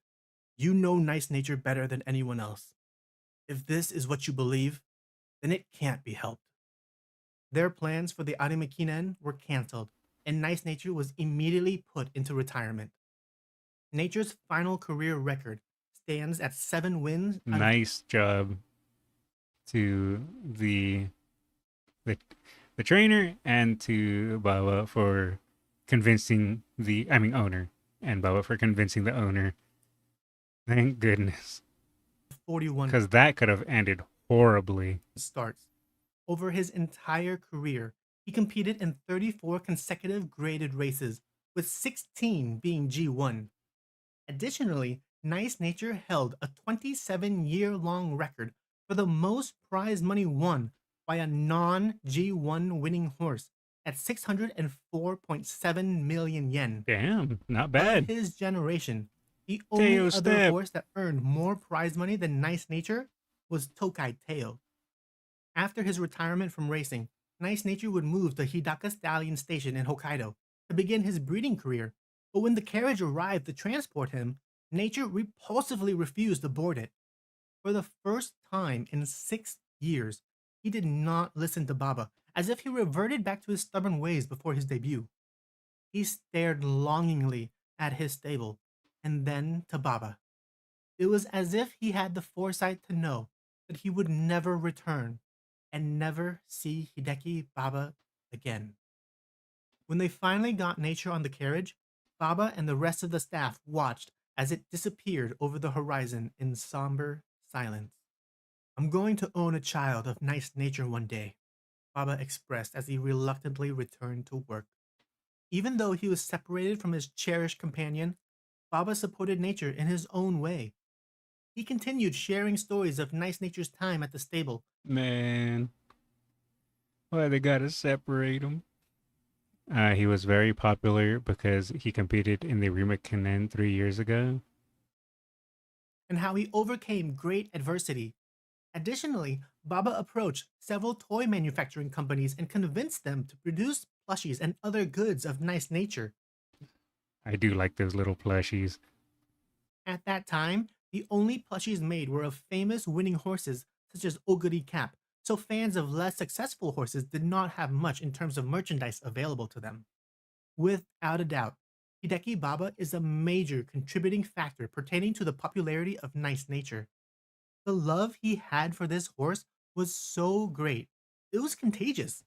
"You know Nice Nature better than anyone else. If this is what you believe, then it can't be helped." Their plans for the Anime Kinen were cancelled, and Nice Nature was immediately put into retirement. Nature's final career record stands at 7 wins out of Nice job to the the trainer and to Baba for convincing the owner, and Baba for convincing the owner. Thank goodness, 41 because that could have ended horribly. starts. Over his entire career, he competed in 34 consecutive graded races, with 16 being G1. Additionally, Nice Nature held a 27-year-long record for the most prize money won by a non-G1 winning horse at 604.7 million yen. Damn, not Of bad. his generation, the only Teo other step. horse that earned more prize money than Nice Nature was Tokai Teo. After his retirement from racing, Nice Nature would move to Hidaka Stallion Station in Hokkaido to begin his breeding career, but when the carriage arrived to transport him, Nature repulsively refused to board it. For the first time in 6 years, he did not listen to Baba, as if he reverted back to his stubborn ways before his debut. He stared longingly at his stable, and then to Baba. It was as if he had the foresight to know that he would never return and never see Hideki Baba again. When they finally got Nature on the carriage, Baba and the rest of the staff watched as it disappeared over the horizon in somber silence. "I'm going to own a child of Nice Nature one day," Baba expressed as he reluctantly returned to work. Even though he was separated from his cherished companion, Baba supported Nature in his own way. He continued sharing stories of Nice Nature's time at the stable. Man, why they gotta separate them? He was very popular because he competed in the Rima Kanen 3 years ago. And how he overcame great adversity. Additionally, Baba approached several toy manufacturing companies and convinced them to produce plushies and other goods of Nice Nature. I do like those little plushies. At that time, the only plushies made were of famous winning horses such as Oguri Cap, so fans of less successful horses did not have much in terms of merchandise available to them. Without a doubt, Hideki Baba is a major contributing factor pertaining to the popularity of Nice Nature. The love he had for this horse was so great, it was contagious.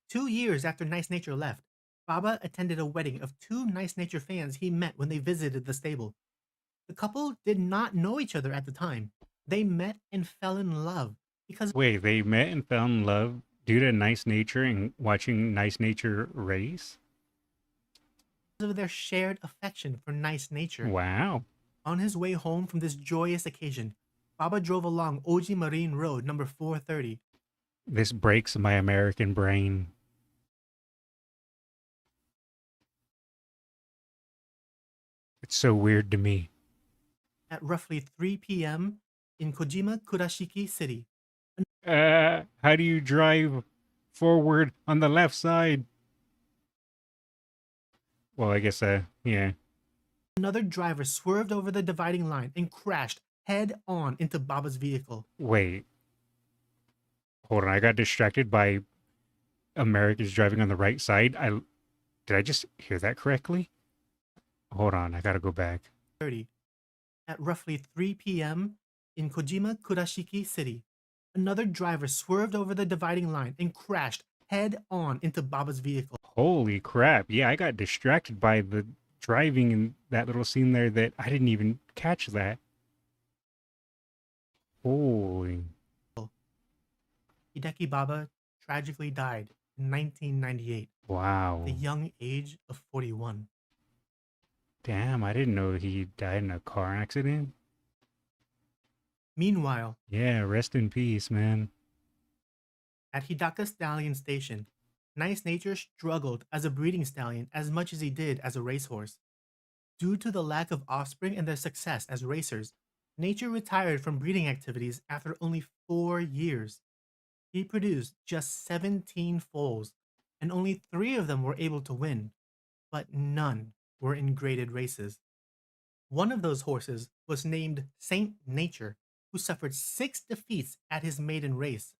2 years after Nice Nature left, Baba attended a wedding of 2 Nice Nature fans he met when they visited the stable. The couple did not know each other at the time. They met and fell in love because Wait, they met and fell in love due to Nice Nature and watching Nice Nature race? of their shared affection for Nice Nature. Wow. On his way home from this joyous occasion, Baba drove along Oji Marine Road number 430. This breaks my American brain. It's so weird to me. At roughly 3 p.m. in Kojima Kurashiki City. How do you drive forward on the left side? Well, I guess, yeah. Another driver swerved over the dividing line and crashed head on into Baba's vehicle. Wait. Hold on, I got distracted by Americans driving on the right side. Did I just hear that correctly? Hold on, I gotta go back. 30. At roughly 3 p.m. in Kojima Kurashiki City, another driver swerved over the dividing line and crashed head on into Baba's vehicle. Holy crap. Yeah, I got distracted by the driving in that little scene there that I didn't even catch that. Holy. Hideki Baba tragically died in 1998 Wow. at the young age of 41. Damn, I didn't know he died in a car accident. Meanwhile, Yeah, rest in peace, man. at Hidaka Stallion Station, Nice Nature struggled as a breeding stallion as much as he did as a racehorse. Due to the lack of offspring and their success as racers, Nature retired from breeding activities after only 4 years. He produced just 17 foals, and only 3 of them were able to win, but none were in graded races. One of those horses was named Saint Nature, who suffered 6 defeats at his maiden race.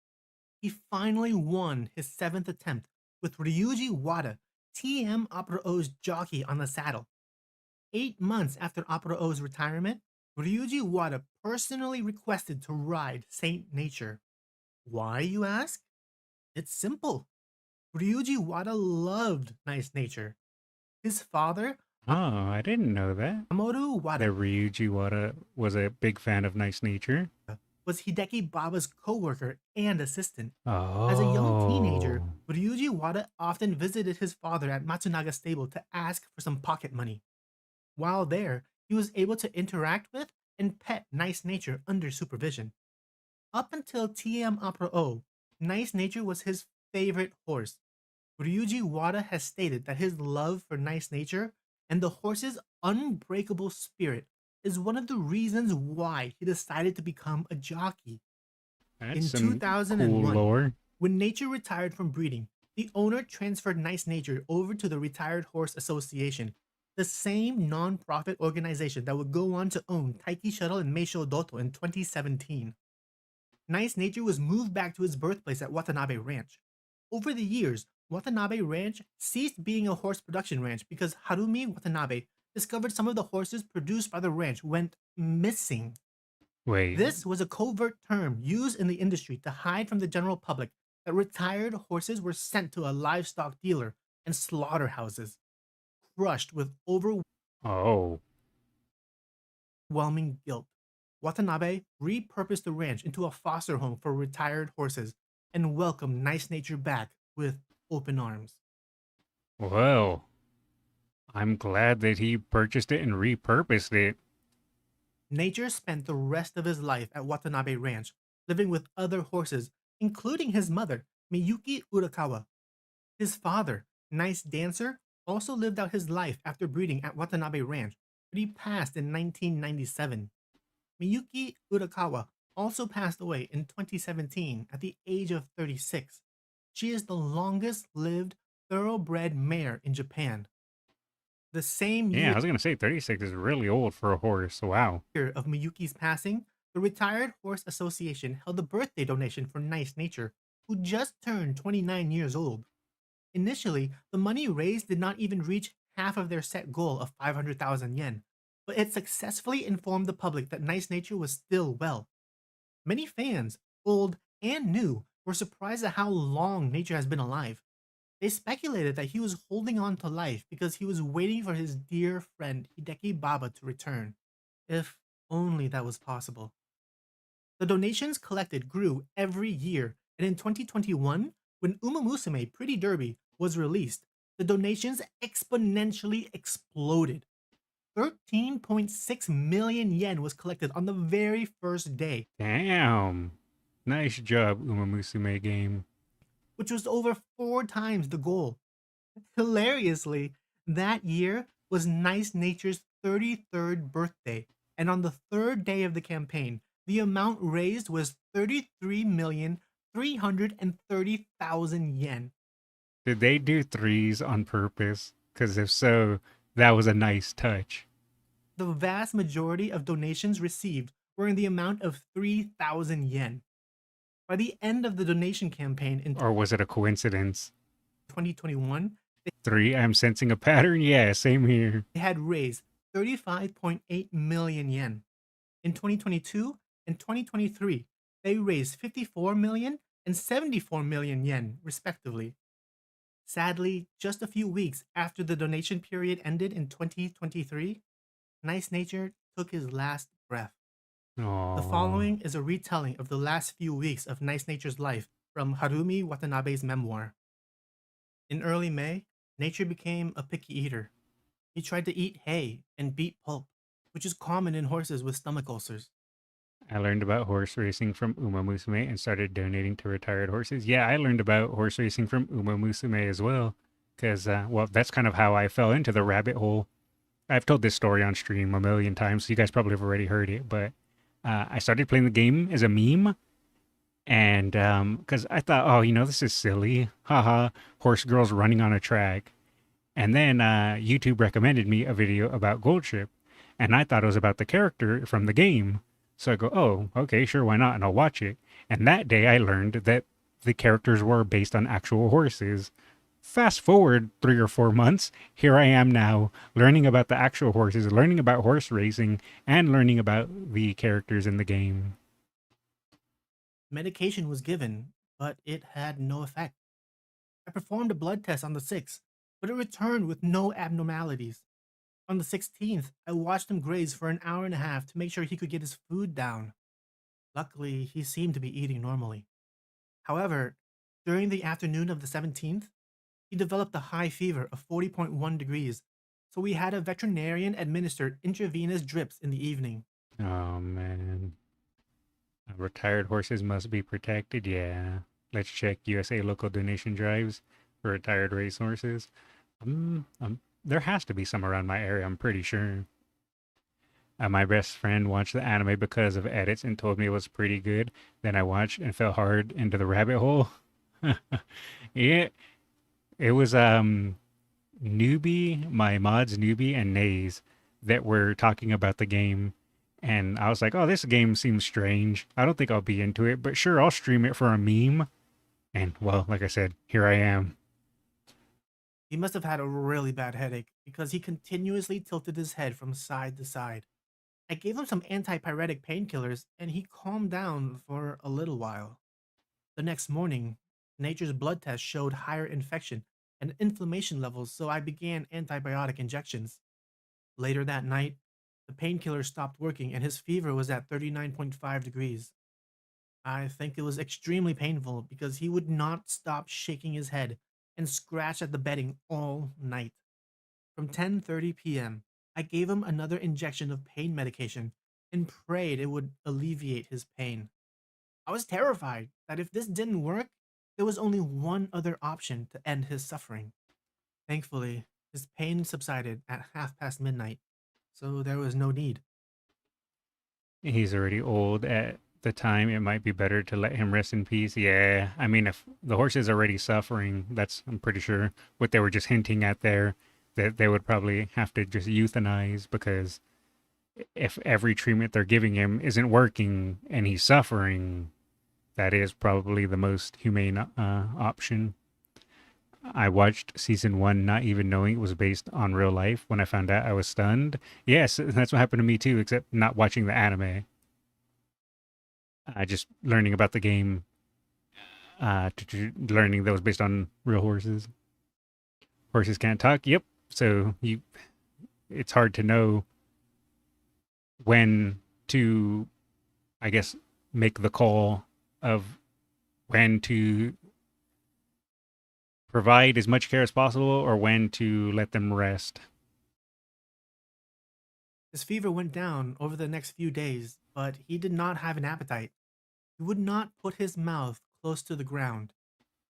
He finally won his 7th attempt with Ryuji Wada, TM Opera O's jockey, on the saddle. 8 months after Opera O's retirement, Ryuji Wada personally requested to ride Saint Nature. Why, you ask? It's simple. Ryuji Wada loved Nice Nature. His father, Oh, I didn't know that. Amoru Wada, That Ryuji Wada was a big fan of Nice Nature. was Hideki Baba's co-worker and assistant. Oh. As a young teenager, Ryuji Wada often visited his father at Matsunaga Stable to ask for some pocket money. While there, he was able to interact with and pet Nice Nature under supervision. Up until TM Opera O, Nice Nature was his favorite horse. Ryuji Wada has stated that his love for Nice Nature and the horse's unbreakable spirit is one of the reasons why he decided to become a jockey. That's In some 2001, cool lore. when Nature retired from breeding, the owner transferred Nice Nature over to the Retired Horse Association, the same non-profit organization that would go on to own Taiki Shuttle and Meisho Doto in 2017. Nice Nature was moved back to his birthplace at Watanabe Ranch. Over the years, Watanabe Ranch ceased being a horse production ranch because Harumi Watanabe discovered some of the horses produced by the ranch went missing. Wait. This was a covert term used in the industry to hide from the general public that retired horses were sent to a livestock dealer and slaughterhouses. Crushed with Oh. overwhelming guilt, Watanabe repurposed the ranch into a foster home for retired horses and welcomed Nice Nature back with open arms. Well, I'm glad that he purchased it and repurposed it. Nature spent the rest of his life at Watanabe Ranch, living with other horses, including his mother, Miyuki Urakawa. His father, Nice Dancer, also lived out his life after breeding at Watanabe Ranch, but he passed in 1997. Miyuki Urakawa also passed away in 2017 at the age of 36. She is the longest lived thoroughbred mare in Japan. The same Yeah, year I was going to say 36 is really old for a horse. Wow. of Miyuki's passing, the Retired Horse Association held a birthday donation for Nice Nature, who just turned 29 years old. Initially, the money raised did not even reach half of their set goal of 500,000 yen, but it successfully informed the public that Nice Nature was still well. Many fans, old and new, were surprised at how long Nature has been alive. They speculated that he was holding on to life because he was waiting for his dear friend Hideki Baba to return. If only that was possible. The donations collected grew every year, and in 2021, when Umamusume Pretty Derby was released, the donations exponentially exploded. 13.6 million yen was collected on the very first day. Damn. Nice job, Umamusume game. Which was over 4 times the goal. Hilariously, that year was Nice Nature's 33rd birthday, and on the 3rd day of the campaign, the amount raised was 33,330,000 yen. Did they do threes on purpose? Because if so, that was a nice touch. The vast majority of donations received were in the amount of 3,000 yen. By the end of the donation campaign in Or was it a coincidence? 2021, 3, I'm sensing a pattern. Yeah, same here. they had raised 35.8 million yen. In 2022 and 2023, they raised 54 million and 74 million yen, respectively. Sadly, just a few weeks after the donation period ended in 2023, Nice Nature took his last breath. Aww. The following is a retelling of the last few weeks of Nice Nature's life from Harumi Watanabe's memoir. In early May, Nature became a picky eater. He tried to eat hay and beet pulp, which is common in horses with stomach ulcers. I learned about horse racing from Umamusume and started donating to retired horses. Yeah, I learned about horse racing from Umamusume as well. Because, well, that's kind of how I fell into the rabbit hole. I've told this story on stream a million times, so you guys probably have already heard it. But I started playing the game as a meme, and because I thought, oh, this is silly, haha, horse girls running on a track. And then YouTube recommended me a video about Goldship, and I thought it was about the character from the game. So I go, oh, okay, sure, why not? And I'll watch it. And that day I learned that the characters were based on actual horses. Fast forward 3 or 4 months, here I am now learning about the actual horses, learning about horse racing, and learning about the characters in the game. Medication was given, but it had no effect. I performed a blood test on the 6th, but it returned with no abnormalities. On the 16th, I watched him graze for an hour and a half to make sure he could get his food down. Luckily, he seemed to be eating normally. However, during the afternoon of the 17th, he developed a high fever of 40.1 degrees, so we had a veterinarian administer intravenous drips in the evening. Oh, man. Retired horses must be protected, yeah. Let's check USA local donation drives for retired racehorses. There has to be some around my area, I'm pretty sure. My best friend watched the anime because of edits and told me it was pretty good. Then I watched and fell hard into the rabbit hole. Yeah, it was Newbie, my mods Newbie and Nays that were talking about the game. And I was like, oh, this game seems strange. I don't think I'll be into it, but sure, I'll stream it for a meme. And, well, like I said, here I am. He must have had a really bad headache because he continuously tilted his head from side to side. I gave him some antipyretic painkillers and he calmed down for a little while. The next morning, Nature's blood test showed higher infection and inflammation levels, so I began antibiotic injections. Later that night, the painkiller stopped working and his fever was at 39.5 degrees. I think it was extremely painful because he would not stop shaking his head and scratch at the bedding all night. From 10:30 p.m., I gave him another injection of pain medication and prayed it would alleviate his pain. I was terrified that if this didn't work, there was only one other option to end his suffering. Thankfully, his pain subsided at midnight, so there was no need. He's already old at the time. It might be better to let him rest in peace. Yeah, I mean, if the horse is already suffering, that's, I'm pretty sure, what they were just hinting at there, that they would probably have to just euthanize, because if every treatment they're giving him isn't working and he's suffering, that is probably the most humane option. I watched season 1 not even knowing it was based on real life. When I found out, I was stunned. Yes, that's what happened to me too, except not watching the anime. Just learning about the game, learning that was based on real horses. Horses can't talk. Yep. So it's hard to know when to, I guess, make the call of when to provide as much care as possible or when to let them rest. His fever went down over the next few days, but he did not have an appetite. He would not put his mouth close to the ground.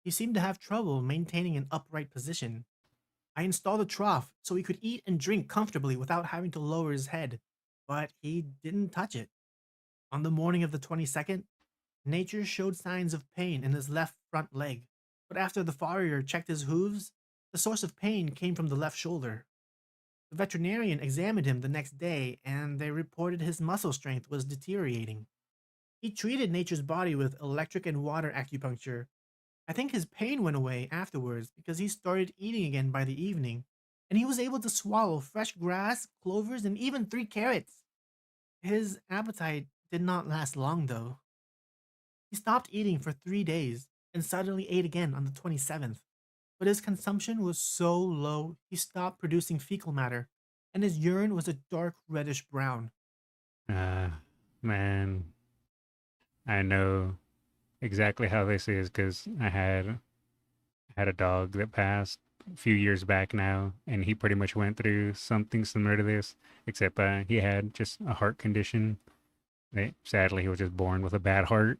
He seemed to have trouble maintaining an upright position. I installed a trough so he could eat and drink comfortably without having to lower his head, but he didn't touch it. On the morning of the 22nd, Nature showed signs of pain in his left front leg, but after the farrier checked his hooves, the source of pain came from the left shoulder. The veterinarian examined him the next day and they reported his muscle strength was deteriorating. He treated Nature's body with electric and water acupuncture. I think his pain went away afterwards because he started eating again by the evening, and he was able to swallow fresh grass, clovers, and even 3 carrots. His appetite did not last long, though. He stopped eating for 3 days and suddenly ate again on the 27th, but his consumption was so low he stopped producing fecal matter, and his urine was a dark reddish brown. Man, I know exactly how this is because I had a dog that passed a few years back now, and he pretty much went through something similar to this, except he had just a heart condition. Sadly, he was just born with a bad heart,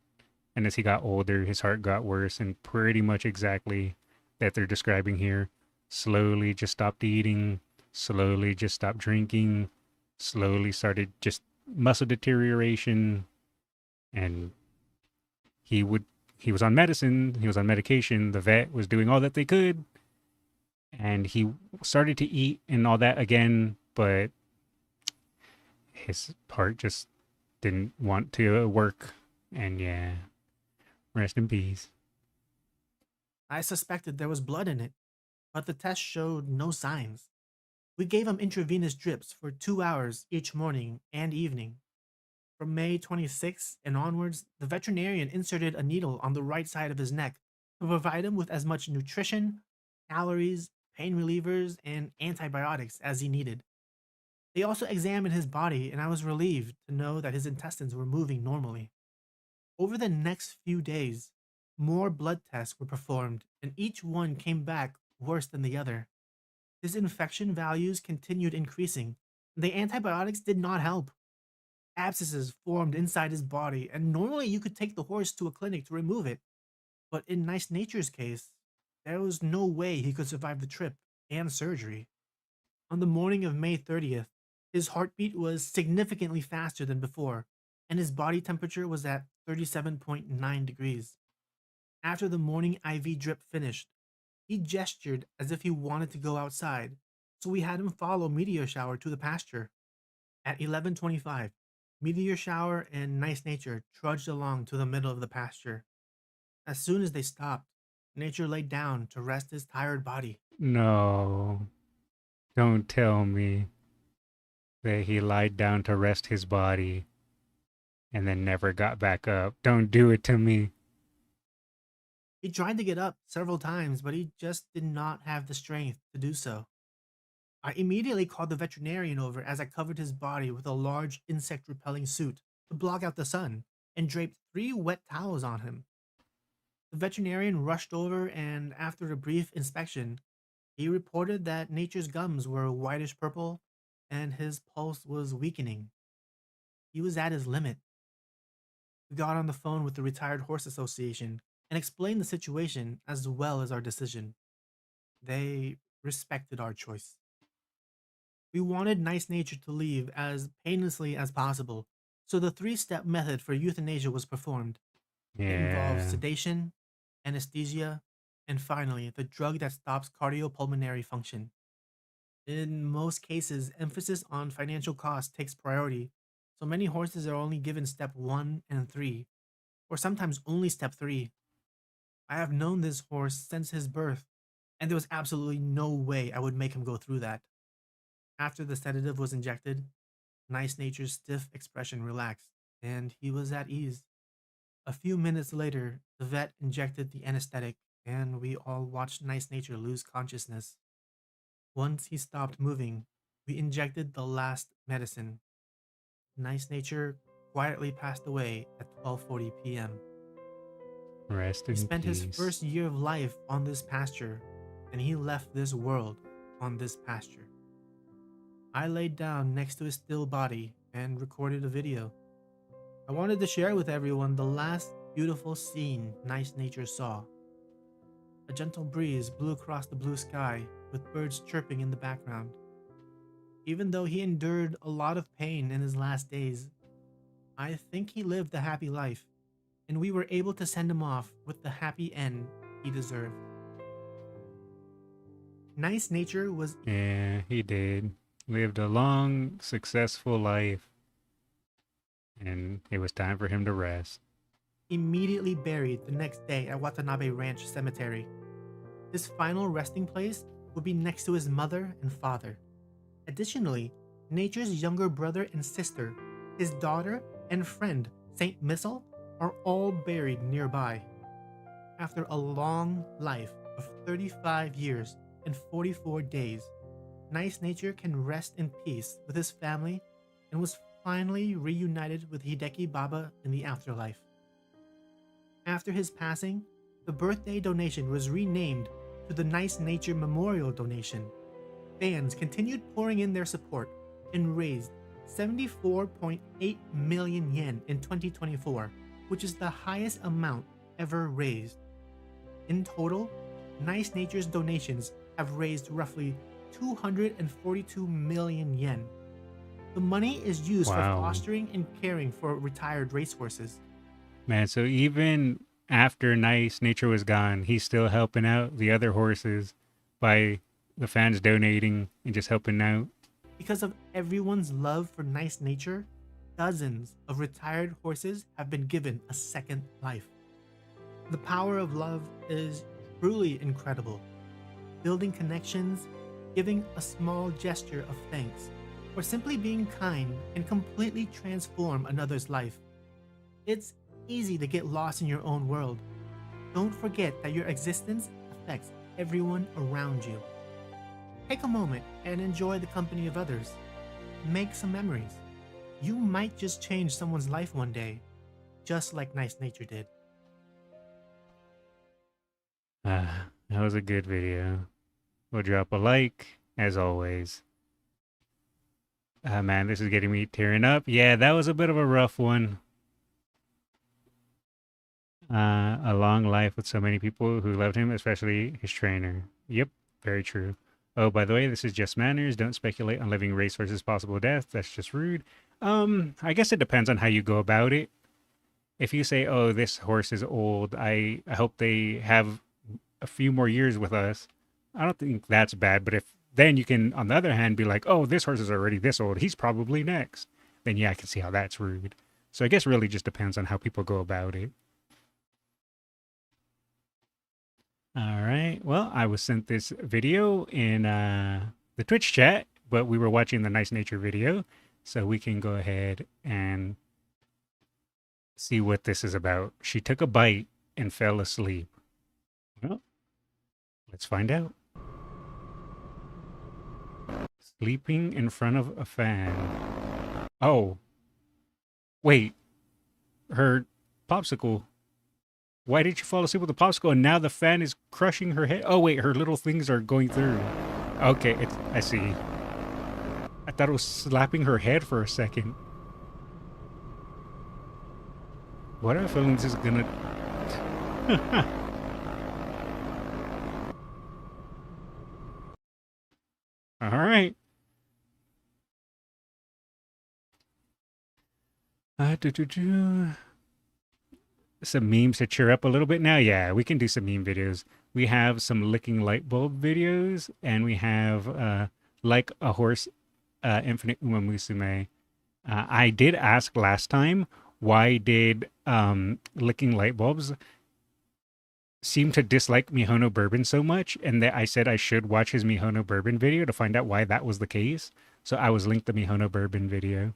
and as he got older, his heart got worse, and pretty much exactly that they're describing here. Slowly just stopped eating, slowly just stopped drinking, slowly started just muscle deterioration, and he would he was on medicine, he was on medication, the vet was doing all that they could, and he started to eat and all that again, but his heart just didn't want to work. And yeah, rest in peace. I suspected there was blood in it, but the test showed no signs. We gave him intravenous drips for 2 hours each morning and evening. From May 26th and onwards, the veterinarian inserted a needle on the right side of his neck to provide him with as much nutrition, calories, pain relievers, and antibiotics as he needed. They also examined his body, and I was relieved to know that his intestines were moving normally. Over the next few days, more blood tests were performed, and each one came back worse than the other. His infection values continued increasing, and the antibiotics did not help. Abscesses formed inside his body, and normally you could take the horse to a clinic to remove it. But in Nice Nature's case, there was no way he could survive the trip and surgery. On the morning of May 30th, his heartbeat was significantly faster than before, and his body temperature was at 37.9 degrees. After the morning IV drip finished, he gestured as if he wanted to go outside, so we had him follow Meteor Shower to the pasture. At 11:25, Meteor Shower and Nice Nature trudged along to the middle of the pasture. As soon as they stopped, Nature laid down to rest his tired body. No, don't tell me that he lied down to rest his body and then never got back up. Don't do it to me. He tried to get up several times, but he just did not have the strength to do so. I immediately called the veterinarian over as I covered his body with a large insect repelling suit to block out the sun and draped 3 wet towels on him. The veterinarian rushed over, and after a brief inspection, he reported that Nature's gums were whitish purple and his pulse was weakening. He was at his limit. We got on the phone with the Retired Horse Association and explained the situation as well as our decision. They respected our choice. We wanted Nice Nature to leave as painlessly as possible, so the 3-step method for euthanasia was performed. It involves Yeah. sedation, anesthesia, and finally, the drug that stops cardiopulmonary function. In most cases, emphasis on financial cost takes priority, so many horses are only given step 1 and 3, or sometimes only step 3. I have known this horse since his birth, and there was absolutely no way I would make him go through that. After the sedative was injected, Nice Nature's stiff expression relaxed, and he was at ease. A few minutes later, the vet injected the anesthetic, and we all watched Nice Nature lose consciousness. Once he stopped moving, we injected the last medicine. Nice Nature quietly passed away at 12:40 p.m. Rest He in spent his peace. first year of life on this pasture, and he left this world on this pasture. I laid down next to his still body and recorded a video. I wanted to share with everyone the last beautiful scene Nice Nature saw. A gentle breeze blew across the blue sky, with birds chirping in the background. Even though he endured a lot of pain in his last days, I think he lived a happy life, and we were able to send him off with the happy end he deserved. Nice Nature was Yeah, he did. Lived a long, successful life. And it was time for him to rest. immediately buried the next day at Watanabe Ranch Cemetery. His final resting place would be next to his mother and father. Additionally, Nature's younger brother and sister, his daughter, and friend, Saint Missile, are all buried nearby. After a long life of 35 years and 44 days, Nice Nature can rest in peace with his family and was finally reunited with Hideki Baba in the afterlife. After his passing, the birthday donation was renamed to the Nice Nature Memorial Donation. Fans continued pouring in their support and raised 74.8 million yen in 2024, which is the highest amount ever raised. In total, Nice Nature's donations have raised roughly 242 million yen. The money is used for Wow. fostering and caring for retired racehorses. Man, so even after Nice Nature was gone, he's still helping out the other horses by the fans donating and just helping out. Because of everyone's love for Nice Nature, dozens of retired horses have been given a second life. The power of love is truly incredible. Building connections, giving a small gesture of thanks, or simply being kind can completely transform another's life. It's easy to get lost in your own world. Don't forget that your existence affects everyone around you. Take a moment and enjoy the company of others. Make some memories. You might just change someone's life one day, just like Nice Nature did. That was a good video. We'll drop a like, as always. Man, this is getting me tearing up. Yeah, that was a bit of a rough one. A long life with so many people who loved him, especially his trainer. Yep, very true. Oh, by the way, this is just manners. Don't speculate on living racehorses' possible death. That's just rude. I guess it depends on how you go about it. If you say, oh, this horse is old, I hope they have a few more years with us, I don't think that's bad. But if then you can, on the other hand, be like, oh, this horse is already this old, he's probably next. Then yeah, I can see how that's rude. So I guess really just depends on how people go about it. All right. Well, I was sent this video in the Twitch chat, but we were watching the Nice Nature video. So we can go ahead and see what this is about. She took a bite and fell asleep. Well, let's find out. Sleeping in front of a fan. Oh. Wait. Her popsicle. Why did she fall asleep with the popsicle and now the fan is crushing her head? Oh, wait, her little things are going through. Okay, I see. I thought it was slapping her head for a second. What are feelings is gonna... All right. Some memes to cheer up a little bit now. Yeah, we can do some meme videos. We have some licking light bulb videos, and we have like a horse, infinite Umamusume. I did ask last time, why did licking light bulbs seem to dislike Mihono Bourbon so much, and that I said I should watch his Mihono Bourbon video to find out why that was the case. So I was linked the Mihono Bourbon video.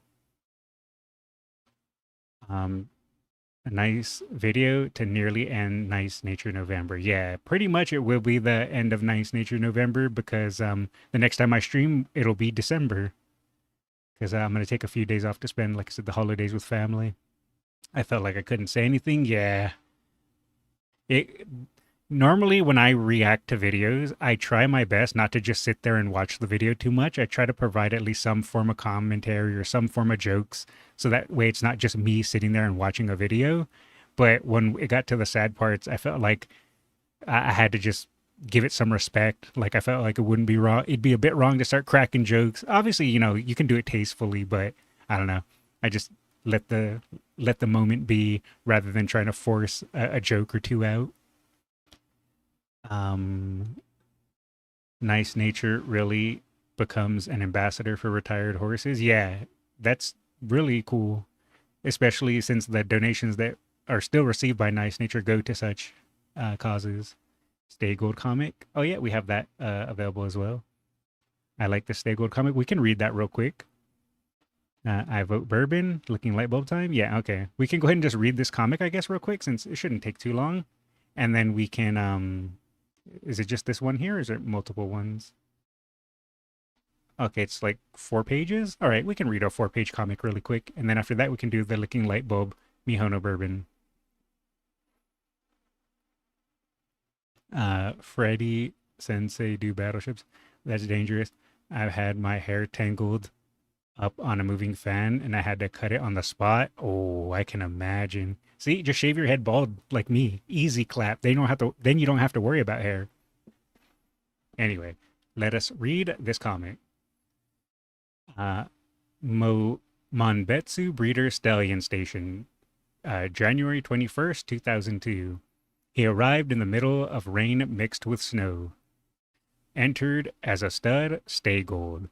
A nice video to nearly end Nice Nature November. Yeah, pretty much it will be the end of Nice Nature November because the next time I stream, it'll be December. Because I'm going to take a few days off to spend, like I said, the holidays with family. I felt like I couldn't say anything. Yeah. Normally when I react to videos, I try my best not to just sit there and watch the video too much. I try to provide at least some form of commentary or some form of jokes. So that way it's not just me sitting there and watching a video. But when it got to the sad parts, I felt like I had to just give it some respect. Like I felt like it wouldn't be wrong. It'd be a bit wrong to start cracking jokes. Obviously, you know, you can do it tastefully, but I don't know. I just let the moment be rather than trying to force a joke or two out. Nice Nature really becomes an ambassador for retired horses. Yeah, that's really cool, especially since the donations that are still received by Nice Nature go to such causes. Stay Gold comic. Oh yeah, we have that available as well. I like the Stay Gold comic. We can read that real quick. I vote bourbon. Licking light bulb time. Yeah, okay. We can go ahead and just read this comic, I guess, real quick, since it shouldn't take too long. And then we can, is it just this one here, or is there multiple ones? Okay, it's like 4 pages. All right, we can read our 4-page comic really quick. And then after that, we can do the Licking Light Bulb Mihono Bourbon. Freddy Sensei do battleships. That's dangerous. I've had my hair tangled up on a moving fan and I had to cut it on the spot. Oh, I can imagine. See, just shave your head bald like me. Easy clap. Then you don't have to worry about hair. Anyway, let us read this comment. Monbetsu Breeder Stallion Station, January 21st, 2002. He arrived in the middle of rain mixed with snow. Entered as a stud, stay gold.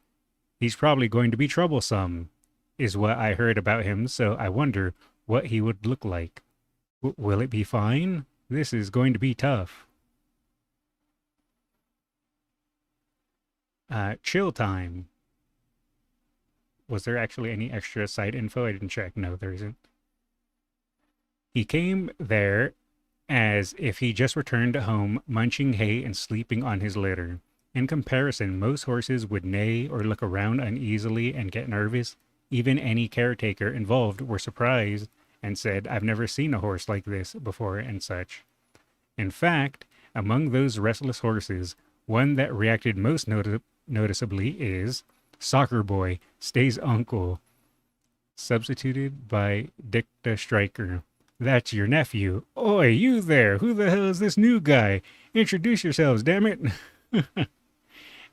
He's probably going to be troublesome, is what I heard about him, so I wonder what he would look like. Will it be fine? This is going to be tough. Chill time. Was there actually any extra side info? I didn't check. No, there isn't. He came there as if he just returned home, munching hay and sleeping on his litter. In comparison, most horses would neigh or look around uneasily and get nervous. Even any caretaker involved were surprised and said, "I've never seen a horse like this before," and such. In fact, among those restless horses, one that reacted most noticeably is Soccer Boy, Stay's uncle, substituted by Dicta Striker. "That's your nephew. Oi, you there! Who the hell is this new guy? Introduce yourselves, damn it!"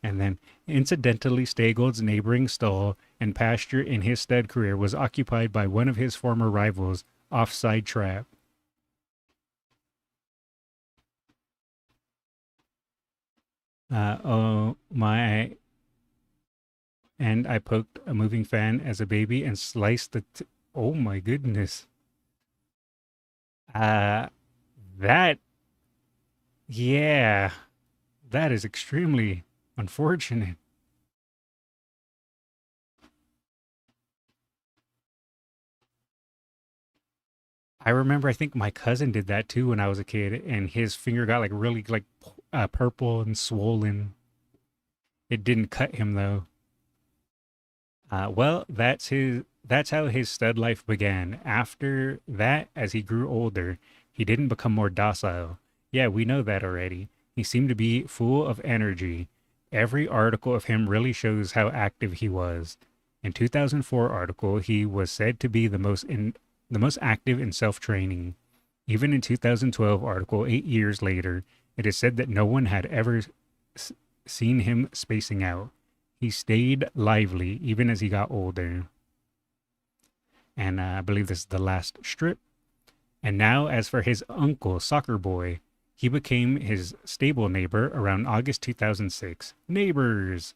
And then, incidentally, Staygold's neighboring stall and pasture in his stud career was occupied by one of his former rivals, Offside Trap. Oh my. And I poked a moving fan as a baby and sliced the oh my goodness. That, yeah, that is extremely unfortunate. I remember, I think my cousin did that too when I was a kid, and his finger got like really like purple and swollen. It didn't cut him though. Well, that's how his stud life began. After that, as he grew older, he didn't become more docile. Yeah, we know that already. He seemed to be full of energy. Every article of him really shows how active he was. In 2004 article, he was said to be the most active in self-training. Even in 2012 article, 8 years later, it is said that no one had ever seen him spacing out. He stayed lively even as he got older. And I believe this is the last strip. And now, as for his uncle, Soccer Boy, he became his stable neighbor around August 2006. Neighbors!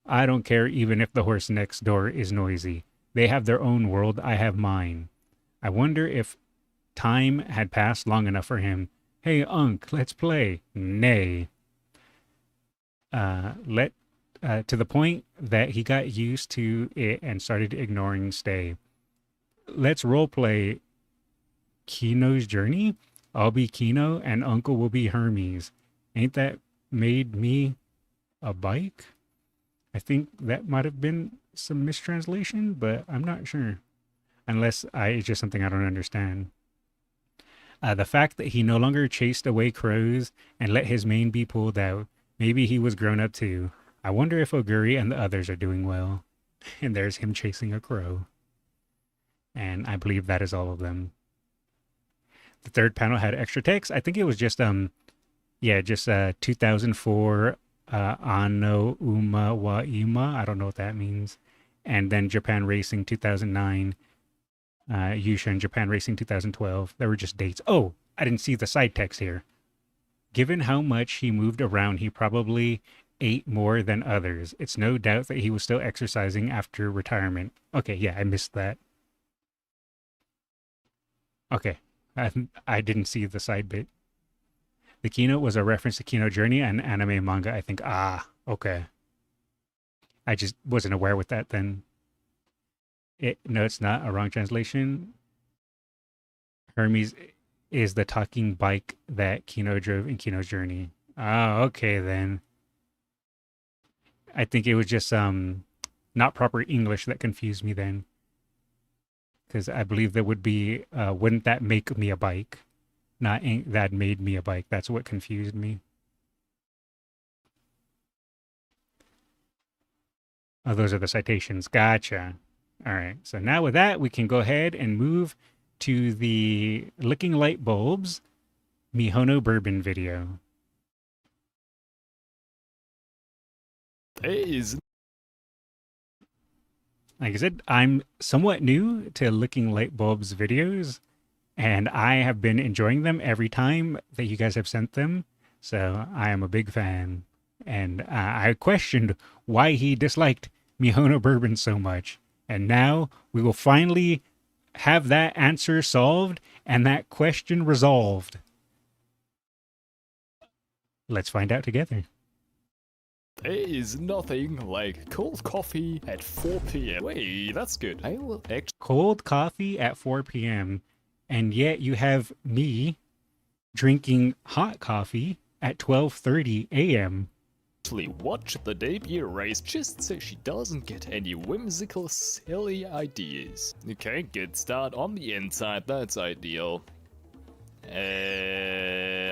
I don't care even if the horse next door is noisy. They have their own world, I have mine. I wonder if time had passed long enough for him. Hey, Unc, let's play. Nay. To the point that he got used to it and started ignoring Stay. Let's roleplay Kino's journey. I'll be Kino and Uncle will be Hermes. Ain't that made me a bike? I think that might have been some mistranslation, but I'm not sure. Unless it's just something I don't understand. The fact that he no longer chased away crows and let his mane be pulled out. Maybe he was grown up too. I wonder if Oguri and the others are doing well. And there's him chasing a crow. And I believe that is all of them. The third panel had extra text. I think it was just 2004 Ano Uma wa Ima. I don't know what that means. And then Japan Racing 2009. Yushin Japan Racing 2012. There were just dates. Oh, I didn't see the side text here. Given how much he moved around, he probably ate more than others. It's no doubt that he was still exercising after retirement. Okay, yeah, I missed that. Okay, I didn't see the side bit. The keynote was a reference to Kino Journey and anime manga, I think. Ah, okay. I just wasn't aware with that then. No, it's not a wrong translation. Hermes is the talking bike that Kino drove in Kino's Journey. Oh, okay then. I think it was just not proper English that confused me then. Because I believe there would be, wouldn't that make me a bike? Not that made me a bike. That's what confused me. Oh, those are the citations. Gotcha. All right. So now with that, we can go ahead and move to the Licking Light Bulbs Mihono Bourbon video. There is. Like I said, I'm somewhat new to Licking Light Bulb's videos, and I have been enjoying them every time that you guys have sent them. So I am a big fan. And I questioned why he disliked Mihono Bourbon so much. And now we will finally have that answer solved and that question resolved. Let's find out together. There is nothing like cold coffee at 4 p.m. Wait, that's good. I will Cold coffee at 4 p.m. And yet you have me drinking hot coffee at 12:30 a.m. actually watch the debut race just so she doesn't get any whimsical, silly ideas. Okay, good start on the inside. That's ideal.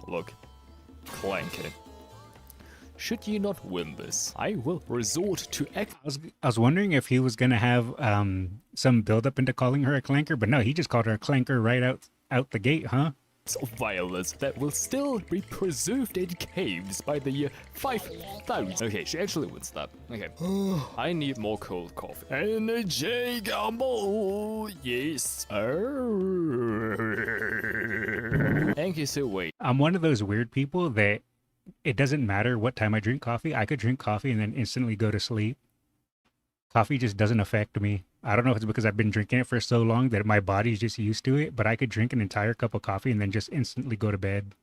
Look. Clanker. Should you not win this, I will resort to I was wondering if he was gonna have some build up into calling her a clanker, but no, he just called her a clanker right out the gate, huh? of violence that will still be preserved in caves by the year 5000. Okay, she actually wins that. Okay. I need more cold coffee. Energy gamble! Yes. Thank you, so wait. I'm one of those weird people that it doesn't matter what time I drink coffee. I could drink coffee and then instantly go to sleep. Coffee just doesn't affect me. I don't know if it's because I've been drinking it for so long that my body's just used to it, but I could drink an entire cup of coffee and then just instantly go to bed.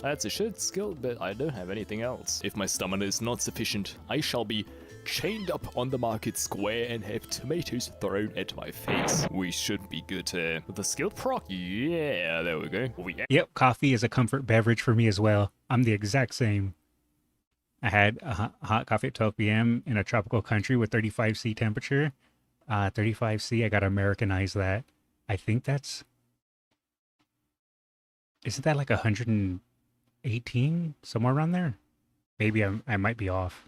That's a shit skill, but I don't have anything else. If my stamina is not sufficient, I shall be chained up on the market square and have tomatoes thrown at my face. We should be good with the skill proc. Yeah, there we go. Yep, coffee is a comfort beverage for me as well. I'm the exact same. I had a hot coffee at 12 p.m. in a tropical country with 35°C temperature. 35°C, I gotta Americanize that. I think that's... Isn't that like 118? Somewhere around there? Maybe I might be off.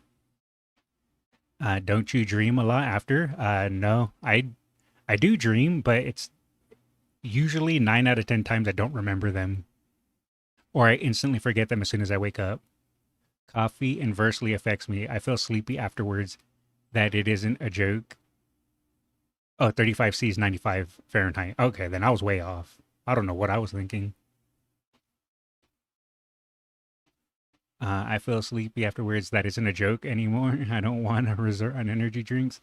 Don't you dream a lot after? No. I do dream, but it's usually 9 out of 10 times I don't remember them. Or I instantly forget them as soon as I wake up. Coffee inversely affects me. I feel sleepy afterwards. That it isn't a joke. Oh, 35°C is 95 Fahrenheit. Okay, then I was way off. I don't know what I was thinking. I feel sleepy afterwards. That isn't a joke anymore. I don't want to resort on energy drinks.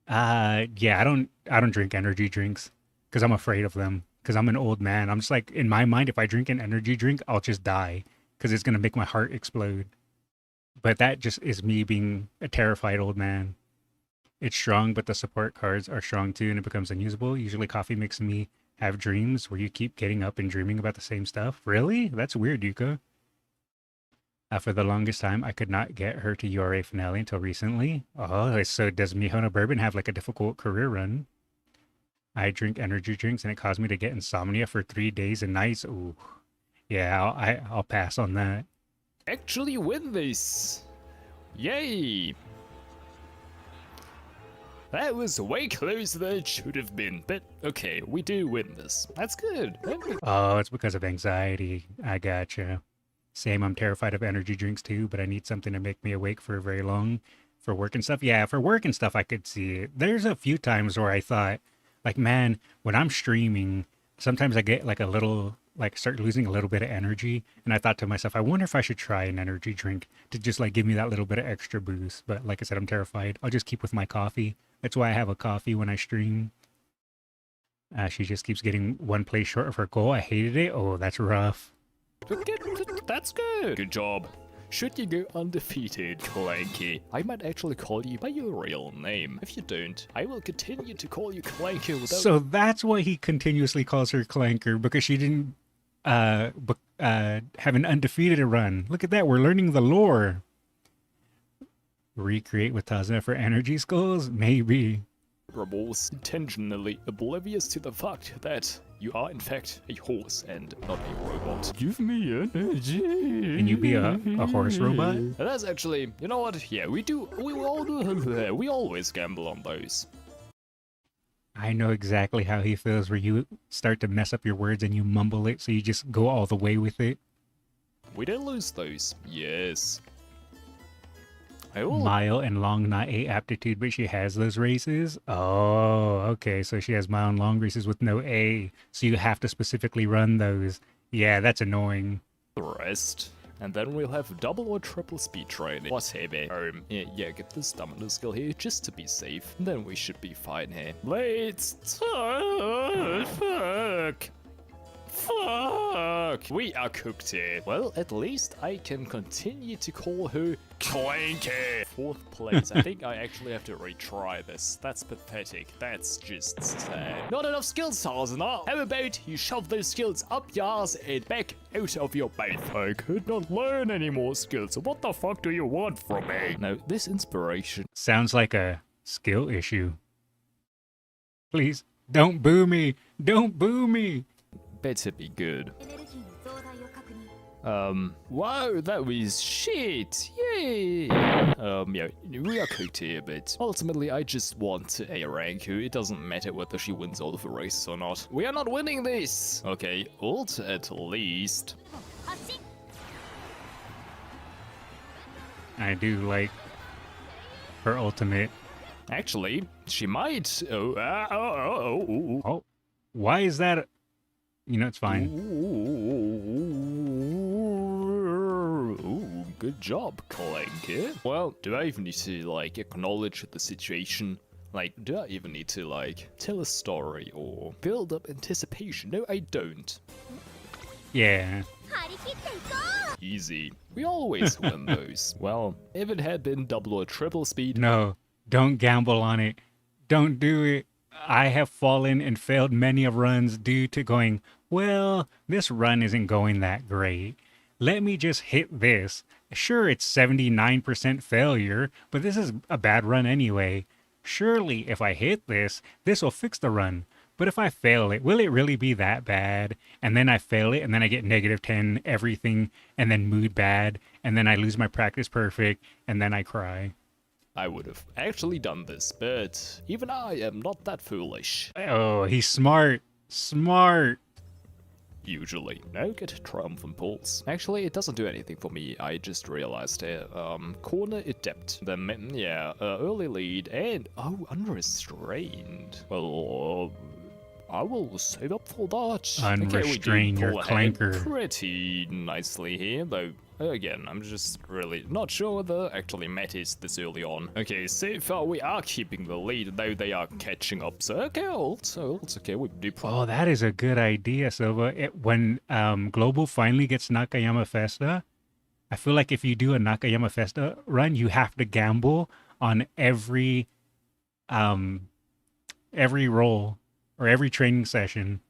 Yeah, I don't drink energy drinks because I'm afraid of them. Because I'm an old man. I'm just like, in my mind, if I drink an energy drink, I'll just die because it's gonna make my heart explode. But that just is me being a terrified old man. It's strong, but the support cards are strong too, and it becomes unusable. Usually coffee makes me have dreams where you keep getting up and dreaming about the same stuff. Really? That's weird, Yuka. For the longest time, I could not get her to URA finale until recently. Oh, so does Mihono Bourbon have like a difficult career run? I drink energy drinks and it caused me to get insomnia for 3 days and nights. Ooh. Yeah, I'll pass on that. Actually win this. Yay. That was way closer than it should have been, but okay, we do win this. That's good. Oh, it's because of anxiety. I gotcha. Same, I'm terrified of energy drinks too, but I need something to make me awake for very long. For work and stuff? Yeah, for work and stuff I could see it. There's a few times where I thought, like, man, when I'm streaming, sometimes I get like a little, like start losing a little bit of energy. And I thought to myself, I wonder if I should try an energy drink to just like give me that little bit of extra boost. But like I said, I'm terrified. I'll just keep with my coffee. That's why I have a coffee when I stream. She just keeps getting one place short of her goal. I hated it. Oh, that's rough. That's good. Good job. Should you go undefeated, Clanky, I might actually call you by your real name. If you don't, I will continue to call you Clanky without... So that's why he continuously calls her Clanker, because she didn't have an undefeated run. Look at that, we're learning the lore. Recreate with Tazna for energy skulls? Maybe. Rebels intentionally oblivious to the fact that you are in fact a horse and not a robot. Give me energy. Can you be a horse robot? And that's actually, you know what? Yeah, we always gamble on those. I know exactly how he feels where you start to mess up your words and you mumble it, so you just go all the way with it. We don't lose those. Yes. I will. Mile and long, not A aptitude, but she has those races. Oh, okay. So she has mile and long races with no A. So you have to specifically run those. Yeah, that's annoying. The rest. And then we'll have double or triple speed training. Whatever. Yeah, get the stamina skill here just to be safe. And then we should be fine here. Let's fuck. Fuck! We are cooked here. Well, at least I can continue to call her Clanky. 4th place. I think I actually have to retry this. That's pathetic. That's just sad. Not enough skills, Harsner. How about you shove those skills up your ass and back out of your mouth? I could not learn any more skills. So what the fuck do you want from me? Now, this inspiration Sounds like a skill issue. Please, don't boo me. Don't boo me. better be good. Wow, that was shit! Yay! Yeah, we are cooked here, but ultimately I just want a rank who it doesn't matter whether she wins all of the races or not. We are not winning this! Okay, ult at least. I do like her ultimate. Actually, she might. Oh, why is that? You know, it's fine. Ooh, good job, Clanky. Well, do I even need to, like, acknowledge the situation? Like, do I even need to, like, tell a story or build up anticipation? No, I don't. Yeah. Easy. We always win those. Well, if it had been double or triple speed... No, don't gamble on it. Don't do it. I have fallen and failed many of runs due to going, well, this run isn't going that great. Let me just hit this. Sure, it's 79% failure, but this is a bad run anyway. Surely, if I hit this, this will fix the run. But if I fail it, will it really be that bad? And then I fail it, and then I get -10 everything, and then mood bad, and then I lose my practice perfect, and then I cry. I would have actually done this, but even I am not that foolish. Oh, he's smart. Smart. Usually. Now get Triumphant Pulse. Actually, it doesn't do anything for me. I just realized here. Corner Adept. Then, yeah, early lead and... Oh, Unrestrained. Well, I will save up for that. Unrestrain your clanker. Pretty nicely here, though. Again, I'm just really not sure whether actually matters this early on. Okay, so far we are keeping the lead, though they are catching up. So, okay, ult, okay, we do. Oh, that is a good idea, Silva. When Global finally gets Nakayama Festa, I feel like if you do a Nakayama Festa run, you have to gamble on every roll or every training session.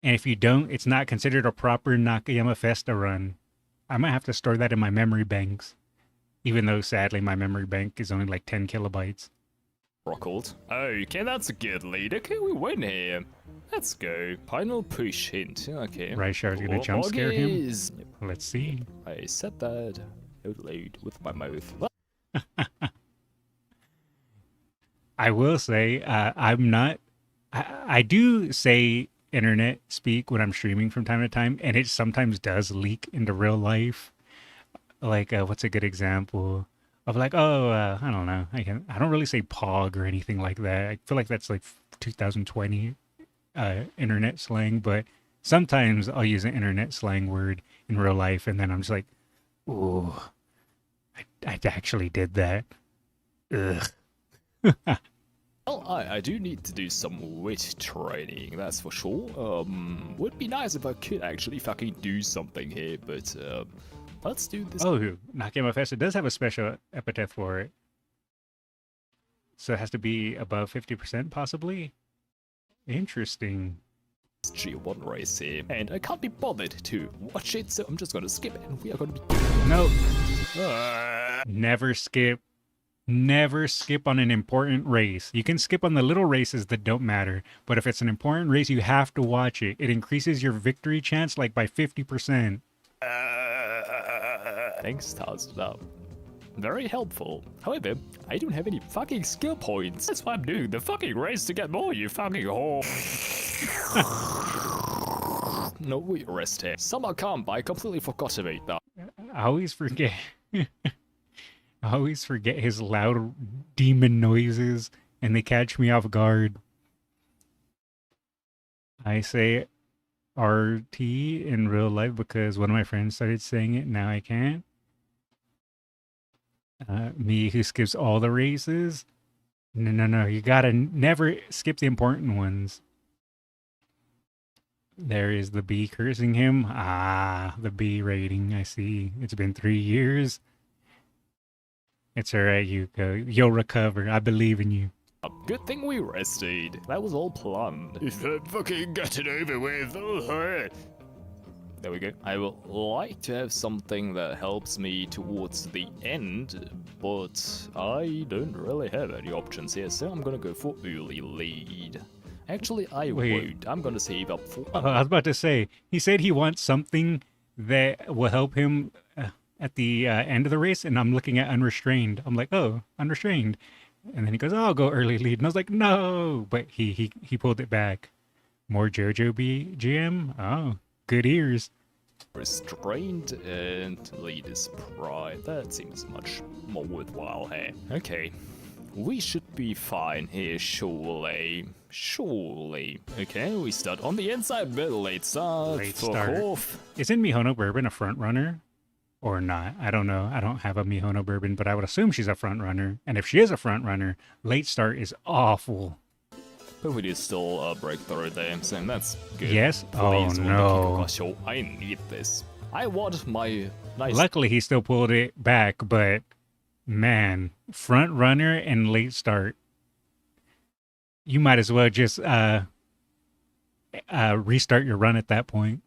And if you don't, it's not considered a proper Nakayama Festa run. I might have to store that in my memory banks, even though sadly my memory bank is only like 10 kilobytes. Rockhold. Okay, that's a good lead. Okay, we win here. Let's go. Final push hint. Okay. Ryshar's gonna jump scare him. Yep. Let's see. I said that out loud with my mouth. I will say, I'm not. I do say internet speak when I'm streaming from time to time, and it sometimes does leak into real life. Like, what's a good example of like, I don't know. I don't really say pog or anything like that. I feel like that's like 2020 internet slang, but sometimes I'll use an internet slang word in real life, and then I'm just like, ooh, I actually did that. Ugh. Well, I do need to do some wit training, that's for sure. Would be nice if I could actually fucking do something here, but let's do this. Oh, Nakayama Festa does have a special epithet for it. So it has to be above 50%, possibly? Interesting. G1 race here, and I can't be bothered to watch it, so I'm just gonna skip it, and we are gonna be... Nope. Never skip. Never skip on an important race. You can skip on the little races that don't matter, but if it's an important race, you have to watch it. It increases your victory chance like by 50%. Thanks, Tarzan. Very helpful. However, I don't have any fucking skill points. That's why I'm doing the fucking race to get more, you fucking whore. No, we rest here. Summer camp, I completely forgot about that. I always forget. I always forget his loud demon noises, and they catch me off guard. I say RT in real life because one of my friends started saying it. Now I can't. Me who skips all the races. No. You gotta never skip the important ones. There is the B cursing him. Ah, the B rating. I see. It's been 3 years. It's alright, Yuko. You'll recover. I believe in you. Good thing we rested. That was all planned. Fucking get it over with. There we go. I would like to have something that helps me towards the end, but I don't really have any options here, so I'm gonna go for early lead. Actually, I won't. I'm gonna save up for... I was about to say, he said he wants something that will help him at the end of the race, and I'm looking at unrestrained. I'm like, oh, unrestrained. And then he goes, oh, I'll go early lead. And I was like, no. But he pulled it back. More JoJo BGM? Oh, good ears. Restrained and leader's pride. That seems much more worthwhile here. Okay. We should be fine here, surely. Surely. Okay, we start on the inside, but late start. Late Fuck start. off. Isn't Mihono Bourbon a front runner? Or not? I don't know. I don't have a Mihono Bourbon, but I would assume she's a front runner. And if she is a front runner, late start is awful. But we did still break through there, so that's good. Yes? Oh, Please, no. I need this. I want my nice... Luckily, he still pulled it back, but man, front runner and late start. You might as well just restart your run at that point.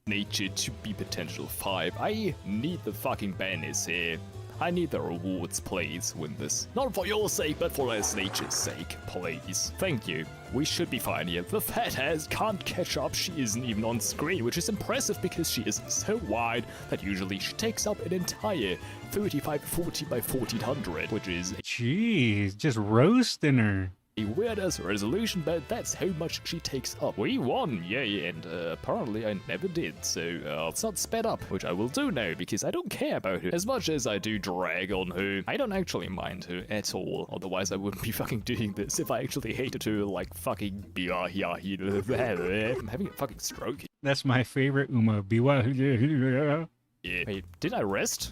Nature to be potential 5. I need the fucking banners here. I need the rewards, please, win this. Not for your sake, but for as nature's sake, please. Thank you. We should be fine here. The fat ass can't catch up. She isn't even on screen, which is impressive because she is so wide that usually she takes up an entire 3540 by 1400, which is Jeez, just roasting her. a weird ass resolution, but that's how much she takes up. We won, yay, and apparently I never did, so it's not sped up, which I will do now because I don't care about her as much as I do drag on her. I don't actually mind her at all, otherwise I wouldn't be fucking doing this if I actually hated her like fucking I'm having a fucking stroke. That's my favorite Uma. Biwa. Yeah. Wait, did I rest?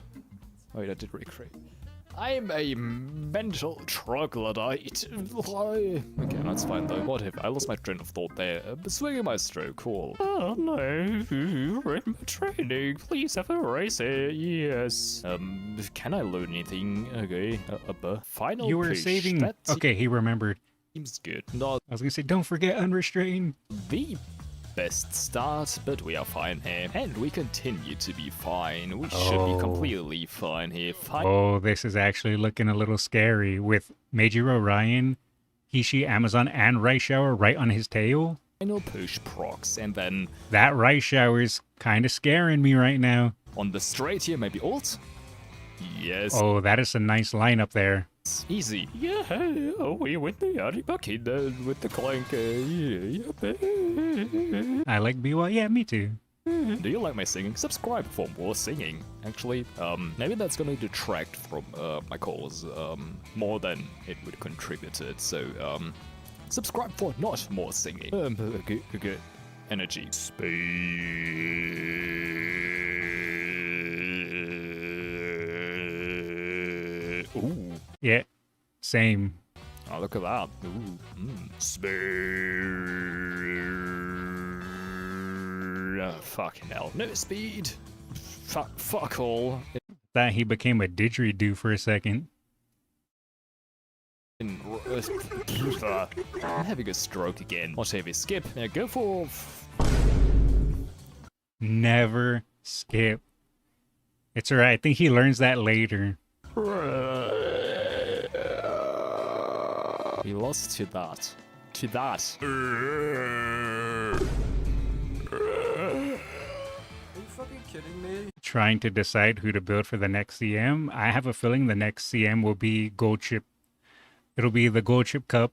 Wait, I did recreate. I'm a mental troglodyte. Okay, that's fine though. Whatever. I lost my train of thought there. Swinging my stroke. Cool. Oh no, read my training. Please have a race here. Yes. Can I learn anything? Okay. Final. You were push. saving. That Okay, he remembered. seems good. Not I was gonna say, don't forget unrestrained. the best start, but we are fine here, and we continue to be fine. We should be completely fine here. Oh, this is actually looking a little scary with Meijiro Ryan, Hishi, Amazon, and Rice Shower right on his tail. Final push procs, and then That Rice Shower's kind of scaring me right now. on the straight here, maybe ult? Yes. Oh, that is a nice lineup there. It's easy. Yeah, we win the Aribaki with the clank. I like Biwa. Yeah, me too. Do you like my singing? Subscribe for more singing. Actually, maybe that's gonna detract from my cause more than it would contribute to it. So, subscribe for not more singing. Good energy. Ooh. Yeah, same. Oh, look at that. Ooh. Fucking hell. No speed. Fuck all. That he became a didgeridoo for a second. I'm having a stroke again. Whatever, skip. Now go for... Never skip. It's alright. I think he learns that later. We lost to that. To that. Are you fucking kidding me? Trying to decide who to build for the next CM. I have a feeling the next CM will be Gold Chip. It'll be the Gold Chip Cup.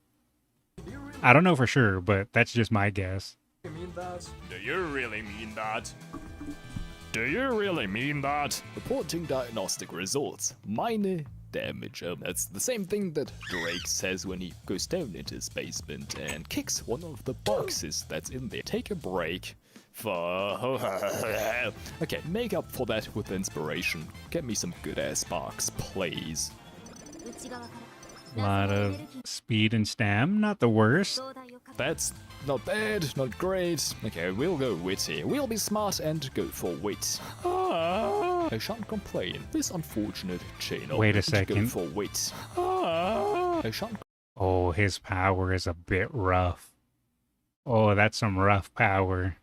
I don't know for sure, but that's just my guess. You mean that? Do you really mean that? Do you really mean that? Reporting diagnostic results. Meine damage. That's the same thing that Drake says when he goes down into his basement and kicks one of the boxes that's in there. Take a break. Okay, make up for that with inspiration. Get me some good-ass sparks, please. A lot of speed and stam, not the worst. That's not bad, not great. Okay, we'll go witty. We'll be smart and go for wit. I shan't complain. This unfortunate channel. Wait a Go second. for wit. I shan't Oh, his power is a bit rough. Oh, that's some rough power.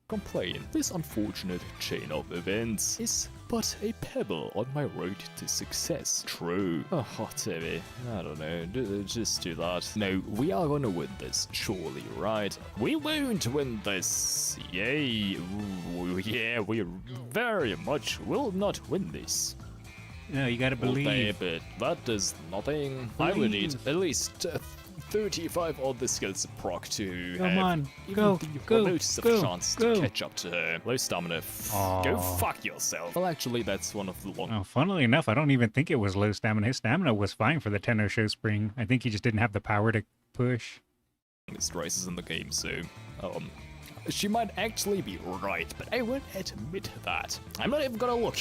complain. This unfortunate chain of events is but a pebble on my road to success. True. Oh, TV. I don't know. Just do that. No, we are gonna win this, surely, right? We won't win this. Yay. Ooh, yeah, we very much will not win this. No, you gotta Okay, believe. but that does nothing. I would need at least 35 of the skills proc to Come have on, even go, the go, remotest of go, chance go. to catch up to her. Low stamina. Go fuck yourself. Well, actually, that's one of the Oh, funnily enough, I don't even think it was low stamina. His stamina was fine for the Tenno Show Spring. I think he just didn't have the power to push. longest races in the game, so she might actually be right, but I won't admit that. I'm not even gonna look.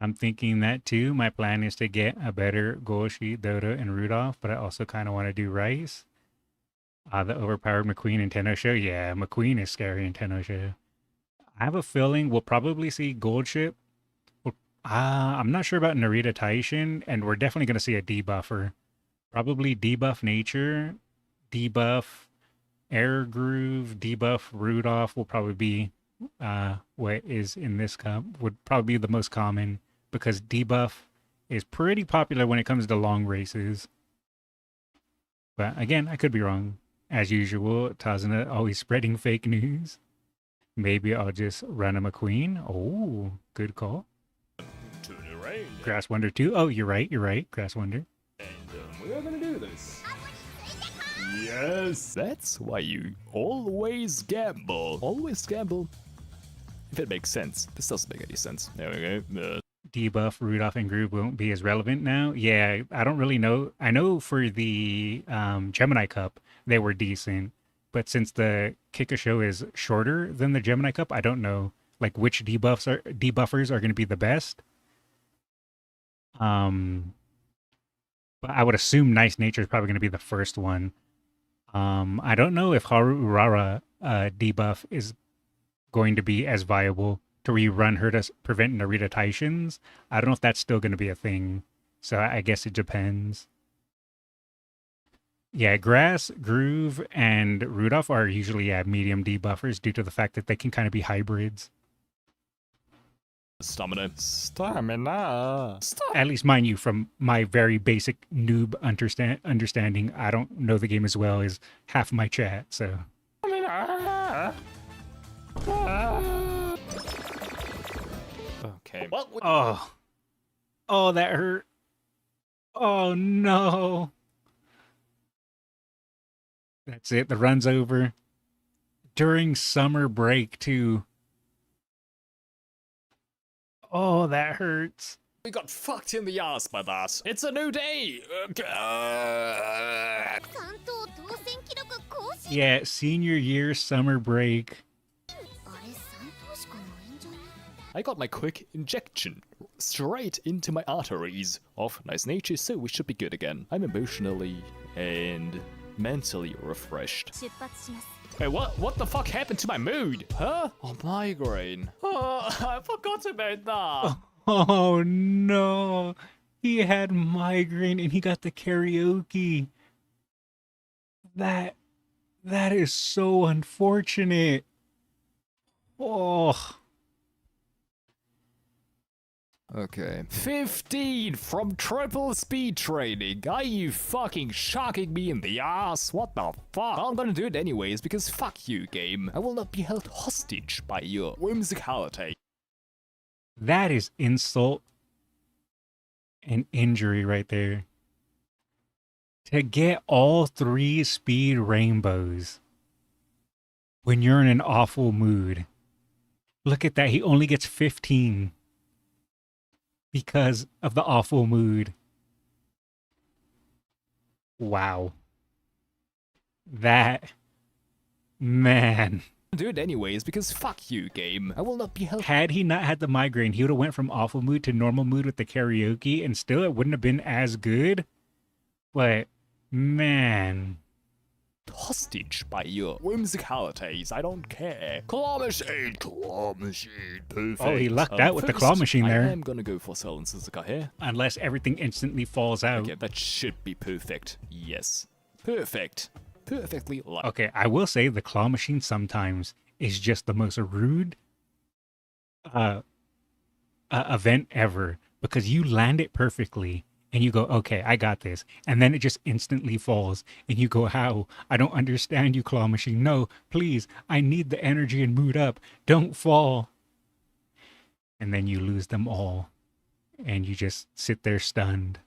I'm thinking that too. My plan is to get a better Golshi, Dota, and Rudolph, but I also kind of want to do Rice. The overpowered McQueen in Tenno Show. Yeah, McQueen is scary in Tenno Show. I have a feeling we'll probably see Goldship. I'm not sure about Narita Taishin, and we're definitely going to see a debuffer. Probably debuff Nature, debuff Air Groove, debuff Rudolph will probably be what is in this cup. Would probably be the most common because debuff is pretty popular when it comes to long races. But again, I could be wrong. As usual, Tazuna always spreading fake news. Maybe I'll just run a McQueen. Oh, good call. Grass Wonder 2. Oh, you're right. Grass Wonder. And we are gonna do this. Yes! That's why you always gamble. Always gamble. If it makes sense. This doesn't make any sense. There we go. Debuff Rudolph and Groove won't be as relevant now. Yeah, I don't really know. I know for the Gemini Cup, they were decent. But since the Kika Show is shorter than the Gemini Cup, I don't know like which debuffers are going to be the best. But I would assume Nice Nature is probably going to be the first one. I don't know if Haru Urara debuff is going to be as viable to rerun her to prevent Narita Taishins. I don't know if that's still going to be a thing. So I guess it depends. Yeah, Grass, Groove, and Rudolph are usually medium debuffers due to the fact that they can kind of be hybrids. Stamina. At least, mind you, from my very basic noob understanding, I don't know the game as well as half my chat, so... Okay. Oh, that hurt. Oh, no. That's it. The run's over. During summer break, too. Oh, that hurts. We got fucked in the ass by that. It's a new day. Yeah, senior year summer break. I got my quick injection straight into my arteries of Nice Nature, so we should be good again. I'm emotionally and mentally refreshed. Hey, what the fuck happened to my mood? Huh? Oh, migraine. Oh, I forgot about that. Oh no, he had migraine and he got the karaoke. That is so unfortunate. Oh. Okay. 15 from triple speed training. Are you fucking shocking me in the ass? What the fuck? I'm gonna do it anyways because fuck you, game. I will not be held hostage by your whimsicality. That is insult and injury right there. To get all 3 speed rainbows when you're in an awful mood. Look at that. He only gets 15 because of the awful mood. Wow. That... Man. Do it anyways, because fuck you, game. I will not be held. Had he not had the migraine, he would have went from awful mood to normal mood with the karaoke, and still it wouldn't have been as good. But, man... Hostage by your whimsicalities. I don't care. Claw machine, perfect. Oh, he lucked out with the claw machine there. I am gonna go for Silent Suzuka here. Unless everything instantly falls out. Okay, that should be perfect. Yes. Perfect. Perfectly like. Okay, I will say the claw machine sometimes is just the most rude event ever, because you land it perfectly and you go, okay, I got this, and then it just instantly falls and you go, how? I don't understand you, claw machine. No, please, I need the energy and mood up. Don't fall. And then you lose them all and you just sit there stunned.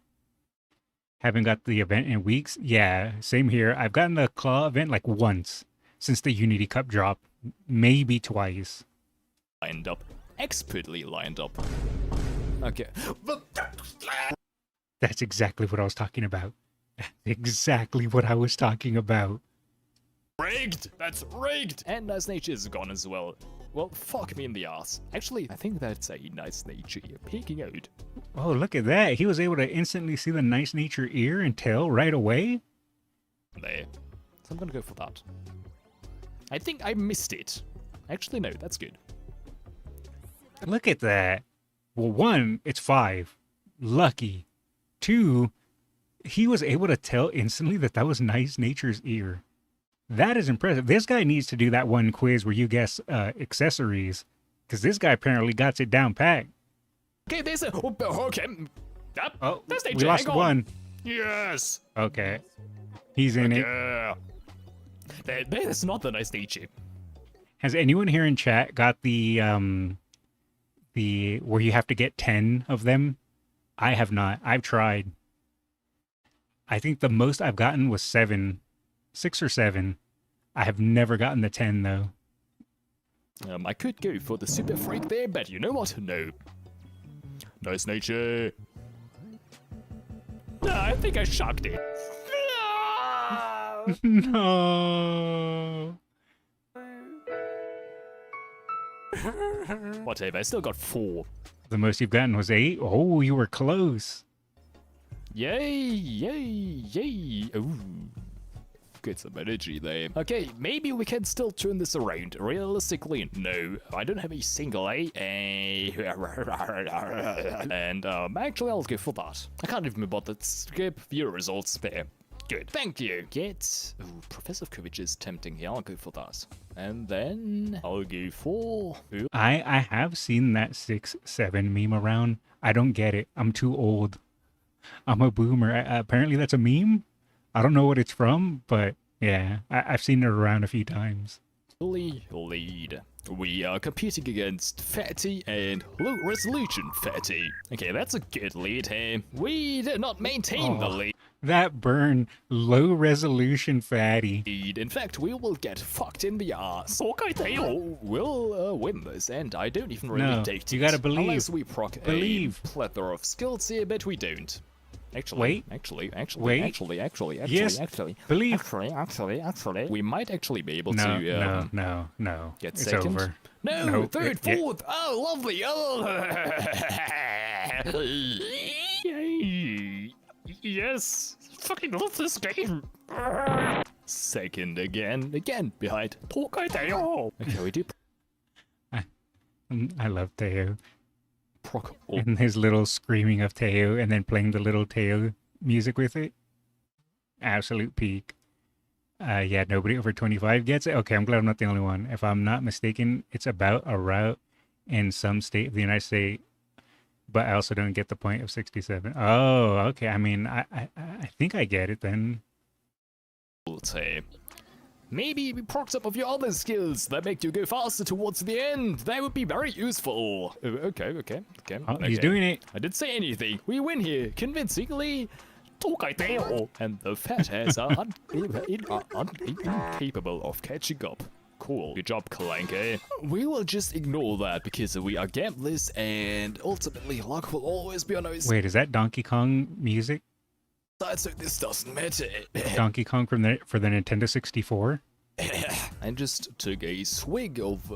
Haven't got the event in weeks. Yeah, same here. I've gotten the claw event like once since the Unity Cup drop, maybe twice. Lined up. Expertly lined up. Okay. That's exactly what I was talking about. That's exactly what I was talking about. Rigged! That's rigged! And Nice Nature is gone as well. Well, fuck me in the ass. Actually, I think that's a Nice Nature here peeking out. Oh, look at that. He was able to instantly see the Nice Nature ear and tail right away. There. So I'm gonna go for that. I think I missed it. Actually, no, that's good. Look at that. Well, 1, it's 5. Lucky. 2, he was able to tell instantly that that was Nice Nature's ear. That is impressive. This guy needs to do that one quiz where you guess accessories, because this guy apparently got it down pat. Okay, there's a... Okay. Oh, Nice Nature, we lost hang on. one. Yes. Okay. He's in it. That's not the Nice Nature. Has anyone here in chat got the where you have to get 10 of them? I have not. I've tried. I think the most I've gotten was 7. 6 or 7. I have never gotten the 10 though. I could go for the super freak there, but you know what? No. Nice Nature. No, I think I shocked it. No. Whatever, I still got 4. The most you've gotten was 8? Oh, you were close. Yay, yay, yay. Ooh. Get some energy there. Okay, maybe we can still turn this around. Realistically, no. I don't have a single A. And, actually, I'll go for that. I can't even bother to skip viewer results there. Good. Thank you. Get... Ooh, Professor Kovic is tempting here. I'll go for that. And then I'll go for... Ooh. I have seen that 6-7 meme around. I don't get it. I'm too old. I'm a boomer. Apparently that's a meme. I don't know what it's from, but yeah, I've seen it around a few times. Lead. We are competing against Fatty and Low Resolution Fatty. Okay, that's a good lead here. We did not maintain the lead. That burn, low resolution Fatty. In fact, we will get fucked in the ass. Okaiteo will win this, and I don't even really date it. You gotta believe. Unless we proc a plethora of skills here, but we don't. Actually, we might actually be able to no. Get it's second. Over. No, third, fourth. Oh, lovely. Oh. Yes. Fucking love this game. Second again behind Tokaiteo. Okay, we do. I love Teo. Proc. And his little screaming of Teo and then playing the little Teo music with it. Absolute peak. Yeah, nobody over 25 gets it. Okay, I'm glad I'm not the only one. If I'm not mistaken, it's about a route in some state of the United States, but I also don't get the point of 67. Oh, okay. I mean, I think I get it then. Let's say. Maybe proc some of your other skills that make you go faster towards the end. That would be very useful. Okay. Oh, he's doing it. I didn't say anything. We win here convincingly. Tokaiteo. And the fat ass are incapable of catching up. Cool. Good job, Kalanke. We will just ignore that because we are gamblers and ultimately luck will always be on our side. Wait, is that Donkey Kong music? So this doesn't matter. Donkey Kong for the Nintendo 64. I just took a swig of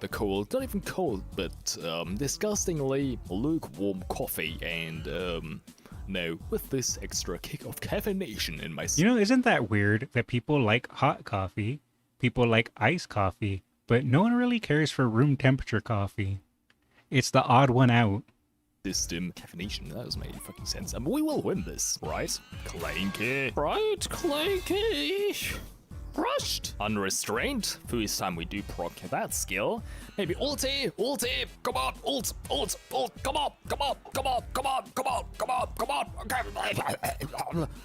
the cold, not even cold, but disgustingly lukewarm coffee, and no, with this extra kick of caffeination in my. You know, isn't that weird that people like hot coffee, people like iced coffee, but no one really cares for room temperature coffee? It's the odd one out. System caffeination, that doesn't make any fucking sense. We will win this, right? Clanky. Right, Clanky. Rushed. Unrestrained. First time we do proc that skill. Maybe ulti, come on, ult, come on, okay.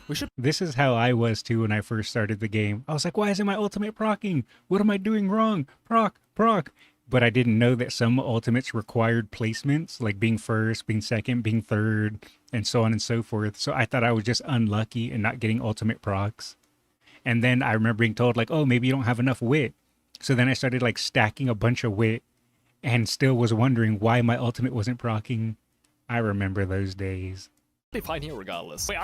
We should. This is how I was too when I first started the game. I was like, why isn't my ultimate procking? What am I doing wrong? Proc. But I didn't know that some ultimates required placements, like being first, being second, being third, and so on and so forth. So I thought I was just unlucky and not getting ultimate procs. And then I remember being told, like, oh, maybe you don't have enough wit. So then I started, like, stacking a bunch of wit and still was wondering why my ultimate wasn't proccing. I remember those days. Be fine here regardless. We do.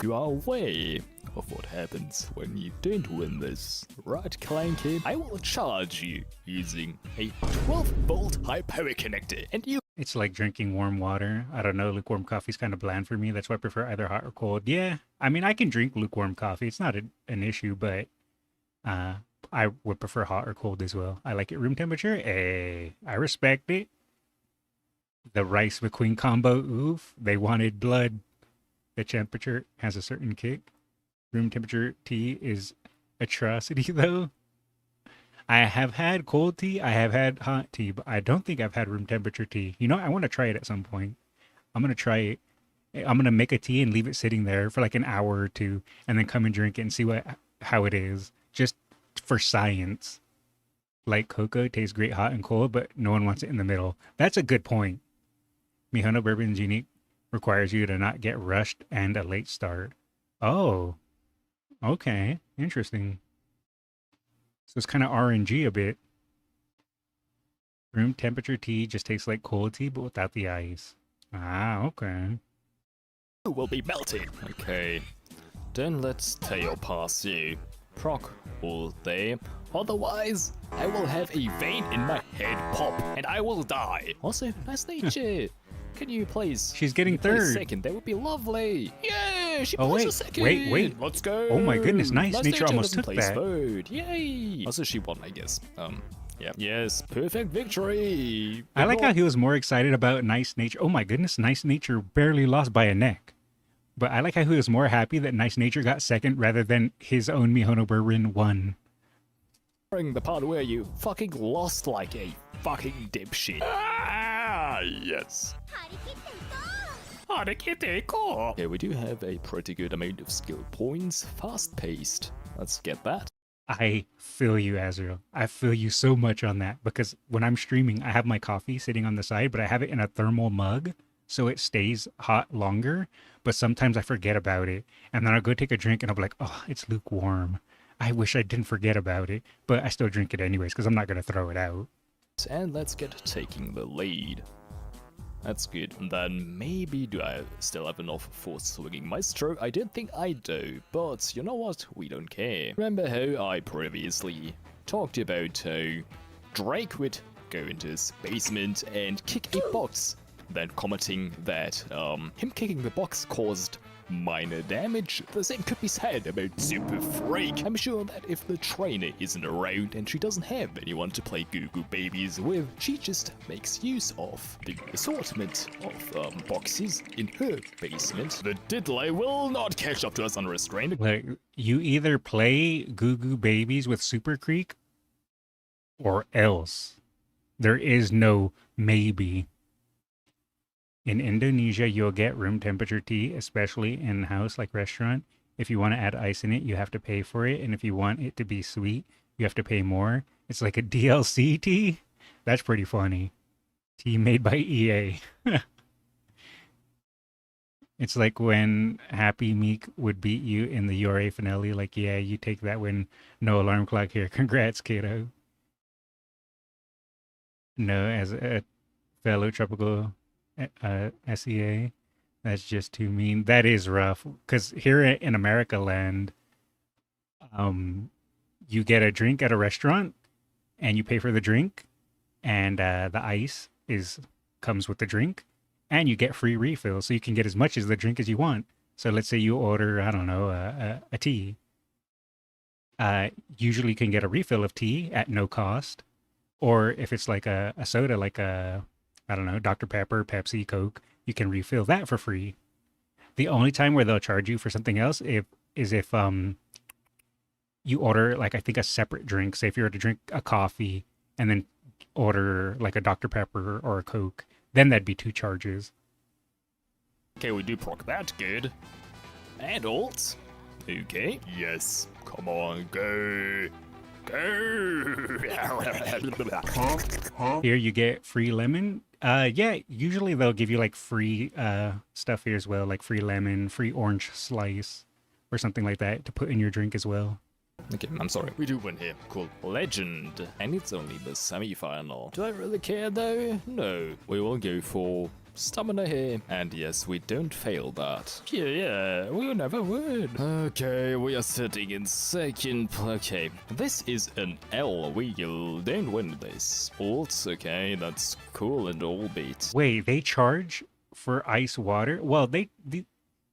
You are aware of what happens when you don't win this, right, Clanky? I will charge you using a 12-volt high power connector, and you. It's like drinking warm water. I don't know, lukewarm coffee's kind of bland for me. That's why I prefer either hot or cold. Yeah, I mean, I can drink lukewarm coffee. It's not an issue, but I would prefer hot or cold as well. I like it room temperature. Hey, I respect it. The Rice McQueen combo, oof. They wanted blood. The temperature has a certain kick. Room temperature tea is atrocity, though. I have had cold tea, I have had hot tea, but I don't think I've had room temperature tea. You know, I want to try it at some point. I'm going to try it. I'm going to make a tea and leave it sitting there for like an hour or two and then come and drink it and see how it is. Just for science. Like cocoa, tastes great hot and cold, but no one wants it in the middle. That's a good point. Mihono Bourbon's unique requires you to not get rushed and a late start. Oh, okay. Interesting. So it's kind of RNG a bit. Room temperature tea just tastes like cold tea, but without the ice. Ah, okay. Will be melting. Okay. Then let's tail pass you. Proc all day. Otherwise, I will have a vein in my head pop and I will die. Also, nice nature. Can you please? She's getting third. Second, that would be lovely. Yeah, she oh, plays wait, a second. Wait. Let's go. Oh my goodness, nice nature almost took place that. Third. Yay. Also, she won, I guess. Yeah. Yes, perfect victory. I like how he was more excited about nice nature. Oh my goodness, nice nature barely lost by a neck. But I like how he was more happy that nice nature got second rather than his own Mihono Bourbon won. The part where you fucking lost like a fucking dipshit. Ah, yes. Okay, we do have a pretty good amount of skill points. Fast-paced. Let's get that. I feel you, Azrael. I feel you so much on that because when I'm streaming, I have my coffee sitting on the side, but I have it in a thermal mug so it stays hot longer. But sometimes I forget about it, and then I'll go take a drink and I'll be like, oh, it's lukewarm. I wish I didn't forget about it, but I still drink it anyways because I'm not going to throw it out. And let's get taking the lead. That's good. And then maybe do I still have enough for swinging my stroke? I didn't think I do, but you know what? We don't care. Remember how I previously talked about how Drake would go into his basement and kick a box, then commenting that him kicking the box caused minor damage. The same could be said about Super Freak. I'm sure that if the trainer isn't around and she doesn't have anyone to play Goo Goo Babies with, she just makes use of the assortment of boxes in her basement. The diddler will not catch up to us unrestrained. Like, you either play Goo Goo Babies with Super Creek or else. There is no maybe. In Indonesia, you'll get room temperature tea, especially in-house, like restaurant. If you want to add ice in it, you have to pay for it. And if you want it to be sweet, you have to pay more. It's like a DLC tea. That's pretty funny. Tea made by EA. It's like when Happy Meek would beat you in the URA finale. Like, yeah, you take that win. No alarm clock here. Congrats, kiddo. No, as a fellow tropical SEA, That's just too mean. That is rough. Because here in America land, you get a drink at a restaurant and you pay for the drink, and the ice is comes with the drink, and you get free refills, so you can get as much as the drink as you want. So let's say you order, I don't know, a tea. Usually you can get a refill of tea at no cost, or if it's like a soda, like I don't know, Dr. Pepper, Pepsi, Coke, you can refill that for free. The only time where they'll charge you for something else if you order like I think a separate drink. Say if you were to drink a coffee and then order like a Dr. Pepper or a Coke, then that'd be two charges. Okay, we do proc that, good. And alt. Okay, yes. Come on, go. Go! Here you get free lemon. Yeah, usually they'll give you like free stuff here as well, like free lemon, free orange slice, or something like that to put in your drink as well. Okay, I'm sorry. We do win here. Cool. Legend. And it's only the semi-final. Do I really care though? No. We will go for stamina here. And yes, we don't fail that. Yeah, we never would. Okay, we are sitting in second. Okay, this is an L. We don't win this. Alt, okay, that's cool and all beats. Wait, they charge for ice water? Well,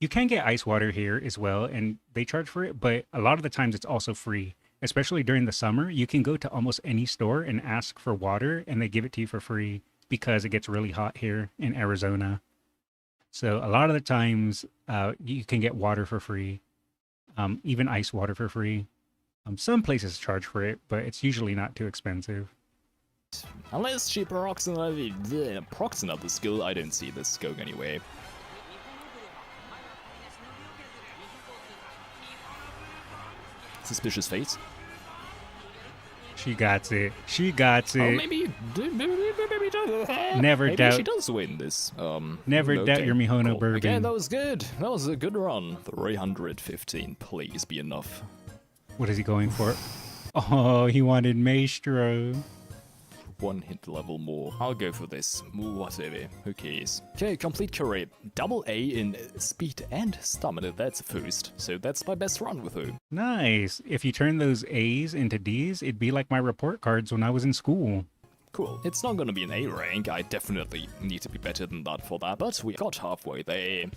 you can get ice water here as well, and they charge for it, but a lot of the times it's also free. Especially during the summer, you can go to almost any store and ask for water, and they give it to you for free because it gets really hot here in Arizona. So a lot of the times, you can get water for free, even ice water for free. Some places charge for it, but it's usually not too expensive. Unless she procs another skill, I don't see this going anyway. Suspicious face. She got it. She got it. Oh, maybe Never doubt. She does win this. Never doubt your Mihono cool. bourbon. Again, that was good. That was a good run. 315, please be enough. What is he going for? Oh, he wanted Maestro. One hit level more. I'll go for this. Whatever. Who cares? Okay, complete career. Double A in speed and stamina. That's a first. So that's my best run with her. Nice. If you turn those A's into D's, it'd be like my report cards when I was in school. Cool. It's not gonna be an A rank. I definitely need to be better than that for that. But we got halfway there.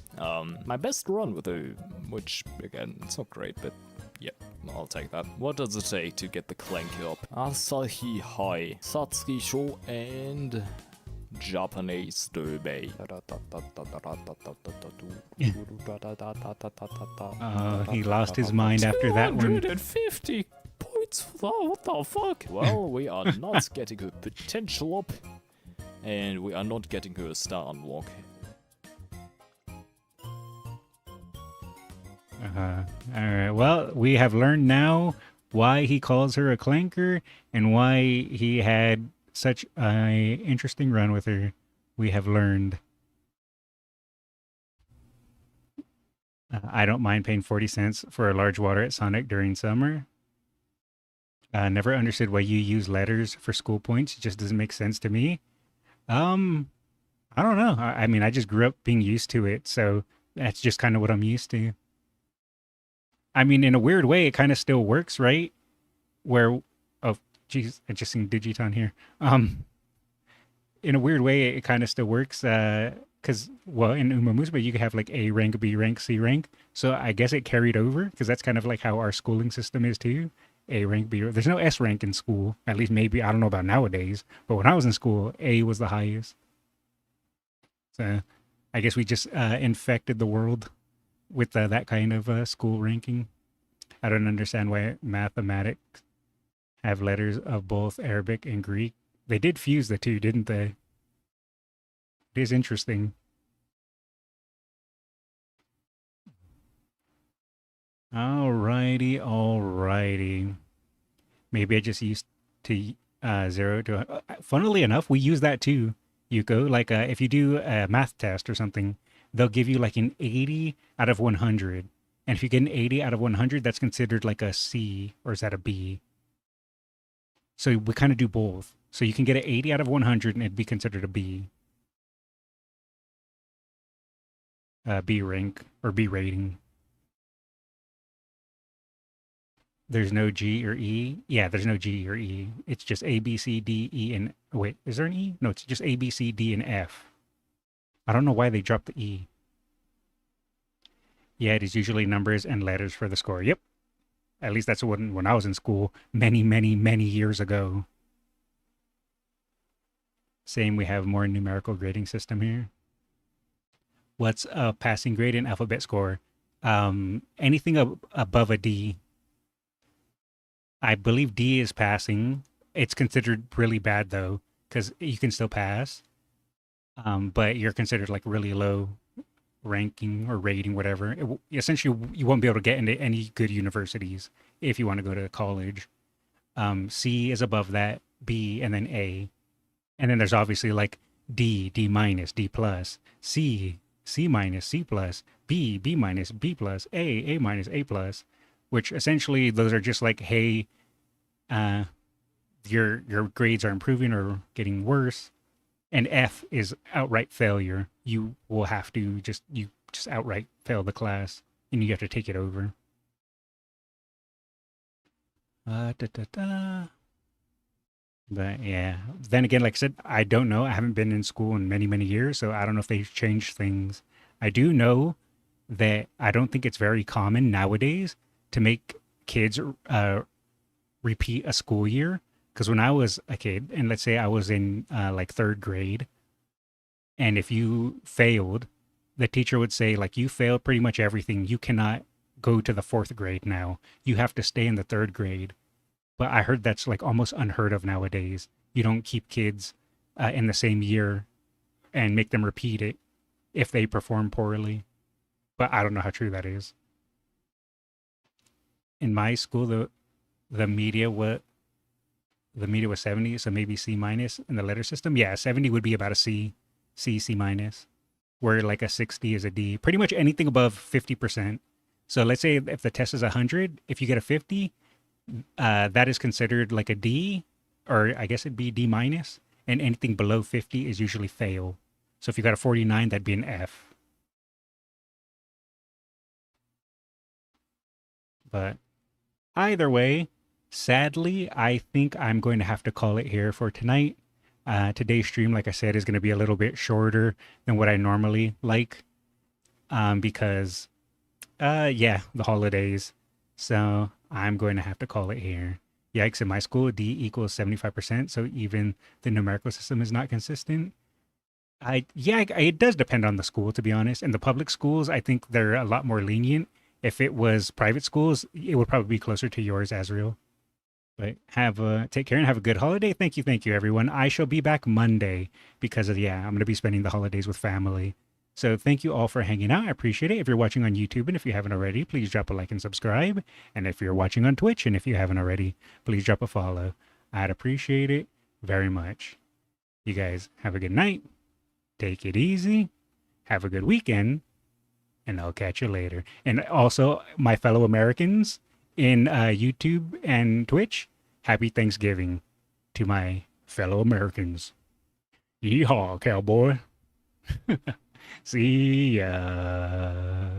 My best run with her, which again, it's not great, but yep, I'll take that. What does it take to get the clank up? Asahi High, Satsuki Sho, and Japanese Dobe. He lost his mind after that one. 250 points for that? What the fuck? Well, we are not getting her potential up, and we are not getting her a star unlock. Alright, well, we have learned now why he calls her a clanker and why he had such a interesting run with her. We have learned. I don't mind paying 40 cents for a large water at Sonic during summer. Never understood why you use letters for school points. It just doesn't make sense to me. I don't know. I mean, I just grew up being used to it, so that's just kind of what I'm used to. I mean, in a weird way, it kind of still works, right? Where, oh, geez, I just seen Digiton here. In a weird way, it kind of still works, because, well, in Umamusume, you could have like A rank, B rank, C rank. So I guess it carried over, because that's kind of like how our schooling system is too. A rank, B rank. There's no S rank in school. At least maybe, I don't know about nowadays. But when I was in school, A was the highest. So I guess we just infected the world with that kind of school ranking. I don't understand why mathematics have letters of both Arabic and Greek. They did fuse the two, didn't they? It is interesting. Alrighty. Maybe I just used to 0 to... funnily enough, we use that too, Yuko. Like if you do a math test or something, they'll give you like an 80 out of 100. And if you get an 80 out of 100, that's considered like a C, or is that a B? So we kind of do both. So you can get an 80 out of 100 and it'd be considered a B. B rank or B rating. There's no G or E. Yeah, there's no G or E. It's just A, B, C, D, E, and wait, is there an E? No, it's just A, B, C, D, and F. I don't know why they dropped the E. Yeah, it is usually numbers and letters for the score. Yep. At least that's when I was in school many, many, many years ago. Same, we have more numerical grading system here. What's a passing grade and alphabet score? Anything above a D. I believe D is passing. It's considered really bad though, because you can still pass. But you're considered like really low ranking or rating, whatever. Essentially, you won't be able to get into any good universities if you want to go to college. C is above that, B, and then A. And then there's obviously like D, D minus, D plus, C, C minus, C plus, B, B minus, B plus, A minus, A plus, which essentially those are just like, hey, your grades are improving or getting worse. And F is outright failure. You will have to just outright fail the class and you have to take it over. But yeah, then again, like I said, I don't know. I haven't been in school in many, many years, so I don't know if they've changed things. I do know that I don't think it's very common nowadays to make kids repeat a school year. Because when I was a kid, and let's say I was in like third grade, and if you failed, the teacher would say, like, you failed pretty much everything. You cannot go to the fourth grade now. You have to stay in the third grade. But I heard that's like almost unheard of nowadays. You don't keep kids in the same year and make them repeat it if they perform poorly. But I don't know how true that is. In my school, the media was 70, so maybe C minus in the letter system. Yeah, 70 would be about a C, C minus, where like a 60 is a D. Pretty much anything above 50%. So let's say if the test is 100, if you get a 50, that is considered like a D, or I guess it'd be D minus, and anything below 50 is usually fail. So if you got a 49, that'd be an F. But either way, sadly, I think I'm going to have to call it here for tonight. Today's stream, like I said, is going to be a little bit shorter than what I normally like, because, yeah, the holidays. So I'm going to have to call it here. Yikes, in my school, D equals 75%, so even the numerical system is not consistent. It does depend on the school, to be honest. And the public schools, I think they're a lot more lenient. If it was private schools, it would probably be closer to yours, Azriel. But take care and have a good holiday. Thank you, everyone. I shall be back Monday because I'm going to be spending the holidays with family. So thank you all for hanging out. I appreciate it. If you're watching on YouTube and if you haven't already, please drop a like and subscribe. And if you're watching on Twitch and if you haven't already, please drop a follow. I'd appreciate it very much. You guys have a good night. Take it easy. Have a good weekend. And I'll catch you later. And also, my fellow Americans in YouTube and Twitch, happy Thanksgiving to my fellow Americans. Yeehaw, cowboy. See ya.